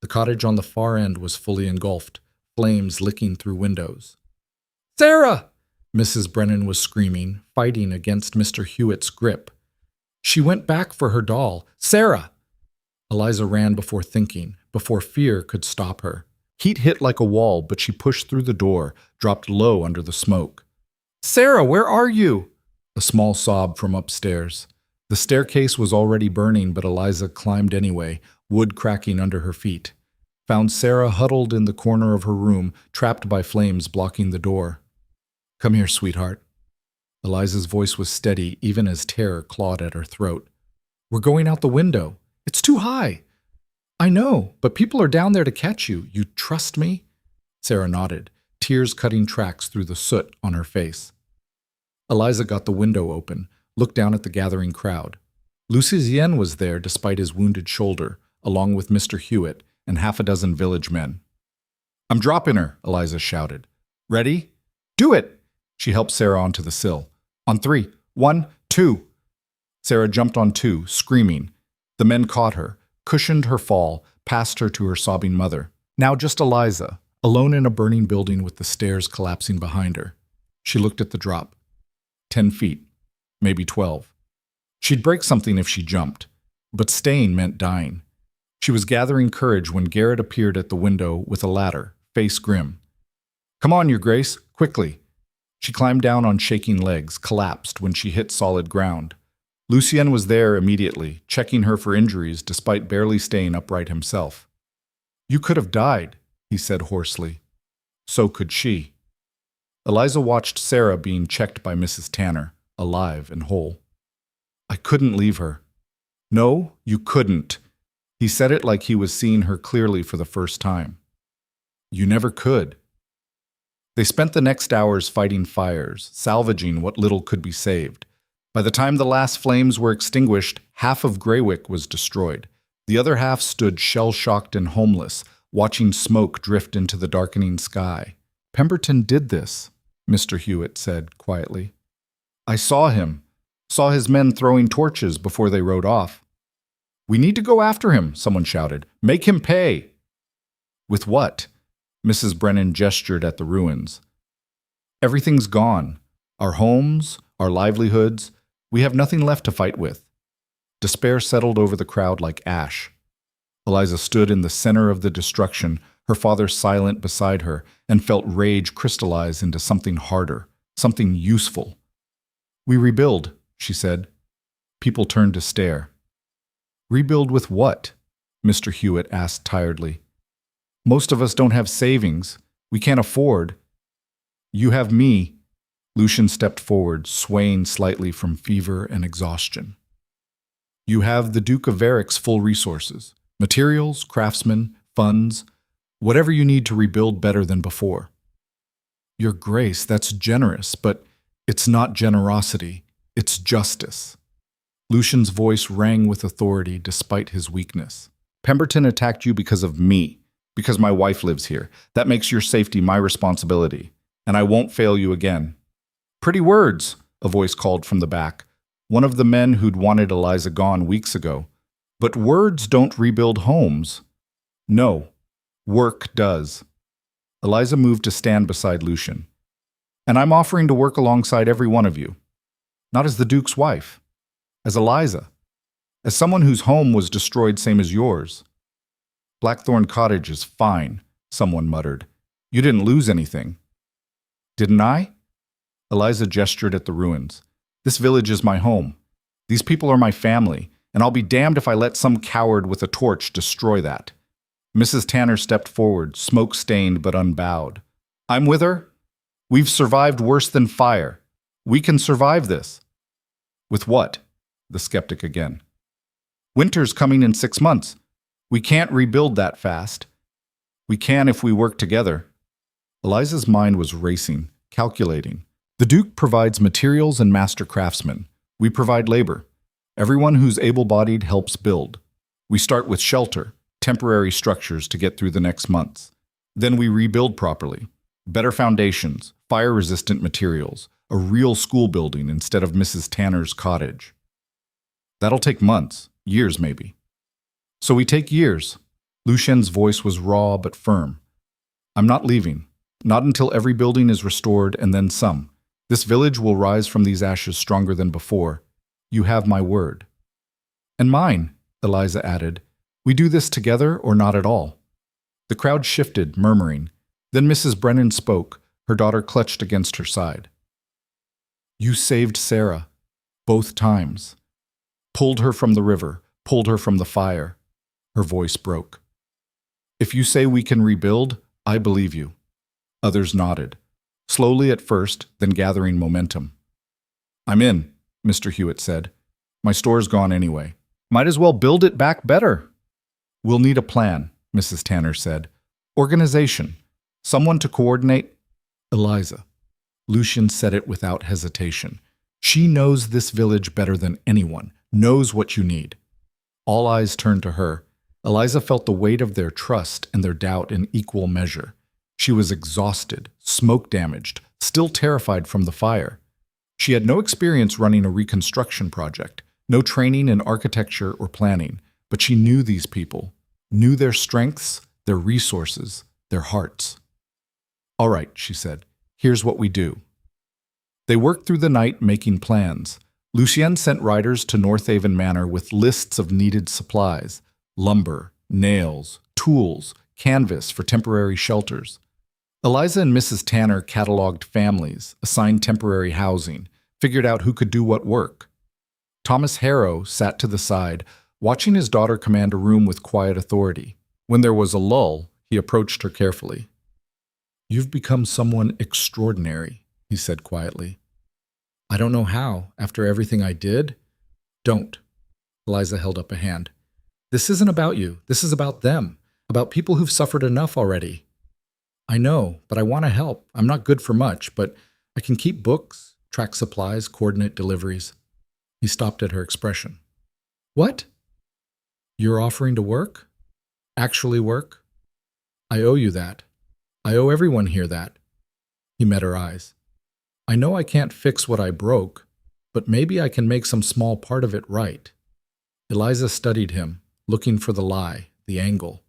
The cottage on the far end was fully engulfed, flames licking through windows. "Sarah!" Mrs. Brennan was screaming, fighting against Mr. Hewitt's grip. She went back for her doll. "Sarah!" Eliza ran before thinking, before fear could stop her. Heat hit like a wall, but she pushed through the door, dropped low under the smoke. "Sarah, where are you?" A small sob from upstairs. The staircase was already burning, but Eliza climbed anyway, wood cracking under her feet. Found Sarah huddled in the corner of her room, trapped by flames blocking the door. "Come here, sweetheart." Eliza's voice was steady, even as terror clawed at her throat. "We're going out the window. It's too high." "I know, but people are down there to catch you. You trust me?" Sarah nodded, tears cutting tracks through the soot on her face. Eliza got the window open, looked down at the gathering crowd. Lucian was there despite his wounded shoulder, along with Mr. Hewitt and half a dozen village men. "I'm dropping her," Eliza shouted. "Ready? Do it!" She helped Sarah onto the sill. "On 3. 1, 2. Sarah jumped on 2, screaming. The men caught her, cushioned her fall, passed her to her sobbing mother. Now just Eliza, alone in a burning building with the stairs collapsing behind her. She looked at the drop. 10 feet, maybe 12. She'd break something if she jumped, but staying meant dying. She was gathering courage when Garrett appeared at the window with a ladder, face grim. "Come on, Your Grace, quickly." She climbed down on shaking legs, collapsed when she hit solid ground. Lucian was there immediately, checking her for injuries despite barely staying upright himself. "You could have died," he said hoarsely. So could she. Eliza watched Sarah being checked by Mrs. Tanner, alive and whole. "I couldn't leave her." "No, you couldn't." He said it like he was seeing her clearly for the first time. "You never could." They spent the next hours fighting fires, salvaging what little could be saved. By the time the last flames were extinguished, half of Greywick was destroyed. The other half stood shell-shocked and homeless, watching smoke drift into the darkening sky. "Pemberton did this," Mr. Hewitt said quietly. "I saw him. Saw his men throwing torches before they rode off." "We need to go after him," someone shouted. "Make him pay." "With what?" Mrs. Brennan gestured at the ruins. "Everything's gone. Our homes, our livelihoods. We have nothing left to fight with." Despair settled over the crowd like ash. Eliza stood in the center of the destruction, her father silent beside her, and felt rage crystallize into something harder, something useful. "We rebuild," she said. People turned to stare. "Rebuild with what?" Mr. Hewitt asked tiredly. "Most of us don't have savings. We can't afford." "You have me." Lucian stepped forward, swaying slightly from fever and exhaustion. "You have the Duke of Varick's full resources. Materials, craftsmen, funds, whatever you need to rebuild better than before." "Your Grace, that's generous, but it's not generosity. It's justice." Lucian's voice rang with authority despite his weakness. "Pemberton attacked you because of me, because my wife lives here. That makes your safety my responsibility, and I won't fail you again." "Pretty words," a voice called from the back, one of the men who'd wanted Eliza gone weeks ago. "But words don't rebuild homes." "No, work does." Eliza moved to stand beside Lucian. "And I'm offering to work alongside every one of you. Not as the Duke's wife. As Eliza. As someone whose home was destroyed same as yours." "Blackthorn Cottage is fine," someone muttered. "You didn't lose anything." "Didn't I?" Eliza gestured at the ruins. "This village is my home. These people are my family, and I'll be damned if I let some coward with a torch destroy that." Mrs. Tanner stepped forward, smoke-stained but unbowed. "I'm with her. We've survived worse than fire. We can survive this." "With what?" The skeptic again. "Winter's coming in 6 months. We can't rebuild that fast. We can if we work together." Eliza's mind was racing, calculating. The Duke provides materials and master craftsmen. We provide labor. Everyone who's able-bodied helps build. We start with shelter, temporary structures to get through the next months. Then we rebuild properly. Better foundations, fire-resistant materials, a real school building instead of Mrs. Tanner's cottage. That'll take months, years maybe. So we take years. Lucian's voice was raw but firm. I'm not leaving. Not until every building is restored and then some. This village will rise from these ashes stronger than before. You have my word. And mine, Eliza added. We do this together or not at all. The crowd shifted, murmuring. Then Mrs. Brennan spoke, her daughter clutched against her side. You saved Sarah, both times. Pulled her from the river, pulled her from the fire. Her voice broke. If you say we can rebuild, I believe you. Others nodded, slowly at first, then gathering momentum. I'm in, Mr. Hewitt said. My store's gone anyway. Might as well build it back better. We'll need a plan, Mrs. Tanner said. Organization. Someone to coordinate. Eliza. Lucian said it without hesitation. She knows this village better than anyone, knows what you need. All eyes turned to her. Eliza felt the weight of their trust and their doubt in equal measure. She was exhausted, smoke-damaged, still terrified from the fire. She had no experience running a reconstruction project, no training in architecture or planning, but she knew these people, knew their strengths, their resources, their hearts. All right, she said, here's what we do. They worked through the night making plans. Lucian sent riders to Northaven Manor with lists of needed supplies, lumber, nails, tools, canvas for temporary shelters. Eliza and Mrs. Tanner cataloged families, assigned temporary housing, figured out who could do what work. Thomas Harrow sat to the side, watching his daughter command a room with quiet authority. When there was a lull, he approached her carefully. You've become someone extraordinary, he said quietly. I don't know how, after everything I did. Don't. Eliza held up a hand. This isn't about you. This is about them, about people who've suffered enough already. I know, but I want to help. I'm not good for much, but I can keep books, track supplies, coordinate deliveries. He stopped at her expression. What? You're offering to work? Actually work? I owe you that. I owe everyone here that. He met her eyes. I know I can't fix what I broke, but maybe I can make some small part of it right. Eliza studied him, looking for the lie, the angle.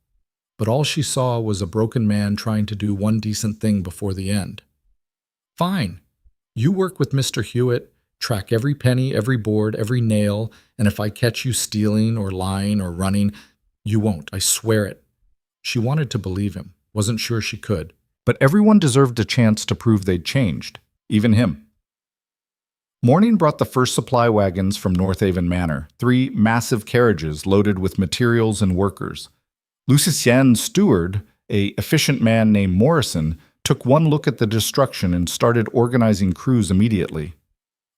But all she saw was a broken man trying to do one decent thing before the end. Fine. You work with Mr. Hewitt, track every penny, every board, every nail, and if I catch you stealing or lying or running, you won't, I swear it. She wanted to believe him, wasn't sure she could. But everyone deserved a chance to prove they'd changed, even him. Morning brought the first supply wagons from Northaven Manor, 3 massive carriages loaded with materials and workers. Lucian's steward, an efficient man named Morrison, took one look at the destruction and started organizing crews immediately.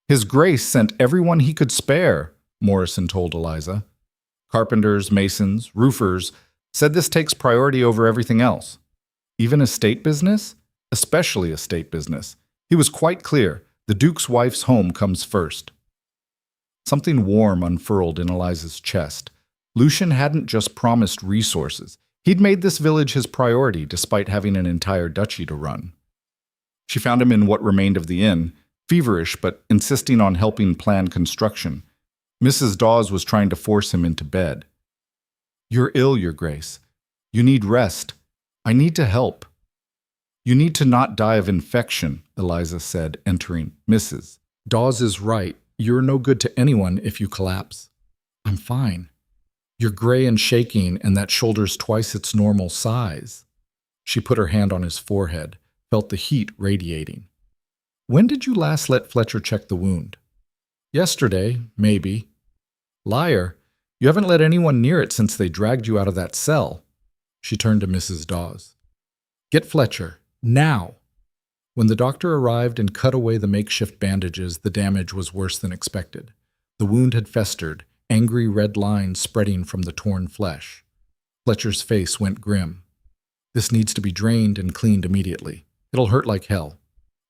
His Grace sent everyone he could spare, Morrison told Eliza. Carpenters, masons, roofers, said this takes priority over everything else. Even estate business? Especially estate business. He was quite clear, the Duke's wife's home comes first. Something warm unfurled in Eliza's chest. Lucian hadn't just promised resources. He'd made this village his priority despite having an entire duchy to run. She found him in what remained of the inn, feverish but insisting on helping plan construction. Mrs. Dawes was trying to force him into bed. You're ill, Your Grace. You need rest. I need to help. You need to not die of infection, Eliza said, entering. Mrs. Dawes is right. You're no good to anyone if you collapse. I'm fine. You're gray and shaking, and that shoulder's twice its normal size. She put her hand on his forehead, felt the heat radiating. When did you last let Fletcher check the wound? Yesterday, maybe. Liar, you haven't let anyone near it since they dragged you out of that cell. She turned to Mrs. Dawes. Get Fletcher, now. When the doctor arrived and cut away the makeshift bandages, the damage was worse than expected. The wound had festered, angry red lines spreading from the torn flesh. Fletcher's face went grim. This needs to be drained and cleaned immediately. It'll hurt like hell.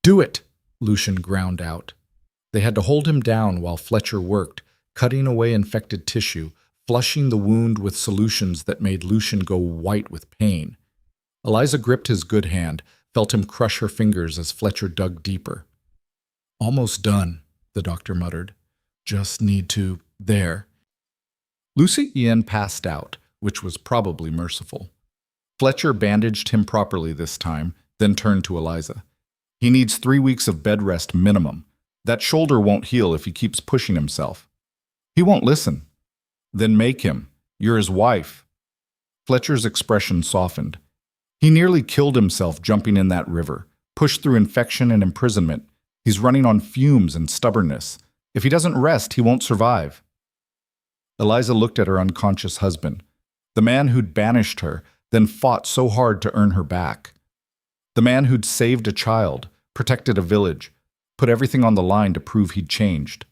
Do it, Lucian ground out. They had to hold him down while Fletcher worked, cutting away infected tissue, flushing the wound with solutions that made Lucian go white with pain. Eliza gripped his good hand, felt him crush her fingers as Fletcher dug deeper. Almost done, the doctor muttered. Just need to... there. Lucian passed out, which was probably merciful. Fletcher bandaged him properly this time, then turned to Eliza. He needs 3 weeks of bed rest minimum. That shoulder won't heal if he keeps pushing himself. He won't listen. Then make him. You're his wife. Fletcher's expression softened. He nearly killed himself jumping in that river, pushed through infection and imprisonment. He's running on fumes and stubbornness. If he doesn't rest, he won't survive. Eliza looked at her unconscious husband, the man who'd banished her, then fought so hard to earn her back. The man who'd saved a child, protected a village, put everything on the line to prove he'd changed.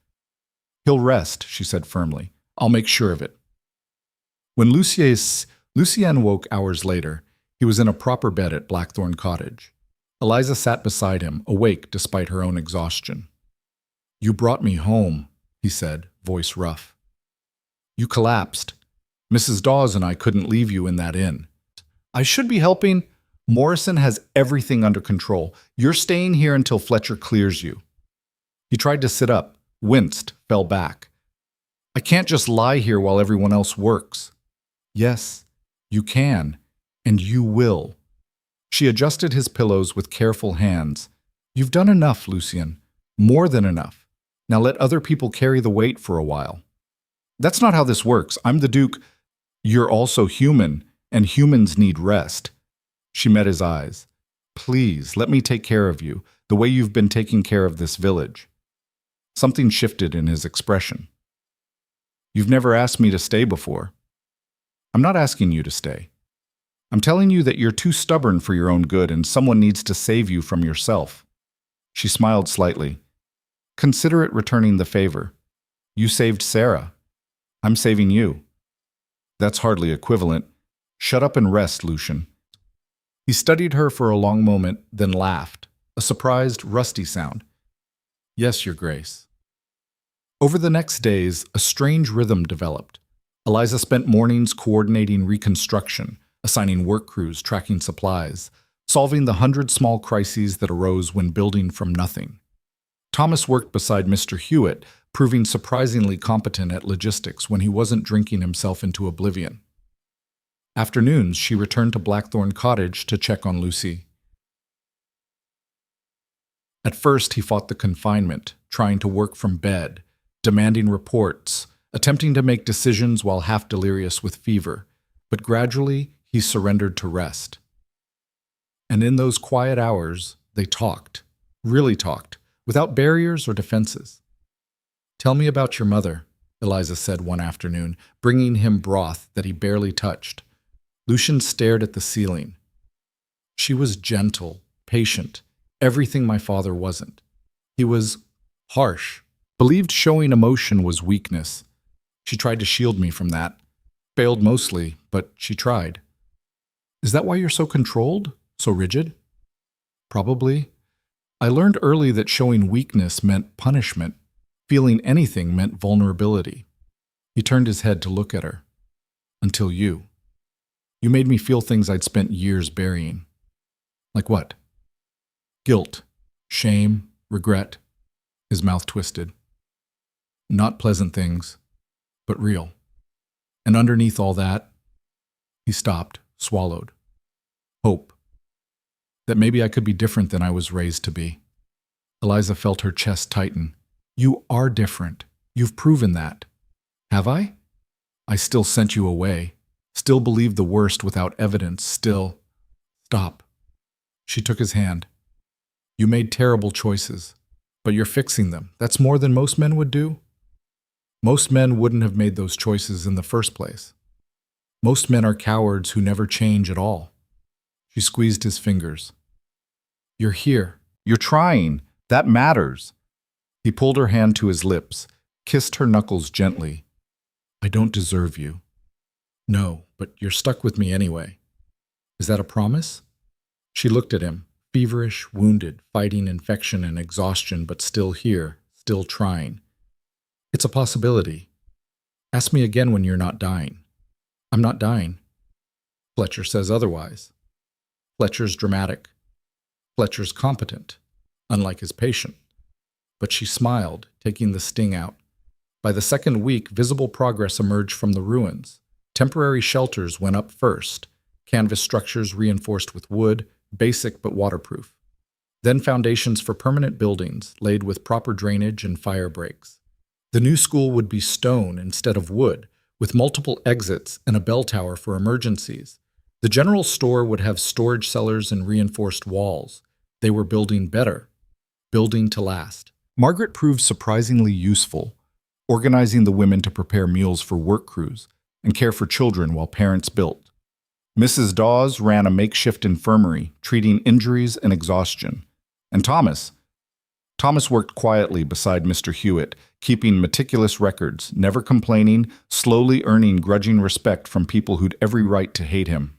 He'll rest, she said firmly. I'll make sure of it. When Lucian woke hours later, he was in a proper bed at Blackthorn Cottage. Eliza sat beside him, awake despite her own exhaustion. You brought me home, he said, voice rough. You collapsed. Mrs. Dawes and I couldn't leave you in that inn. I should be helping. Morrison has everything under control. You're staying here until Fletcher clears you. He tried to sit up, winced, fell back. I can't just lie here while everyone else works. Yes, you can, and you will. She adjusted his pillows with careful hands. You've done enough, Lucian. More than enough. Now let other people carry the weight for a while. That's not how this works. I'm the Duke. You're also human, and humans need rest. She met his eyes. Please, let me take care of you, the way you've been taking care of this village. Something shifted in his expression. You've never asked me to stay before. I'm not asking you to stay. I'm telling you that you're too stubborn for your own good and someone needs to save you from yourself. She smiled slightly. Consider it returning the favor. You saved Sarah. I'm saving you. That's hardly equivalent. Shut up and rest, Lucian. He studied her for a long moment, then laughed, a surprised, rusty sound. Yes, Your Grace. Over the next days, a strange rhythm developed. Eliza spent mornings coordinating Reconstruction, assigning work crews, tracking supplies, solving the 100 small crises that arose when building from nothing. Thomas worked beside Mr. Hewitt, proving surprisingly competent at logistics when he wasn't drinking himself into oblivion. Afternoons, she returned to Blackthorn Cottage to check on Lucy. At first, he fought the confinement, trying to work from bed, demanding reports, attempting to make decisions while half delirious with fever, but gradually he surrendered to rest. And in those quiet hours, they talked, really talked, without barriers or defenses. Tell me about your mother, Eliza said one afternoon, bringing him broth that he barely touched. Lucian stared at the ceiling. She was gentle, patient, everything my father wasn't. He was harsh, believed showing emotion was weakness. She tried to shield me from that. Failed mostly, but she tried. Is that why you're so controlled, so rigid? Probably. I learned early that showing weakness meant punishment. Feeling anything meant vulnerability. He turned his head to look at her. Until you. You made me feel things I'd spent years burying. Like what? Guilt, shame, regret. His mouth twisted. Not pleasant things, but real. And underneath all that, he stopped, swallowed. Hope. That maybe I could be different than I was raised to be. Eliza felt her chest tighten. You are different. You've proven that. Have I? I still sent you away. Still believed the worst without evidence. Still. Stop. She took his hand. You made terrible choices, but you're fixing them. That's more than most men would do. Most men wouldn't have made those choices in the first place. Most men are cowards who never change at all. She squeezed his fingers. You're here. You're trying. That matters. He pulled her hand to his lips, kissed her knuckles gently. I don't deserve you. No, but you're stuck with me anyway. Is that a promise? She looked at him, Feverish, wounded, fighting infection and exhaustion, but still here, still trying. It's a possibility. Ask me again when you're not dying. I'm not dying. Fletcher says otherwise. Fletcher's dramatic. Fletcher's competent, unlike his patient. But she smiled, taking the sting out. By the second week, visible progress emerged from the ruins. Temporary shelters went up first, canvas structures reinforced with wood, basic but waterproof. Then foundations for permanent buildings, laid with proper drainage and fire breaks. The new school would be stone instead of wood, with multiple exits and a bell tower for emergencies. The general store would have storage cellars and reinforced walls. They were building better, building to last. Margaret proved surprisingly useful, organizing the women to prepare meals for work crews and care for children while parents built. Mrs. Dawes ran a makeshift infirmary, treating injuries and exhaustion. And Thomas worked quietly beside Mr. Hewitt, keeping meticulous records, never complaining, slowly earning grudging respect from people who'd every right to hate him.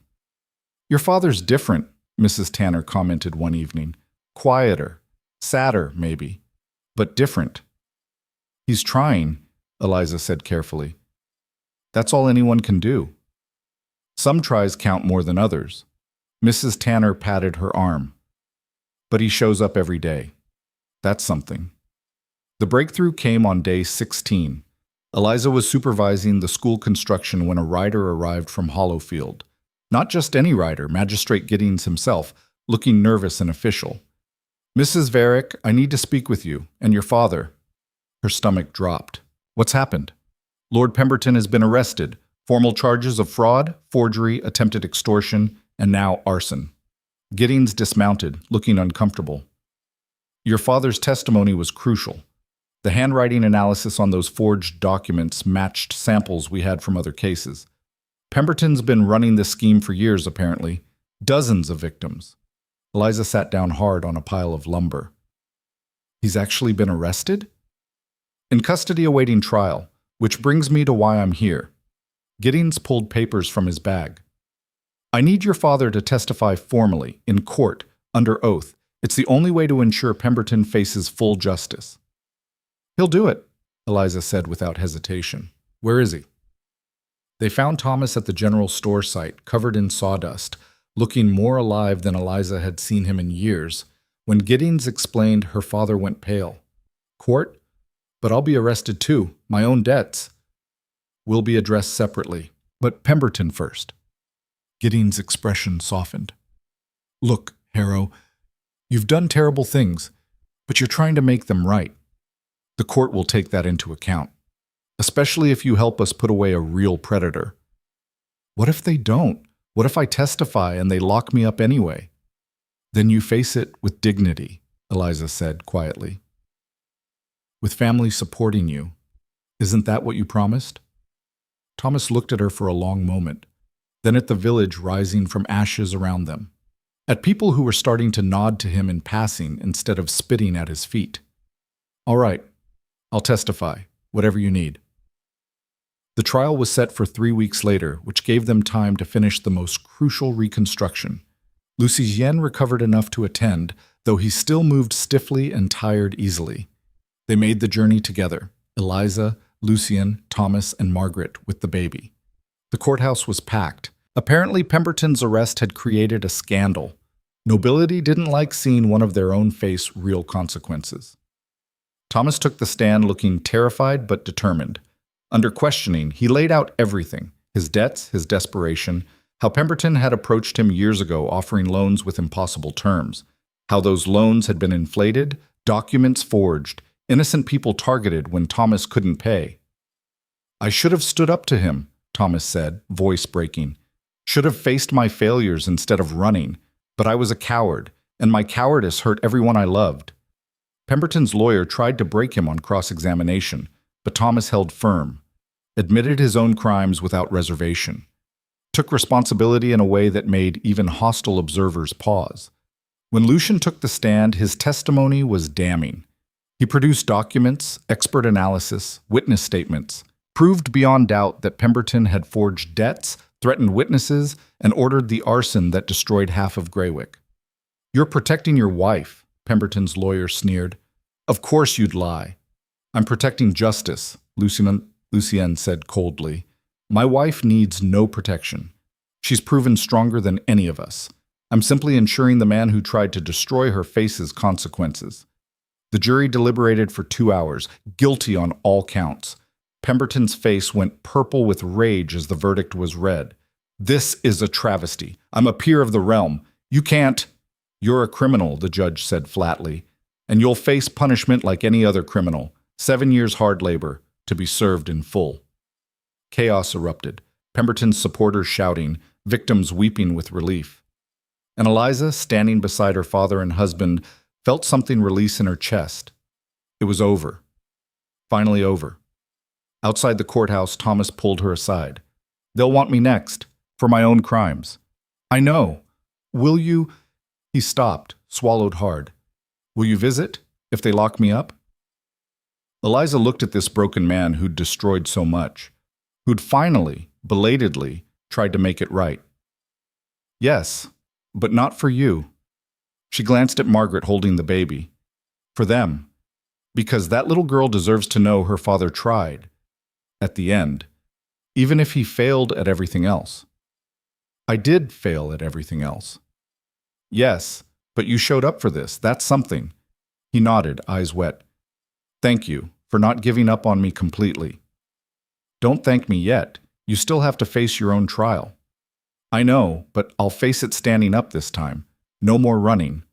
"Your father's different," Mrs. Tanner commented one evening. "Quieter, sadder, maybe, but different." "He's trying," Eliza said carefully. "That's all anyone can do. Some tries count more than others." Mrs. Tanner patted her arm. "But he shows up every day. That's something." The breakthrough came on day 16. Eliza was supervising the school construction when a rider arrived from Hollowfield. Not just any rider, Magistrate Giddings himself, looking nervous and official. "Mrs. Varick, I need to speak with you, and your father." Her stomach dropped. "What's happened?" "Lord Pemberton has been arrested. Formal charges of fraud, forgery, attempted extortion, and now arson." Giddings dismounted, looking uncomfortable. "Your father's testimony was crucial. The handwriting analysis on those forged documents matched samples we had from other cases. Pemberton's been running this scheme for years, apparently. Dozens of victims." Eliza sat down hard on a pile of lumber. "He's actually been arrested?" "In custody awaiting trial, which brings me to why I'm here." Giddings pulled papers from his bag. "I need your father to testify formally, in court, under oath. It's the only way to ensure Pemberton faces full justice." "He'll do it," Eliza said without hesitation. "Where is he?" They found Thomas at the general store site, covered in sawdust, looking more alive than Eliza had seen him in years. When Giddings explained, her father went pale. "Court? But I'll be arrested too. My own debts." "Will be addressed separately. But Pemberton first." Giddings' expression softened. "Look, Harrow, you've done terrible things, but you're trying to make them right. The court will take that into account, especially if you help us put away a real predator." "What if they don't? What if I testify and they lock me up anyway?" "Then you face it with dignity," Eliza said quietly. "With family supporting you. Isn't that what you promised?" Thomas looked at her for a long moment, then at the village rising from ashes around them, at people who were starting to nod to him in passing instead of spitting at his feet. "All right, I'll testify, whatever you need." The trial was set for 3 weeks later, which gave them time to finish the most crucial reconstruction. Lucian recovered enough to attend, though he still moved stiffly and tired easily. They made the journey together, Eliza, Lucian, Thomas, and Margaret, with the baby. The courthouse was packed. Apparently, Pemberton's arrest had created a scandal. Nobility didn't like seeing one of their own face real consequences. Thomas took the stand looking terrified but determined. Under questioning, he laid out everything: his debts, his desperation, how Pemberton had approached him years ago offering loans with impossible terms, how those loans had been inflated, documents forged, innocent people targeted when Thomas couldn't pay. "I should have stood up to him," Thomas said, voice breaking. "Should have faced my failures instead of running, but I was a coward, and my cowardice hurt everyone I loved." Pemberton's lawyer tried to break him on cross-examination, but Thomas held firm, admitted his own crimes without reservation, took responsibility in a way that made even hostile observers pause. When Lucian took the stand, his testimony was damning. He produced documents, expert analysis, witness statements, proved beyond doubt that Pemberton had forged debts, threatened witnesses, and ordered the arson that destroyed half of Greywick. You're protecting your wife, Pemberton's lawyer sneered. Of course you'd lie. I'm protecting justice, Lucian said coldly. My wife needs no protection. She's proven stronger than any of us. I'm simply ensuring the man who tried to destroy her faces consequences. The jury deliberated for 2 hours, guilty on all counts. Pemberton's face went purple with rage as the verdict was read. This is a travesty. I'm a peer of the realm. You can't. You're a criminal, the judge said flatly, and you'll face punishment like any other criminal. 7 years hard labor, to be served in full. Chaos erupted, Pemberton's supporters shouting, victims weeping with relief. And Eliza, standing beside her father and husband, felt something release in her chest. It was over. Finally over. Outside the courthouse, Thomas pulled her aside. They'll want me next, for my own crimes. I know. Will you? He stopped, swallowed hard. Will you visit, if they lock me up? Eliza looked at this broken man who'd destroyed so much, who'd finally, belatedly, tried to make it right. Yes, but not for you. She glanced at Margaret holding the baby. For them. Because that little girl deserves to know her father tried. At the end. Even if he failed at everything else. I did fail at everything else. Yes, but you showed up for this. That's something. He nodded, eyes wet. Thank you for not giving up on me completely. Don't thank me yet. You still have to face your own trial. I know, but I'll face it standing up this time. No more running.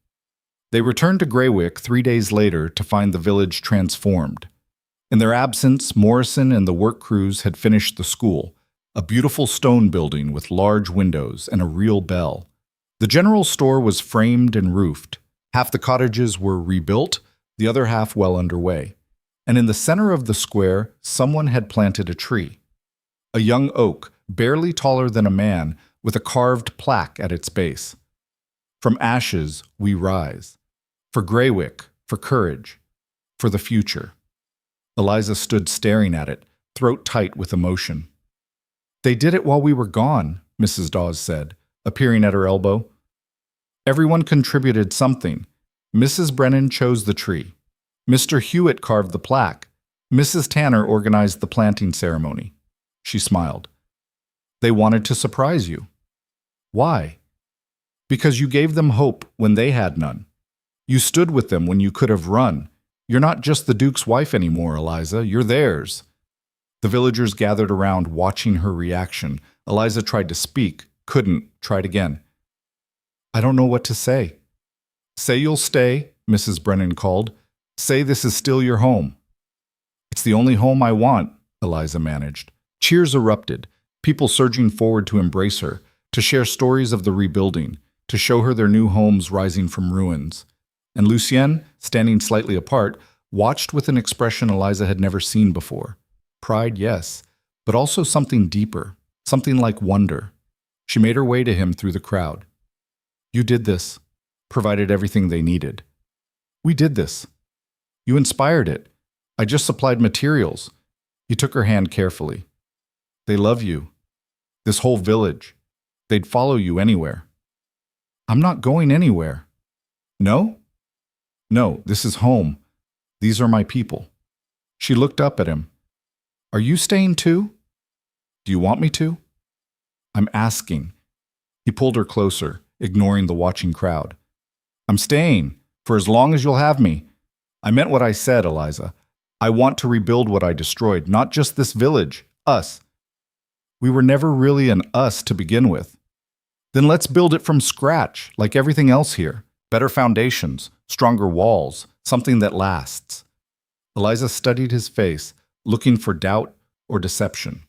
They returned to Greywick 3 days later to find the village transformed. In their absence, Morrison and the work crews had finished the school, a beautiful stone building with large windows and a real bell. The general store was framed and roofed. Half the cottages were rebuilt, the other half well underway. And in the center of the square, someone had planted a tree. A young oak, barely taller than a man, with a carved plaque at its base. From ashes we rise. For Greywick, for courage, for the future. Eliza stood staring at it, throat tight with emotion. They did it while we were gone, Mrs. Dawes said, appearing at her elbow. Everyone contributed something. Mrs. Brennan chose the tree. Mr. Hewitt carved the plaque. Mrs. Tanner organized the planting ceremony. She smiled. They wanted to surprise you. Why? Because you gave them hope when they had none. You stood with them when you could have run. You're not just the Duke's wife anymore, Eliza. You're theirs. The villagers gathered around, watching her reaction. Eliza tried to speak, couldn't, tried again. I don't know what to say. Say you'll stay, Mrs. Brennan called. Say this is still your home. It's the only home I want, Eliza managed. Cheers erupted, people surging forward to embrace her, to share stories of the rebuilding, to show her their new homes rising from ruins. And Lucian, standing slightly apart, watched with an expression Eliza had never seen before. Pride, yes, but also something deeper, something like wonder. She made her way to him through the crowd. You did this, provided everything they needed. We did this. You inspired it. I just supplied materials. He took her hand carefully. They love you. This whole village. They'd follow you anywhere. I'm not going anywhere. No? No, this is home. These are my people. She looked up at him. Are you staying too? Do you want me to? I'm asking. He pulled her closer, ignoring the watching crowd. I'm staying, for as long as you'll have me. I meant what I said, Eliza. I want to rebuild what I destroyed, not just this village, us. We were never really an us to begin with. Then let's build it from scratch, like everything else here. Better foundations, stronger walls, something that lasts. Eliza studied his face, looking for doubt or deception,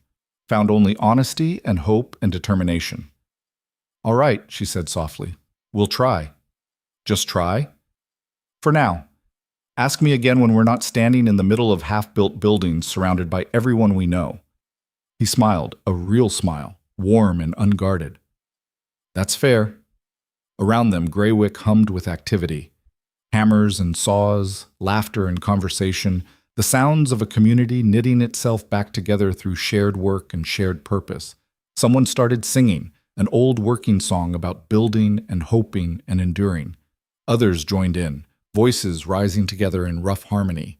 found only honesty and hope and determination. All right, she said softly. We'll try. Just try? For now. Ask me again when we're not standing in the middle of half-built buildings surrounded by everyone we know. He smiled, a real smile, warm and unguarded. That's fair. Around them, Greywick hummed with activity. Hammers and saws, laughter and conversation, the sounds of a community knitting itself back together through shared work and shared purpose. Someone started singing, an old working song about building and hoping and enduring. Others joined in, voices rising together in rough harmony.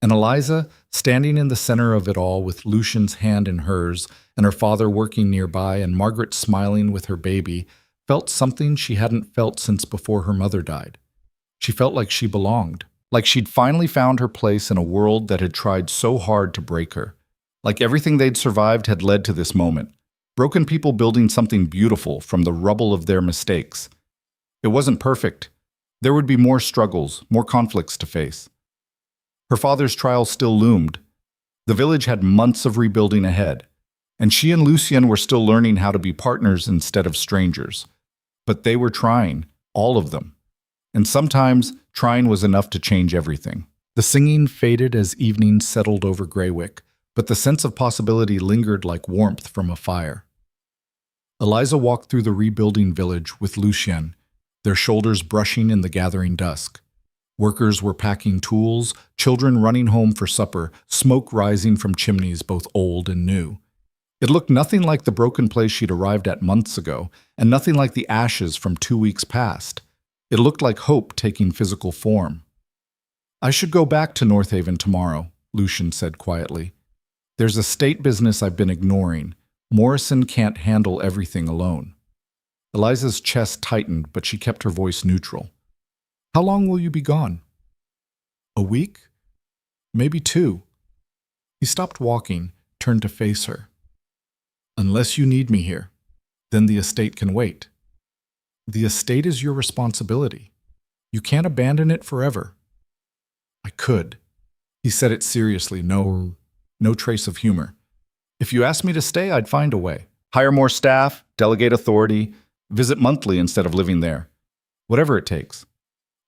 And Eliza, standing in the center of it all with Lucian's hand in hers, and her father working nearby, and Margaret smiling with her baby, felt something she hadn't felt since before her mother died. She felt like she belonged, like she'd finally found her place in a world that had tried so hard to break her. Like everything they'd survived had led to this moment. Broken people building something beautiful from the rubble of their mistakes. It wasn't perfect. There would be more struggles, more conflicts to face. Her father's trial still loomed. The village had months of rebuilding ahead, and she and Lucian were still learning how to be partners instead of strangers. But they were trying, all of them. And sometimes, trying was enough to change everything. The singing faded as evening settled over Greywick, but the sense of possibility lingered like warmth from a fire. Eliza walked through the rebuilding village with Lucian, their shoulders brushing in the gathering dusk. Workers were packing tools, children running home for supper, smoke rising from chimneys both old and new. It looked nothing like the broken place she'd arrived at months ago, and nothing like the ashes from 2 weeks past. It looked like hope taking physical form. "I should go back to North Haven tomorrow," Lucian said quietly. "There's a state business I've been ignoring. Morrison can't handle everything alone." Eliza's chest tightened, but she kept her voice neutral. "How long will you be gone?" "A week? Maybe 2. He stopped walking, turned to face her. "Unless you need me here, then the estate can wait. The estate is your responsibility. You can't abandon it forever." "I could." He said it seriously, no trace of humor. "If you asked me to stay, I'd find a way. Hire more staff, delegate authority, visit monthly instead of living there. Whatever it takes."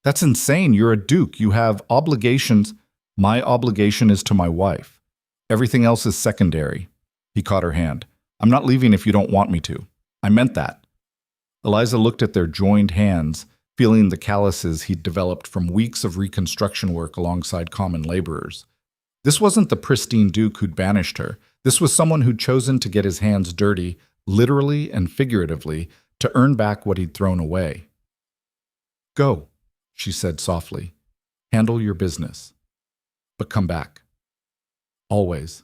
"That's insane. You're a duke. You have obligations." "My obligation is to my wife. Everything else is secondary." He caught her hand. "I'm not leaving if you don't want me to. I meant that." Eliza looked at their joined hands, feeling the calluses he'd developed from weeks of reconstruction work alongside common laborers. This wasn't the pristine duke who'd banished her. This was someone who'd chosen to get his hands dirty, literally and figuratively, to earn back what he'd thrown away. "Go," she said softly. "Handle your business. But come back. Always."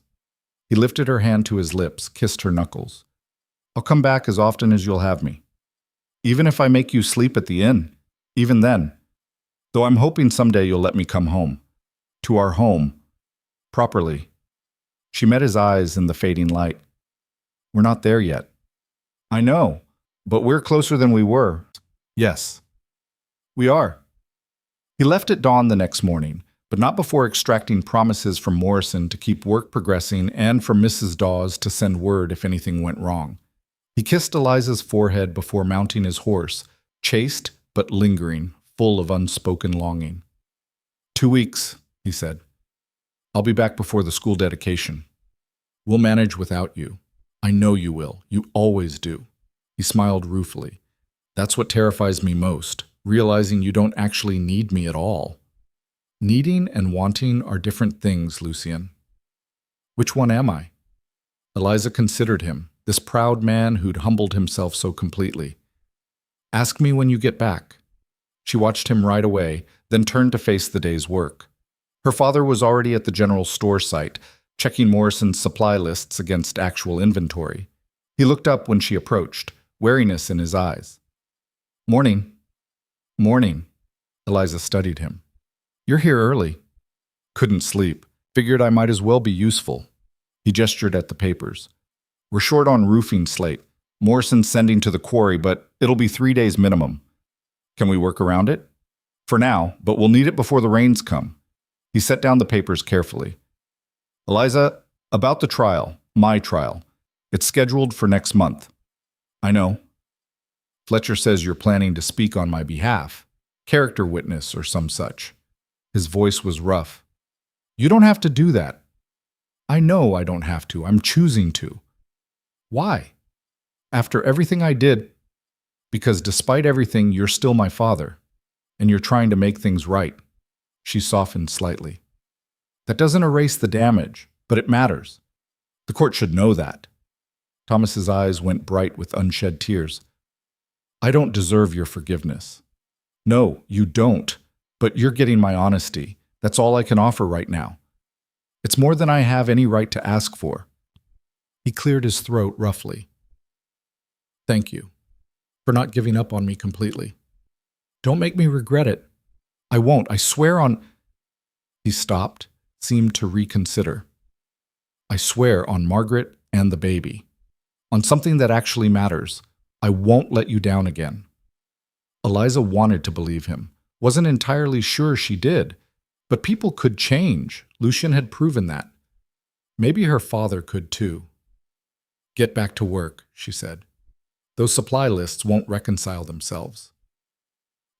He lifted her hand to his lips, kissed her knuckles. "I'll come back as often as you'll have me. Even if I make you sleep at the inn, even then. Though I'm hoping someday you'll let me come home. To our home. Properly." She met his eyes in the fading light. "We're not there yet." "I know, but we're closer than we were." "Yes, we are." He left at dawn the next morning, but not before extracting promises from Morrison to keep work progressing and from Mrs. Dawes to send word if anything went wrong. He kissed Eliza's forehead before mounting his horse, chaste but lingering, full of unspoken longing. 2 weeks, he said. "I'll be back before the school dedication. We'll manage without you. I know you will. You always do." He smiled ruefully. "That's what terrifies me most, realizing you don't actually need me at all." "Needing and wanting are different things, Lucian." "Which one am I?" Eliza considered him, this proud man who'd humbled himself so completely. "Ask me when you get back." She watched him right away, then turned to face the day's work. Her father was already at the general store site, checking Morrison's supply lists against actual inventory. He looked up when she approached, wariness in his eyes. "Morning." "Morning." Eliza studied him. "You're here early." "Couldn't sleep. Figured I might as well be useful." He gestured at the papers. "We're short on roofing slate. Morrison's sending to the quarry, but it'll be 3 days minimum. Can we work around it?" "For now, but we'll need it before the rains come." He set down the papers carefully. "Eliza, about the trial, my trial. It's scheduled for next month." "I know." "Fletcher says you're planning to speak on my behalf. Character witness or some such." His voice was rough. "You don't have to do that." "I know I don't have to. I'm choosing to." "Why?" "After everything I did." "Because despite everything, you're still my father, and you're trying to make things right." She softened slightly. "That doesn't erase the damage, but it matters. The court should know that." Thomas's eyes went bright with unshed tears. "I don't deserve your forgiveness." No, you don't. But you're getting my honesty. That's all I can offer right now. It's more than I have any right to ask for. He cleared his throat roughly. Thank you for not giving up on me completely. Don't make me regret it. I won't. I swear on... He stopped, seemed to reconsider. I swear on Margaret and the baby. On something that actually matters. I won't let you down again. Eliza wanted to believe him. Wasn't entirely sure she did. But people could change. Lucian had proven that. Maybe her father could too. Get back to work, she said. Those supply lists won't reconcile themselves.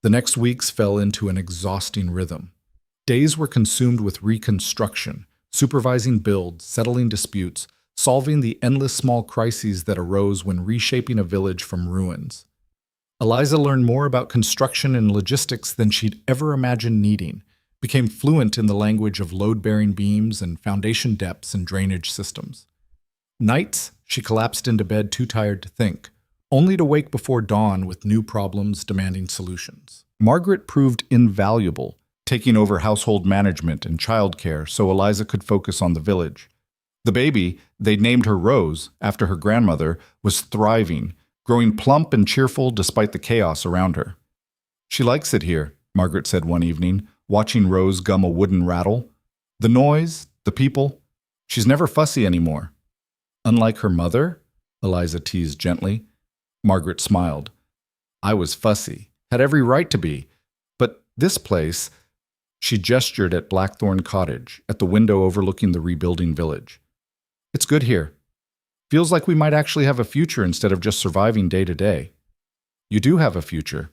The next weeks fell into an exhausting rhythm. Days were consumed with reconstruction, supervising builds, settling disputes, solving the endless small crises that arose when reshaping a village from ruins. Eliza learned more about construction and logistics than she'd ever imagined needing, became fluent in the language of load-bearing beams and foundation depths and drainage systems. Nights, she collapsed into bed too tired to think, only to wake before dawn with new problems demanding solutions. Margaret proved invaluable, taking over household management and childcare so Eliza could focus on the village. The baby, they'd named her Rose, after her grandmother, was thriving, growing plump and cheerful despite the chaos around her. She likes it here, Margaret said one evening, watching Rose gum a wooden rattle. The noise, the people. She's never fussy anymore. Unlike her mother, Eliza teased gently. Margaret smiled. I was fussy, had every right to be. But this place, she gestured at Blackthorn Cottage, at the window overlooking the rebuilding village. It's good here. Feels like we might actually have a future instead of just surviving day to day. You do have a future.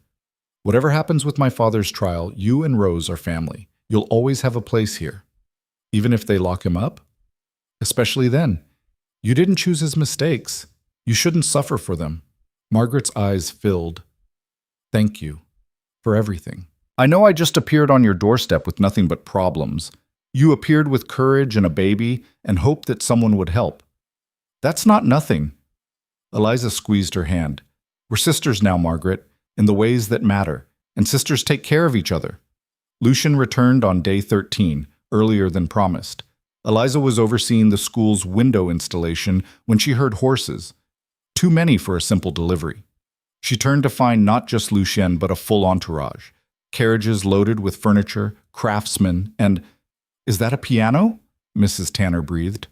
Whatever happens with my father's trial, you and Rose are family. You'll always have a place here. Even if they lock him up? Especially then. You didn't choose his mistakes. You shouldn't suffer for them. Margaret's eyes filled. Thank you. For everything. I know I just appeared on your doorstep with nothing but problems. You appeared with courage and a baby and hoped that someone would help. That's not nothing. Eliza squeezed her hand. We're sisters now, Margaret, in the ways that matter, and sisters take care of each other. Lucian returned on day 13, earlier than promised. Eliza was overseeing the school's window installation when she heard horses. Too many for a simple delivery. She turned to find not just Lucian, but a full entourage. Carriages loaded with furniture, craftsmen, and... Is that a piano? Mrs. Tanner breathed.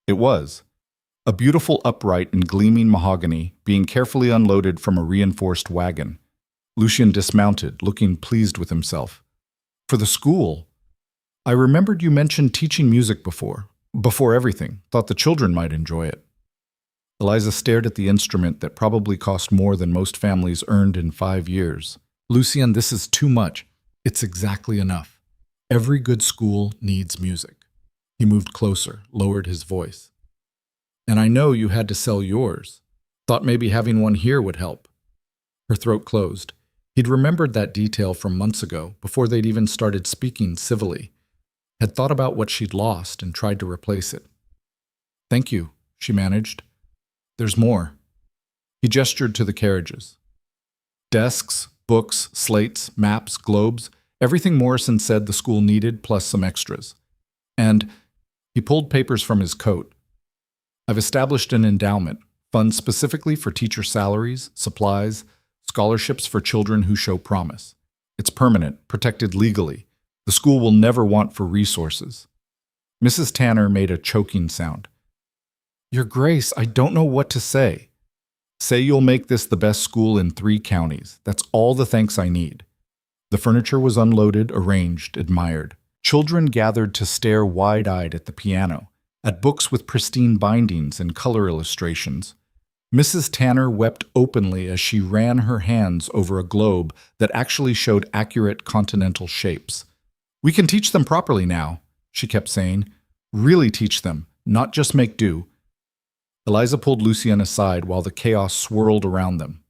It was. A beautiful upright in gleaming mahogany, being carefully unloaded from a reinforced wagon. Lucian dismounted, looking pleased with himself. For the school. I remembered you mentioned teaching music before everything. Thought the children might enjoy it. Eliza stared at the instrument that probably cost more than most families earned in 5 years. Lucian, this is too much. It's exactly enough. Every good school needs music. He moved closer, lowered his voice. And I know you had to sell yours. Thought maybe having one here would help. Her throat closed. He'd remembered that detail from months ago, before they'd even started speaking civilly. Had thought about what she'd lost and tried to replace it. Thank you, she managed. There's more. He gestured to the carriages. Desks, books, slates, maps, globes, everything Morrison said the school needed, plus some extras. And he pulled papers from his coat. I've established an endowment, funds specifically for teacher salaries, supplies, scholarships for children who show promise. It's permanent, protected legally. The school will never want for resources. Mrs. Tanner made a choking sound. Your Grace, I don't know what to say. Say you'll make this the best school in 3 counties. That's all the thanks I need. The furniture was unloaded, arranged, admired. Children gathered to stare wide-eyed at the piano, at books with pristine bindings and color illustrations. Mrs. Tanner wept openly as she ran her hands over a globe that actually showed accurate continental shapes. We can teach them properly now, she kept saying. Really teach them, not just make do. Eliza pulled Lucian aside while the chaos swirled around them.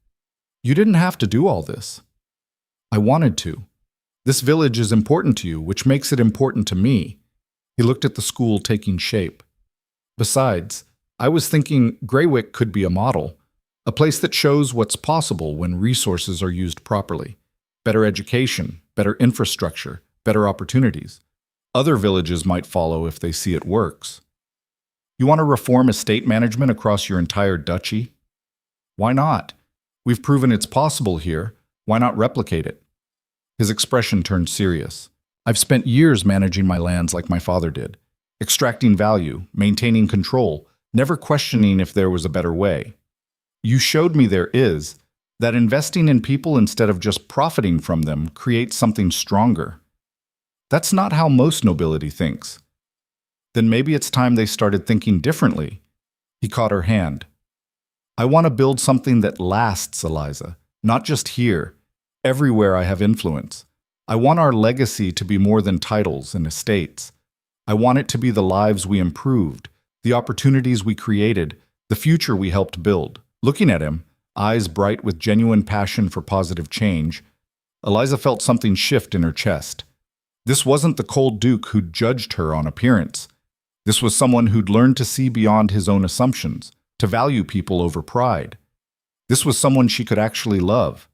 You didn't have to do all this. I wanted to. This village is important to you, which makes it important to me. He looked at the school taking shape. Besides, I was thinking Greywick could be a model, a place that shows what's possible when resources are used properly. better education, better infrastructure, better opportunities. Other villages might follow if they see it works. You want to reform estate management across your entire duchy? Why not? We've proven it's possible here. Why not replicate it? His expression turned serious. I've spent years managing my lands like my father did, extracting value, maintaining control, never questioning if there was a better way. You showed me there is, that investing in people instead of just profiting from them creates something stronger. That's not how most nobility thinks. Then maybe it's time they started thinking differently. He caught her hand. I want to build something that lasts, Eliza, not just here, everywhere I have influence. I want our legacy to be more than titles and estates. I want it to be the lives we improved, the opportunities we created, the future we helped build. Looking at him, eyes bright with genuine passion for positive change, Eliza felt something shift in her chest. This wasn't the cold duke who'd judged her on appearance. This was someone who'd learned to see beyond his own assumptions, to value people over pride. This was someone she could actually love.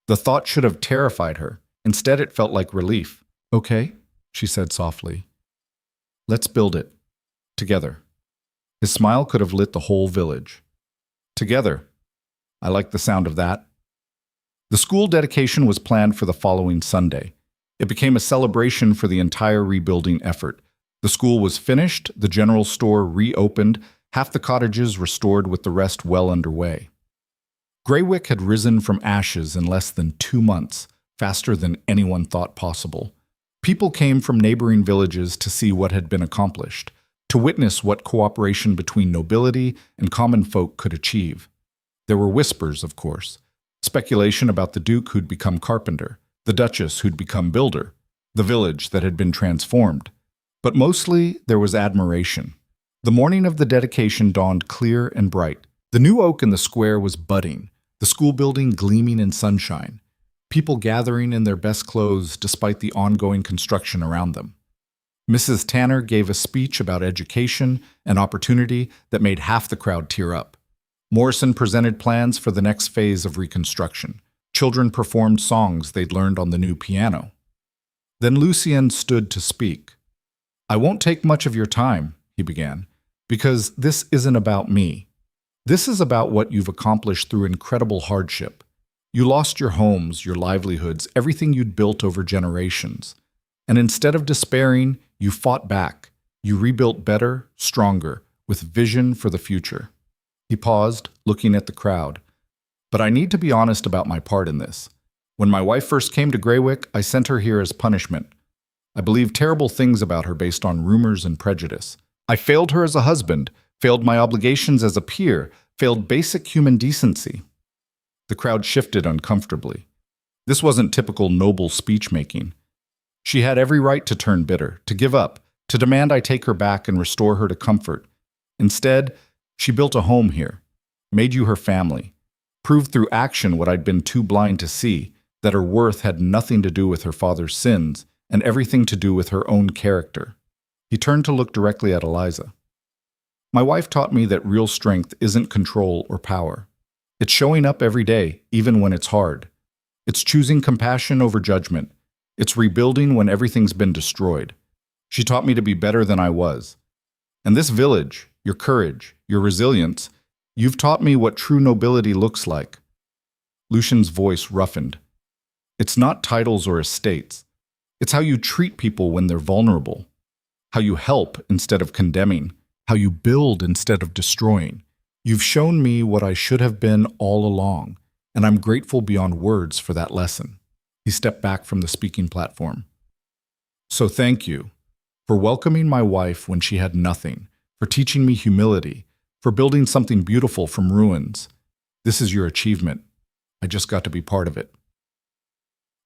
The thought should have terrified her. Instead, it felt like relief. Okay, she said softly. Let's build it. Together. His smile could have lit the whole village. Together. I like the sound of that. The school dedication was planned for the following Sunday. It became a celebration for the entire rebuilding effort. The school was finished, the general store reopened, half the cottages restored with the rest well underway. Greywick had risen from ashes in less than 2 months, faster than anyone thought possible. People came from neighboring villages to see what had been accomplished, to witness what cooperation between nobility and common folk could achieve. There were whispers, of course, speculation about the duke who'd become carpenter, the duchess who'd become builder, the village that had been transformed. But mostly, there was admiration. The morning of the dedication dawned clear and bright. The new oak in the square was budding, the school building gleaming in sunshine, people gathering in their best clothes despite the ongoing construction around them. Mrs. Tanner gave a speech about education and opportunity that made half the crowd tear up. Morrison presented plans for the next phase of Reconstruction. Children performed songs they'd learned on the new piano. Then Lucian stood to speak. I won't take much of your time, he began, because this isn't about me. This is about what you've accomplished through incredible hardship. You lost your homes, your livelihoods, everything you'd built over generations. And instead of despairing, you fought back. You rebuilt better, stronger, with vision for the future. He paused, looking at the crowd. But I need to be honest about my part in this. When my wife first came to Greywick, I sent her here as punishment. I believed terrible things about her based on rumors and prejudice. I failed her as a husband, failed my obligations as a peer, failed basic human decency. The crowd shifted uncomfortably. This wasn't typical noble speech-making. She had every right to turn bitter, to give up, to demand I take her back and restore her to comfort. Instead, she built a home here, made you her family, proved through action what I'd been too blind to see, that her worth had nothing to do with her father's sins and everything to do with her own character. He turned to look directly at Eliza. My wife taught me that real strength isn't control or power. It's showing up every day, even when it's hard. It's choosing compassion over judgment. It's rebuilding when everything's been destroyed. She taught me to be better than I was. And this village, your courage, your resilience, you've taught me what true nobility looks like. Lucian's voice roughened. It's not titles or estates. It's how you treat people when they're vulnerable. How you help instead of condemning. How you build instead of destroying. You've shown me what I should have been all along, and I'm grateful beyond words for that lesson. He stepped back from the speaking platform. So thank you for welcoming my wife when she had nothing, for teaching me humility, for building something beautiful from ruins. This is your achievement. I just got to be part of it.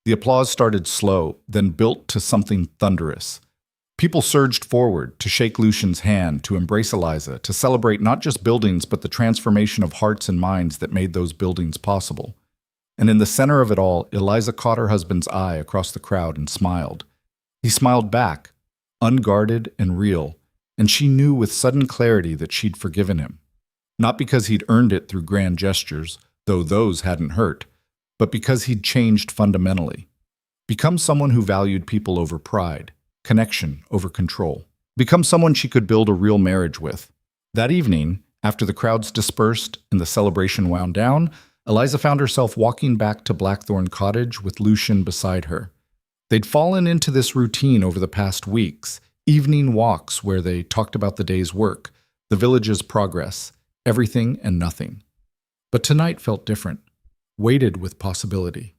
The applause started slow, then built to something thunderous. People surged forward to shake Lucian's hand, to embrace Eliza, to celebrate not just buildings but the transformation of hearts and minds that made those buildings possible. And in the center of it all, Eliza caught her husband's eye across the crowd and smiled. He smiled back, unguarded and real, and she knew with sudden clarity that she'd forgiven him. Not because he'd earned it through grand gestures, though those hadn't hurt, but because he'd changed fundamentally. Become someone who valued people over pride, connection over control. Become someone she could build a real marriage with. That evening, after the crowds dispersed and the celebration wound down, Eliza found herself walking back to Blackthorn Cottage with Lucian beside her. They'd fallen into this routine over the past weeks, evening walks where they talked about the day's work, the village's progress, everything and nothing. But tonight felt different, weighted with possibility.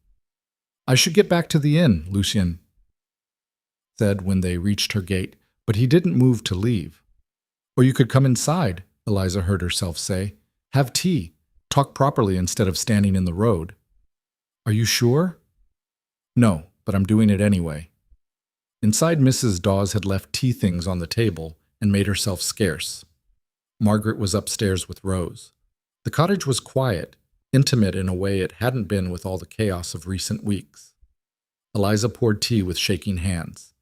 "I should get back to the inn," Lucian said when they reached her gate, but he didn't move to leave. "Or you could come inside," Eliza heard herself say. "Have tea. Talk properly instead of standing in the road." "Are you sure?" "No, but I'm doing it anyway." Inside, Mrs. Dawes had left tea things on the table and made herself scarce. Margaret was upstairs with Rose. The cottage was quiet, intimate in a way it hadn't been with all the chaos of recent weeks. Eliza poured tea with shaking hands.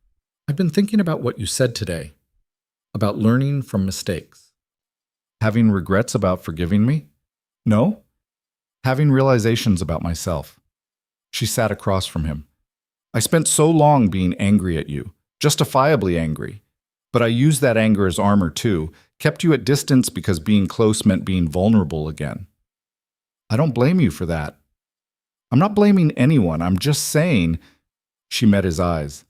"I've been thinking about what you said today, about learning from mistakes." "Having regrets about forgiving me?" "No. Having realizations about myself." She sat across from him. "I spent so long being angry at you, justifiably angry. But I used that anger as armor too, kept you at distance because being close meant being vulnerable again. I don't blame you for that. I'm not blaming anyone, I'm just saying," she met his eyes,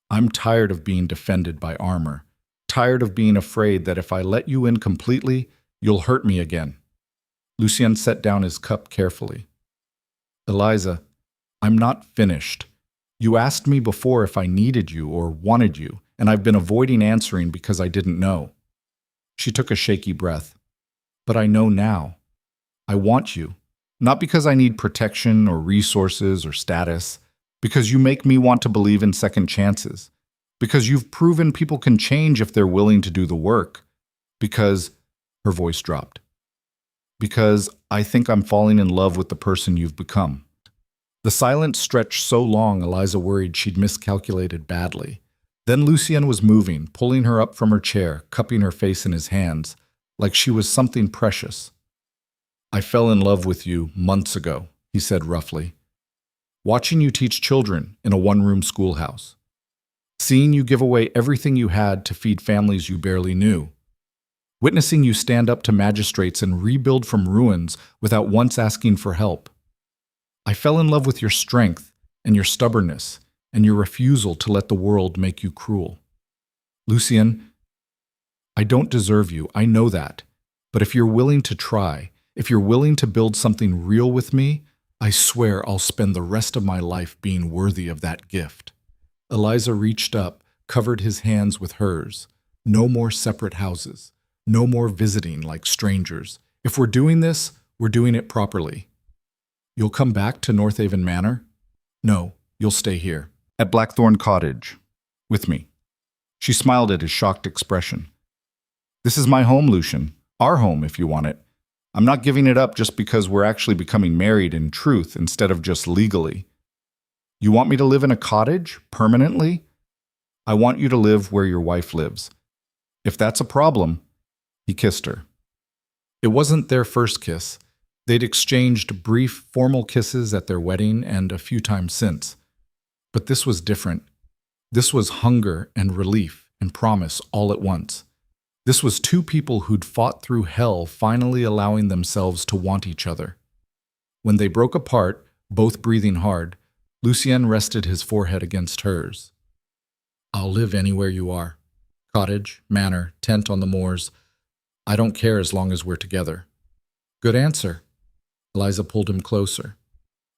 "I'm tired of being defended by armor, tired of being afraid that if I let you in completely, you'll hurt me again." Lucian set down his cup carefully. "Eliza, I'm not finished. You asked me before if I needed you or wanted you, and I've been avoiding answering because I didn't know." She took a shaky breath. "But I know now. I want you, not because I need protection or resources or status, because you make me want to believe in second chances, because you've proven people can change if they're willing to do the work, because," her voice dropped, "because I think I'm falling in love with the person you've become." The silence stretched so long Eliza worried she'd miscalculated badly. Then Lucian was moving, pulling her up from her chair, cupping her face in his hands, like she was something precious. "I fell in love with you months ago," he said roughly. "Watching you teach children in a one-room schoolhouse. Seeing you give away everything you had to feed families you barely knew. Witnessing you stand up to magistrates and rebuild from ruins without once asking for help. I fell in love with your strength and your stubbornness and your refusal to let the world make you cruel. Lucian, I don't deserve you, I know that. But if you're willing to try, if you're willing to build something real with me, I swear I'll spend the rest of my life being worthy of that gift." Eliza reached up, covered his hands with hers. "No more separate houses. No more visiting like strangers. If we're doing this, we're doing it properly. You'll come back to Northaven Manor? No, you'll stay here. At Blackthorn Cottage. With me." She smiled at his shocked expression. "This is my home, Lucian. Our home, if you want it. I'm not giving it up just because we're actually becoming married in truth instead of just legally. You want me to live in a cottage, permanently? I want you to live where your wife lives. If that's a problem," he kissed her. It wasn't their first kiss. They'd exchanged brief, formal kisses at their wedding and a few times since. But this was different. This was hunger and relief and promise all at once. This was two people who'd fought through hell finally allowing themselves to want each other. When they broke apart, both breathing hard, Lucian rested his forehead against hers. "I'll live anywhere you are. Cottage, manor, tent on the moors. I don't care as long as we're together." "Good answer." Eliza pulled him closer.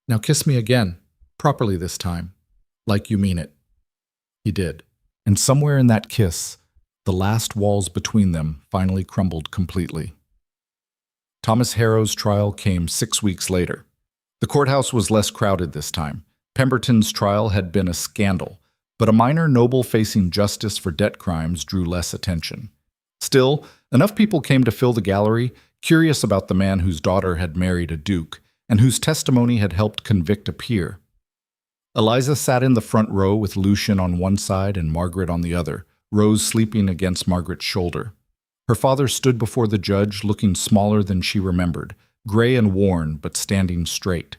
"Now kiss me again, properly this time, like you mean it." He did, and somewhere in that kiss, the last walls between them finally crumbled completely. Thomas Harrow's trial came 6 weeks later. The courthouse was less crowded this time. Pemberton's trial had been a scandal, but a minor noble facing justice for debt crimes drew less attention. Still, enough people came to fill the gallery, curious about the man whose daughter had married a duke, and whose testimony had helped convict a peer. Eliza sat in the front row with Lucian on one side and Margaret on the other, Rose sleeping against Margaret's shoulder. Her father stood before the judge, looking smaller than she remembered, gray and worn but standing straight.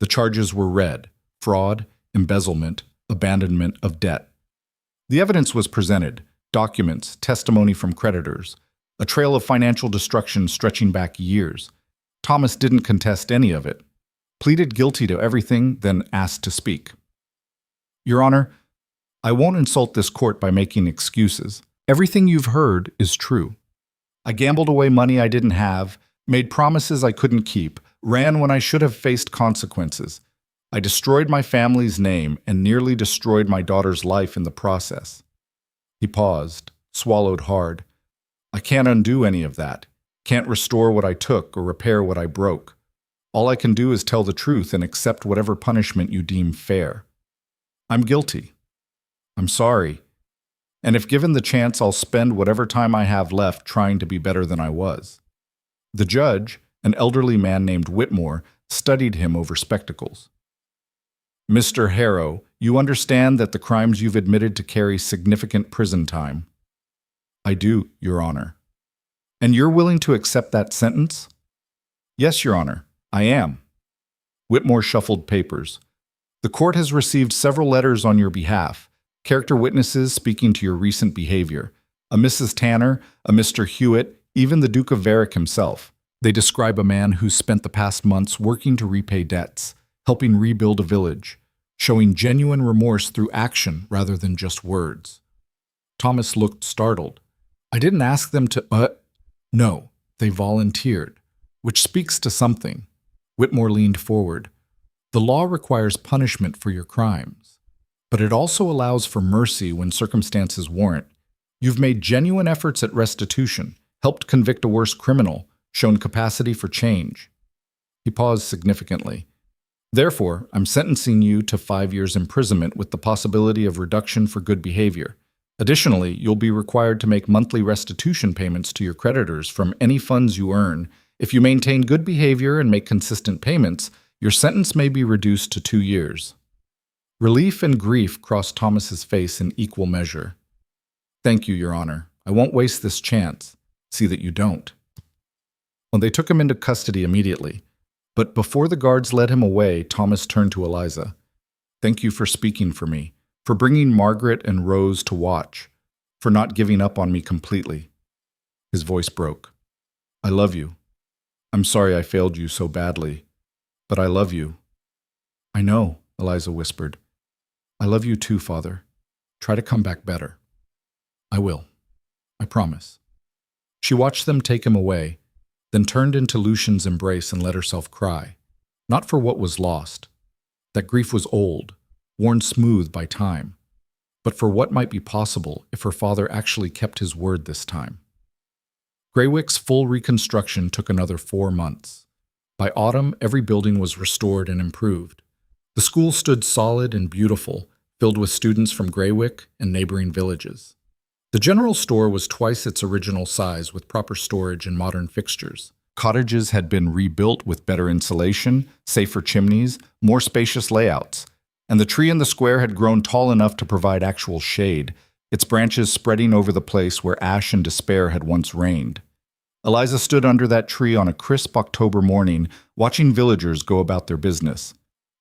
The charges were read: fraud, embezzlement, abandonment of debt. The evidence was presented: documents, testimony from creditors, a trail of financial destruction stretching back years. Thomas didn't contest any of it, pleaded guilty to everything, then asked to speak. Your Honor, I won't insult this court by making excuses. Everything you've heard is true. I gambled away money I didn't have, made promises I couldn't keep, ran when I should have faced consequences. I destroyed my family's name and nearly destroyed my daughter's life in the process. He paused, swallowed hard. I can't undo any of that. Can't restore what I took or repair what I broke. All I can do is tell the truth and accept whatever punishment you deem fair. I'm guilty. I'm sorry. And if given the chance, I'll spend whatever time I have left trying to be better than I was. The judge, an elderly man named Whitmore, studied him over spectacles. Mr. Harrow, you understand that the crimes you've admitted to carry significant prison time. I do, Your Honor. And you're willing to accept that sentence? Yes, Your Honor, I am. Whitmore shuffled papers. The court has received several letters on your behalf, character witnesses speaking to your recent behavior, a Mrs. Tanner, a Mr. Hewitt, even the Duke of Varick himself. They describe a man who's spent the past months working to repay debts, helping rebuild a village, showing genuine remorse through action rather than just words. Thomas looked startled. I didn't ask them to, No, they volunteered, which speaks to something. Whitmore leaned forward. The law requires punishment for your crimes, but it also allows for mercy when circumstances warrant. You've made genuine efforts at restitution, helped convict a worse criminal, shown capacity for change. He paused significantly. Therefore, I'm sentencing you to 5 years imprisonment with the possibility of reduction for good behavior. Additionally, you'll be required to make monthly restitution payments to your creditors from any funds you earn. If you maintain good behavior and make consistent payments, your sentence may be reduced to 2 years. Relief and grief crossed Thomas's face in equal measure. Thank you, Your Honor. I won't waste this chance. See that you don't. Well, they took him into custody immediately. But before the guards led him away, Thomas turned to Eliza. Thank you for speaking for me, for bringing Margaret and Rose to watch, for not giving up on me completely. His voice broke. I love you. I'm sorry I failed you so badly, but I love you. I know, Eliza whispered. I love you too, Father. Try to come back better. I will. I promise. She watched them take him away, then turned into Lucian's embrace and let herself cry, not for what was lost. That grief was old, worn smooth by time, but for what might be possible if her father actually kept his word this time. Greywick's full reconstruction took another 4 months. By autumn, every building was restored and improved. The school stood solid and beautiful, filled with students from Greywick and neighboring villages. The general store was twice its original size with proper storage and modern fixtures. Cottages had been rebuilt with better insulation, safer chimneys, more spacious layouts, and the tree in the square had grown tall enough to provide actual shade, its branches spreading over the place where ash and despair had once reigned. Eliza stood under that tree on a crisp October morning, watching villagers go about their business.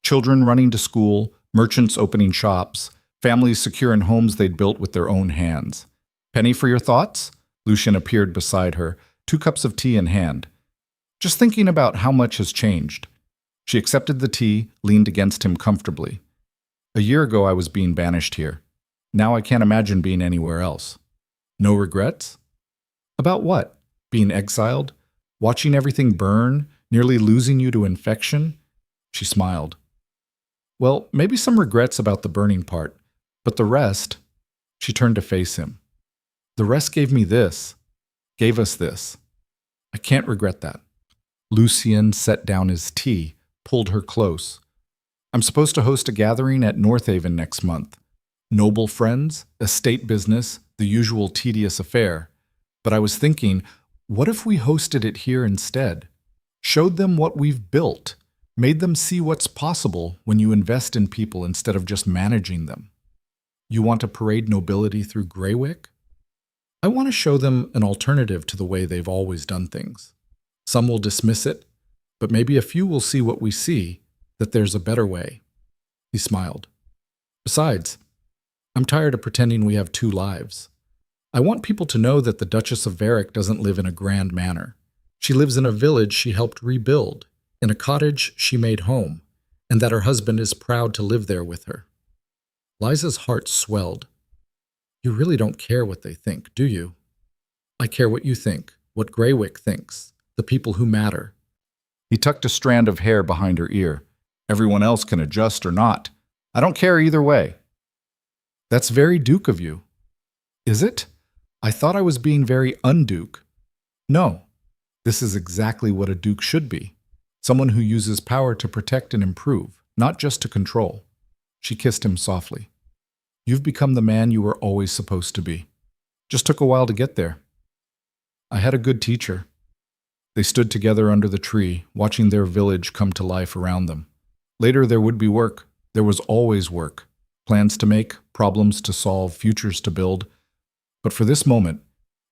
Children running to school, merchants opening shops, families secure in homes they'd built with their own hands. Penny for your thoughts? Lucian appeared beside her, 2 cups of tea in hand. Just thinking about how much has changed. She accepted the tea, leaned against him comfortably. A year ago I was being banished here. Now I can't imagine being anywhere else. No regrets? About what? Being exiled? Watching everything burn? Nearly losing you to infection? She smiled. Well, maybe some regrets about the burning part, but the rest... She turned to face him. The rest gave me this, gave us this. I can't regret that. Lucian set down his tea, pulled her close. I'm supposed to host a gathering at Northaven next month. Noble friends, estate business, the usual tedious affair. But I was thinking, what if we hosted it here instead? Showed them what we've built, made them see what's possible when you invest in people instead of just managing them. You want to parade nobility through Greywick? I want to show them an alternative to the way they've always done things. Some will dismiss it, but maybe a few will see what we see, that there's a better way. He smiled. Besides, I'm tired of pretending we have two lives. I want people to know that the Duchess of Varick doesn't live in a grand manor. She lives in a village she helped rebuild, in a cottage she made home, and that her husband is proud to live there with her. Liza's heart swelled. You really don't care what they think, do you? I care what you think, what Greywick thinks, the people who matter. He tucked a strand of hair behind her ear. Everyone else can adjust or not. I don't care either way. That's very Duke of you. Is it? I thought I was being very unduke. No, this is exactly what a duke should be. Someone who uses power to protect and improve, not just to control. She kissed him softly. You've become the man you were always supposed to be. Just took a while to get there. I had a good teacher. They stood together under the tree, watching their village come to life around them. Later there would be work. There was always work. Plans to make, problems to solve, futures to build. But for this moment,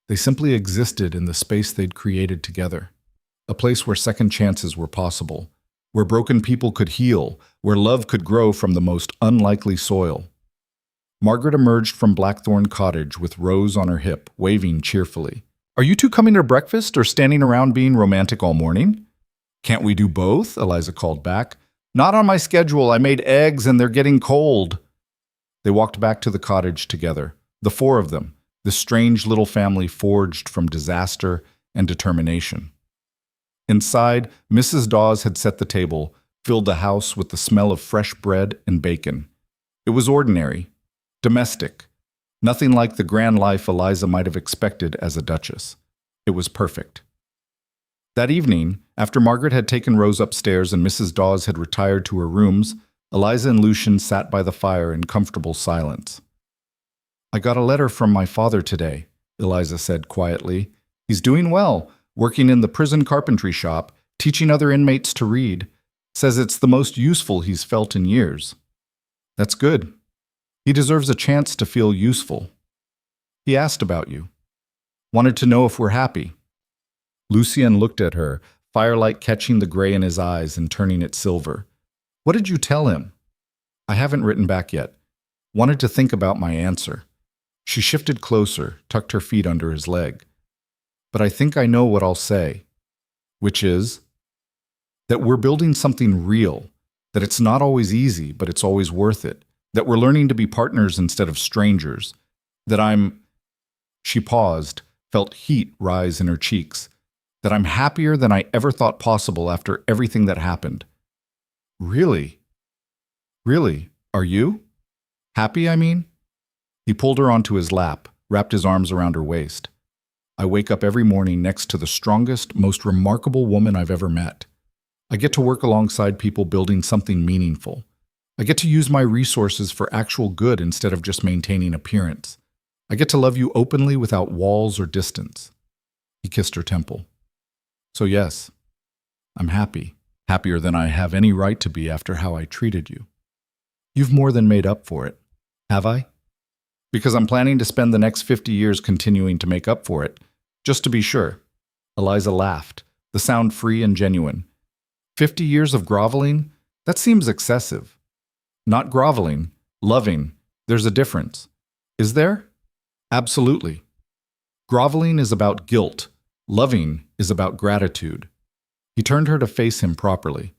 they simply existed in the space they'd created together. A place where second chances were possible, where broken people could heal, where love could grow from the most unlikely soil. Margaret emerged from Blackthorn Cottage with Rose on her hip, waving cheerfully. Are you two coming to breakfast or standing around being romantic all morning? Can't we do both? Eliza called back. Not on my schedule. I made eggs and they're getting cold. They walked back to the cottage together, the four of them, this strange little family forged from disaster and determination. Inside, Mrs. Dawes had set the table, filled the house with the smell of fresh bread and bacon. It was ordinary, domestic, nothing like the grand life Eliza might have expected as a duchess. It was perfect. That evening, after Margaret had taken Rose upstairs and Mrs. Dawes had retired to her rooms, Eliza and Lucian sat by the fire in comfortable silence. I got a letter from my father today, Eliza said quietly. He's doing well, working in the prison carpentry shop, teaching other inmates to read. Says it's the most useful he's felt in years. That's good. He deserves a chance to feel useful. He asked about you. Wanted to know if we're happy. Lucian looked at her, firelight catching the gray in his eyes and turning it silver. What did you tell him? I haven't written back yet. Wanted to think about my answer. She shifted closer, tucked her feet under his leg. But I think I know what I'll say, which is that we're building something real, that it's not always easy, but it's always worth it, that we're learning to be partners instead of strangers, that I'm... She paused, felt heat rise in her cheeks, that I'm happier than I ever thought possible after everything that happened. Really? Really? Are you? Happy, I mean? He pulled her onto his lap, wrapped his arms around her waist. I wake up every morning next to the strongest, most remarkable woman I've ever met. I get to work alongside people building something meaningful. I get to use my resources for actual good instead of just maintaining appearance. I get to love you openly without walls or distance. He kissed her temple. So yes, I'm happy. Happier than I have any right to be after how I treated you. You've more than made up for it, have I? Because I'm planning to spend the next 50 years continuing to make up for it, just to be sure. Eliza laughed, the sound free and genuine. 50 years of groveling? That seems excessive. Not groveling, loving. There's a difference. Is there? Absolutely. Groveling is about guilt. Loving is about gratitude. He turned her to face him properly.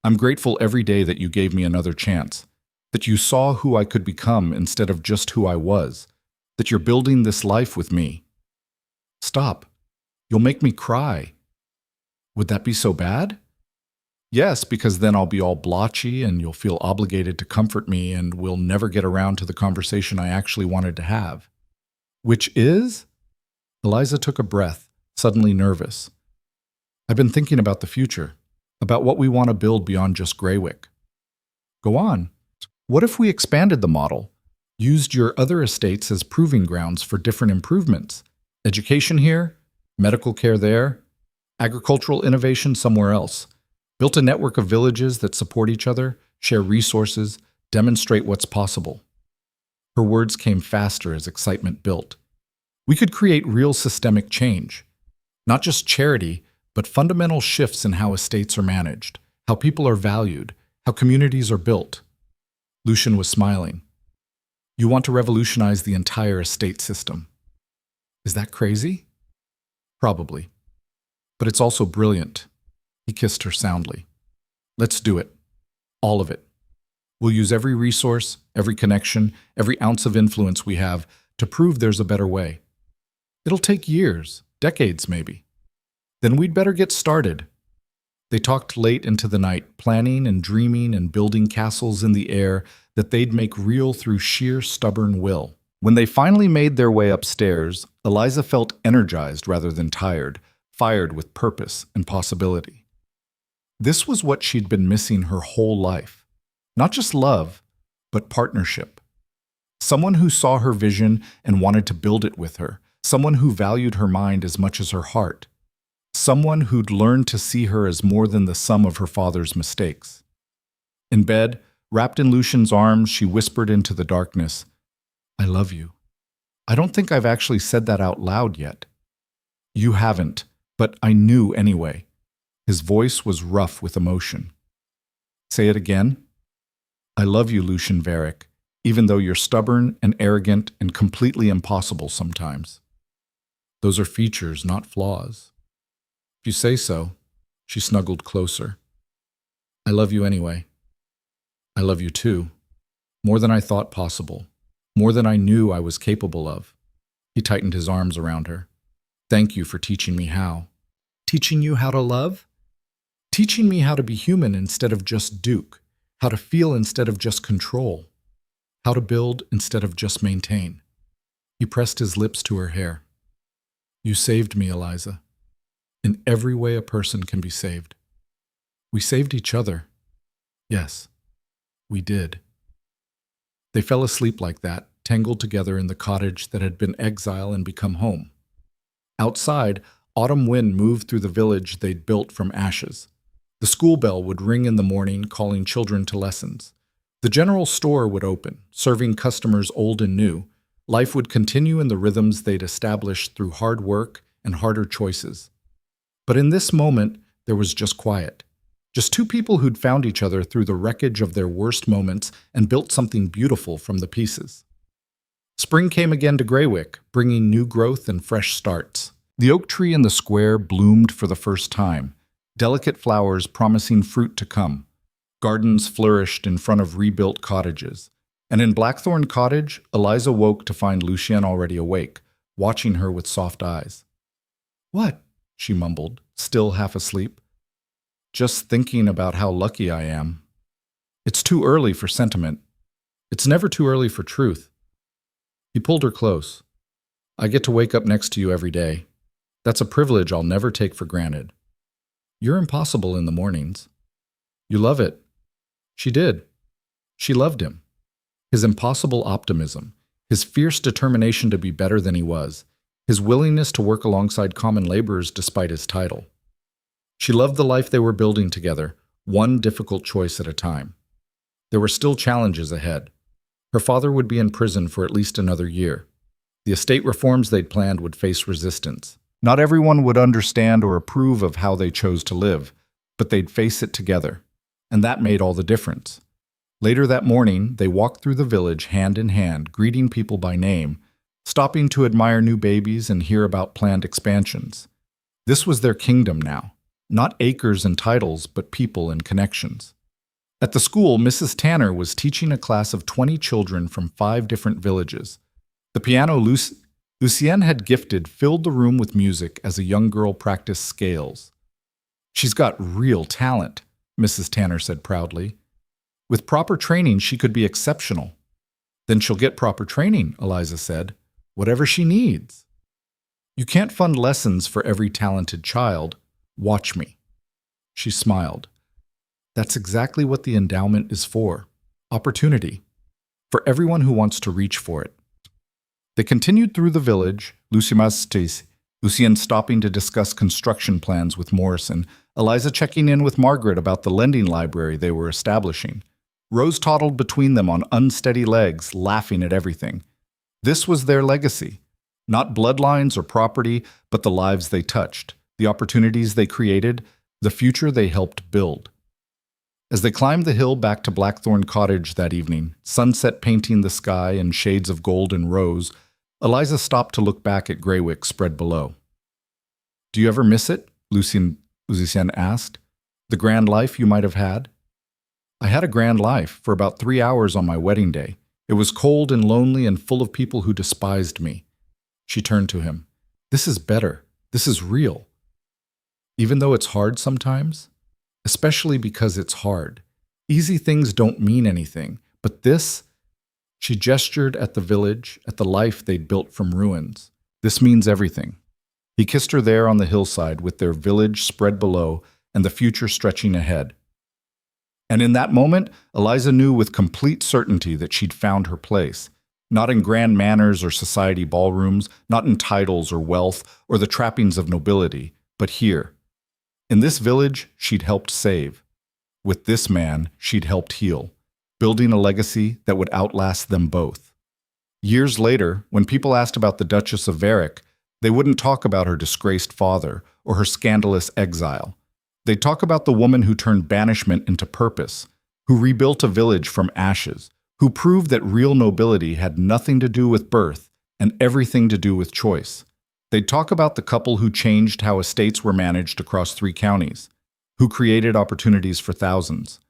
I'm grateful every day that you gave me another chance, that you saw who I could become instead of just who I was, that you're building this life with me. Stop. You'll make me cry. Would that be so bad? Yes, because then I'll be all blotchy and you'll feel obligated to comfort me and we'll never get around to the conversation I actually wanted to have. Which is? Eliza took a breath, suddenly nervous. I've been thinking about the future, about what we want to build beyond just Greywick. Go on. What if we expanded the model, used your other estates as proving grounds for different improvements? Education here, medical care there, agricultural innovation somewhere else. Built a network of villages that support each other, share resources, demonstrate what's possible. Her words came faster as excitement built. We could create real systemic change. Not just charity, but fundamental shifts in how estates are managed, how people are valued, how communities are built. Lucian was smiling. You want to revolutionize the entire estate system. Is that crazy? Probably. But it's also brilliant. He kissed her soundly. Let's do it. All of it. We'll use every resource, every connection, every ounce of influence we have to prove there's a better way. It'll take years, decades maybe. Then we'd better get started. They talked late into the night, planning and dreaming and building castles in the air that they'd make real through sheer stubborn will. When they finally made their way upstairs, Eliza felt energized rather than tired, fired with purpose and possibility. This was what she'd been missing her whole life. Not just love, but partnership. Someone who saw her vision and wanted to build it with her. Someone who valued her mind as much as her heart. Someone who'd learned to see her as more than the sum of her father's mistakes. In bed, wrapped in Lucian's arms, she whispered into the darkness, I love you. I don't think I've actually said that out loud yet. You haven't, but I knew anyway. His voice was rough with emotion. Say it again. I love you, Lucian Varick, even though you're stubborn and arrogant and completely impossible sometimes. Those are features, not flaws. If you say so, she snuggled closer. I love you anyway. I love you too. More than I thought possible. More than I knew I was capable of. He tightened his arms around her. Thank you for teaching me how. Teaching you how to love? Teaching me how to be human instead of just Duke. How to feel instead of just control. How to build instead of just maintain. He pressed his lips to her hair. You saved me, Eliza. In every way a person can be saved. We saved each other. Yes, we did. They fell asleep like that, tangled together in the cottage that had been exile and become home. Outside, autumn wind moved through the village they'd built from ashes. The school bell would ring in the morning, calling children to lessons. The general store would open, serving customers old and new. Life would continue in the rhythms they'd established through hard work and harder choices. But in this moment, there was just quiet. Just two people who'd found each other through the wreckage of their worst moments and built something beautiful from the pieces. Spring came again to Greywick, bringing new growth and fresh starts. The oak tree in the square bloomed for the first time, delicate flowers promising fruit to come. Gardens flourished in front of rebuilt cottages. And in Blackthorn Cottage, Eliza woke to find Lucian already awake, watching her with soft eyes. What? She mumbled, still half asleep. Just thinking about how lucky I am. It's too early for sentiment. It's never too early for truth. He pulled her close. I get to wake up next to you every day. That's a privilege I'll never take for granted. You're impossible in the mornings. You love it. She did. She loved him. His impossible optimism, his fierce determination to be better than he was, his willingness to work alongside common laborers despite his title. She loved the life they were building together, one difficult choice at a time. There were still challenges ahead. Her father would be in prison for at least another year. The estate reforms they'd planned would face resistance. Not everyone would understand or approve of how they chose to live, but they'd face it together. And that made all the difference. Later that morning, they walked through the village hand in hand, greeting people by name, stopping to admire new babies and hear about planned expansions. This was their kingdom now. Not acres and titles, but people and connections. At the school, Mrs. Tanner was teaching a class of 20 children from 5 different villages. The piano Lucian had gifted filled the room with music as a young girl practiced scales. She's got real talent, Mrs. Tanner said proudly. With proper training, she could be exceptional. Then she'll get proper training, Eliza said. Whatever she needs. You can't fund lessons for every talented child. Watch me. She smiled. That's exactly what the endowment is for. Opportunity. For everyone who wants to reach for it. They continued through the village, Lucian stopping to discuss construction plans with Morrison, Eliza checking in with Margaret about the lending library they were establishing. Rose toddled between them on unsteady legs, laughing at everything. This was their legacy. Not bloodlines or property, but the lives they touched, the opportunities they created, the future they helped build. As they climbed the hill back to Blackthorn Cottage that evening, sunset painting the sky in shades of gold and rose, Eliza stopped to look back at Greywick spread below. "Do you ever miss it?" Lucian asked. "The grand life you might have had?" "I had a grand life for about 3 hours on my wedding day. It was cold and lonely and full of people who despised me." She turned to him. "This is better. This is real. Even though it's hard sometimes, especially because it's hard. Easy things don't mean anything, but this," she gestured at the village, at the life they'd built from ruins. "This means everything." He kissed her there on the hillside with their village spread below and the future stretching ahead. And in that moment, Eliza knew with complete certainty that she'd found her place. Not in grand manners or society ballrooms, not in titles or wealth or the trappings of nobility, but here. In this village, she'd helped save. With this man, she'd helped heal, building a legacy that would outlast them both. Years later, when people asked about the Duchess of Varick, they wouldn't talk about her disgraced father or her scandalous exile. They'd talk about the woman who turned banishment into purpose, who rebuilt a village from ashes, who proved that real nobility had nothing to do with birth and everything to do with choice. They'd talk about the couple who changed how estates were managed across 3 counties, who created opportunities for thousands,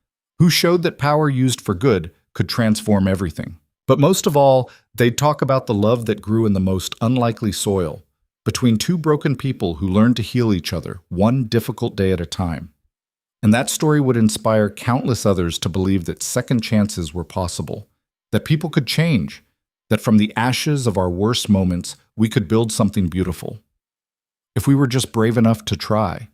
who showed that power used for good could transform everything. But most of all, they'd talk about the love that grew in the most unlikely soil, between 2 broken people who learned to heal each other, one difficult day at a time. And that story would inspire countless others to believe that second chances were possible, that people could change, that from the ashes of our worst moments, we could build something beautiful. If we were just brave enough to try.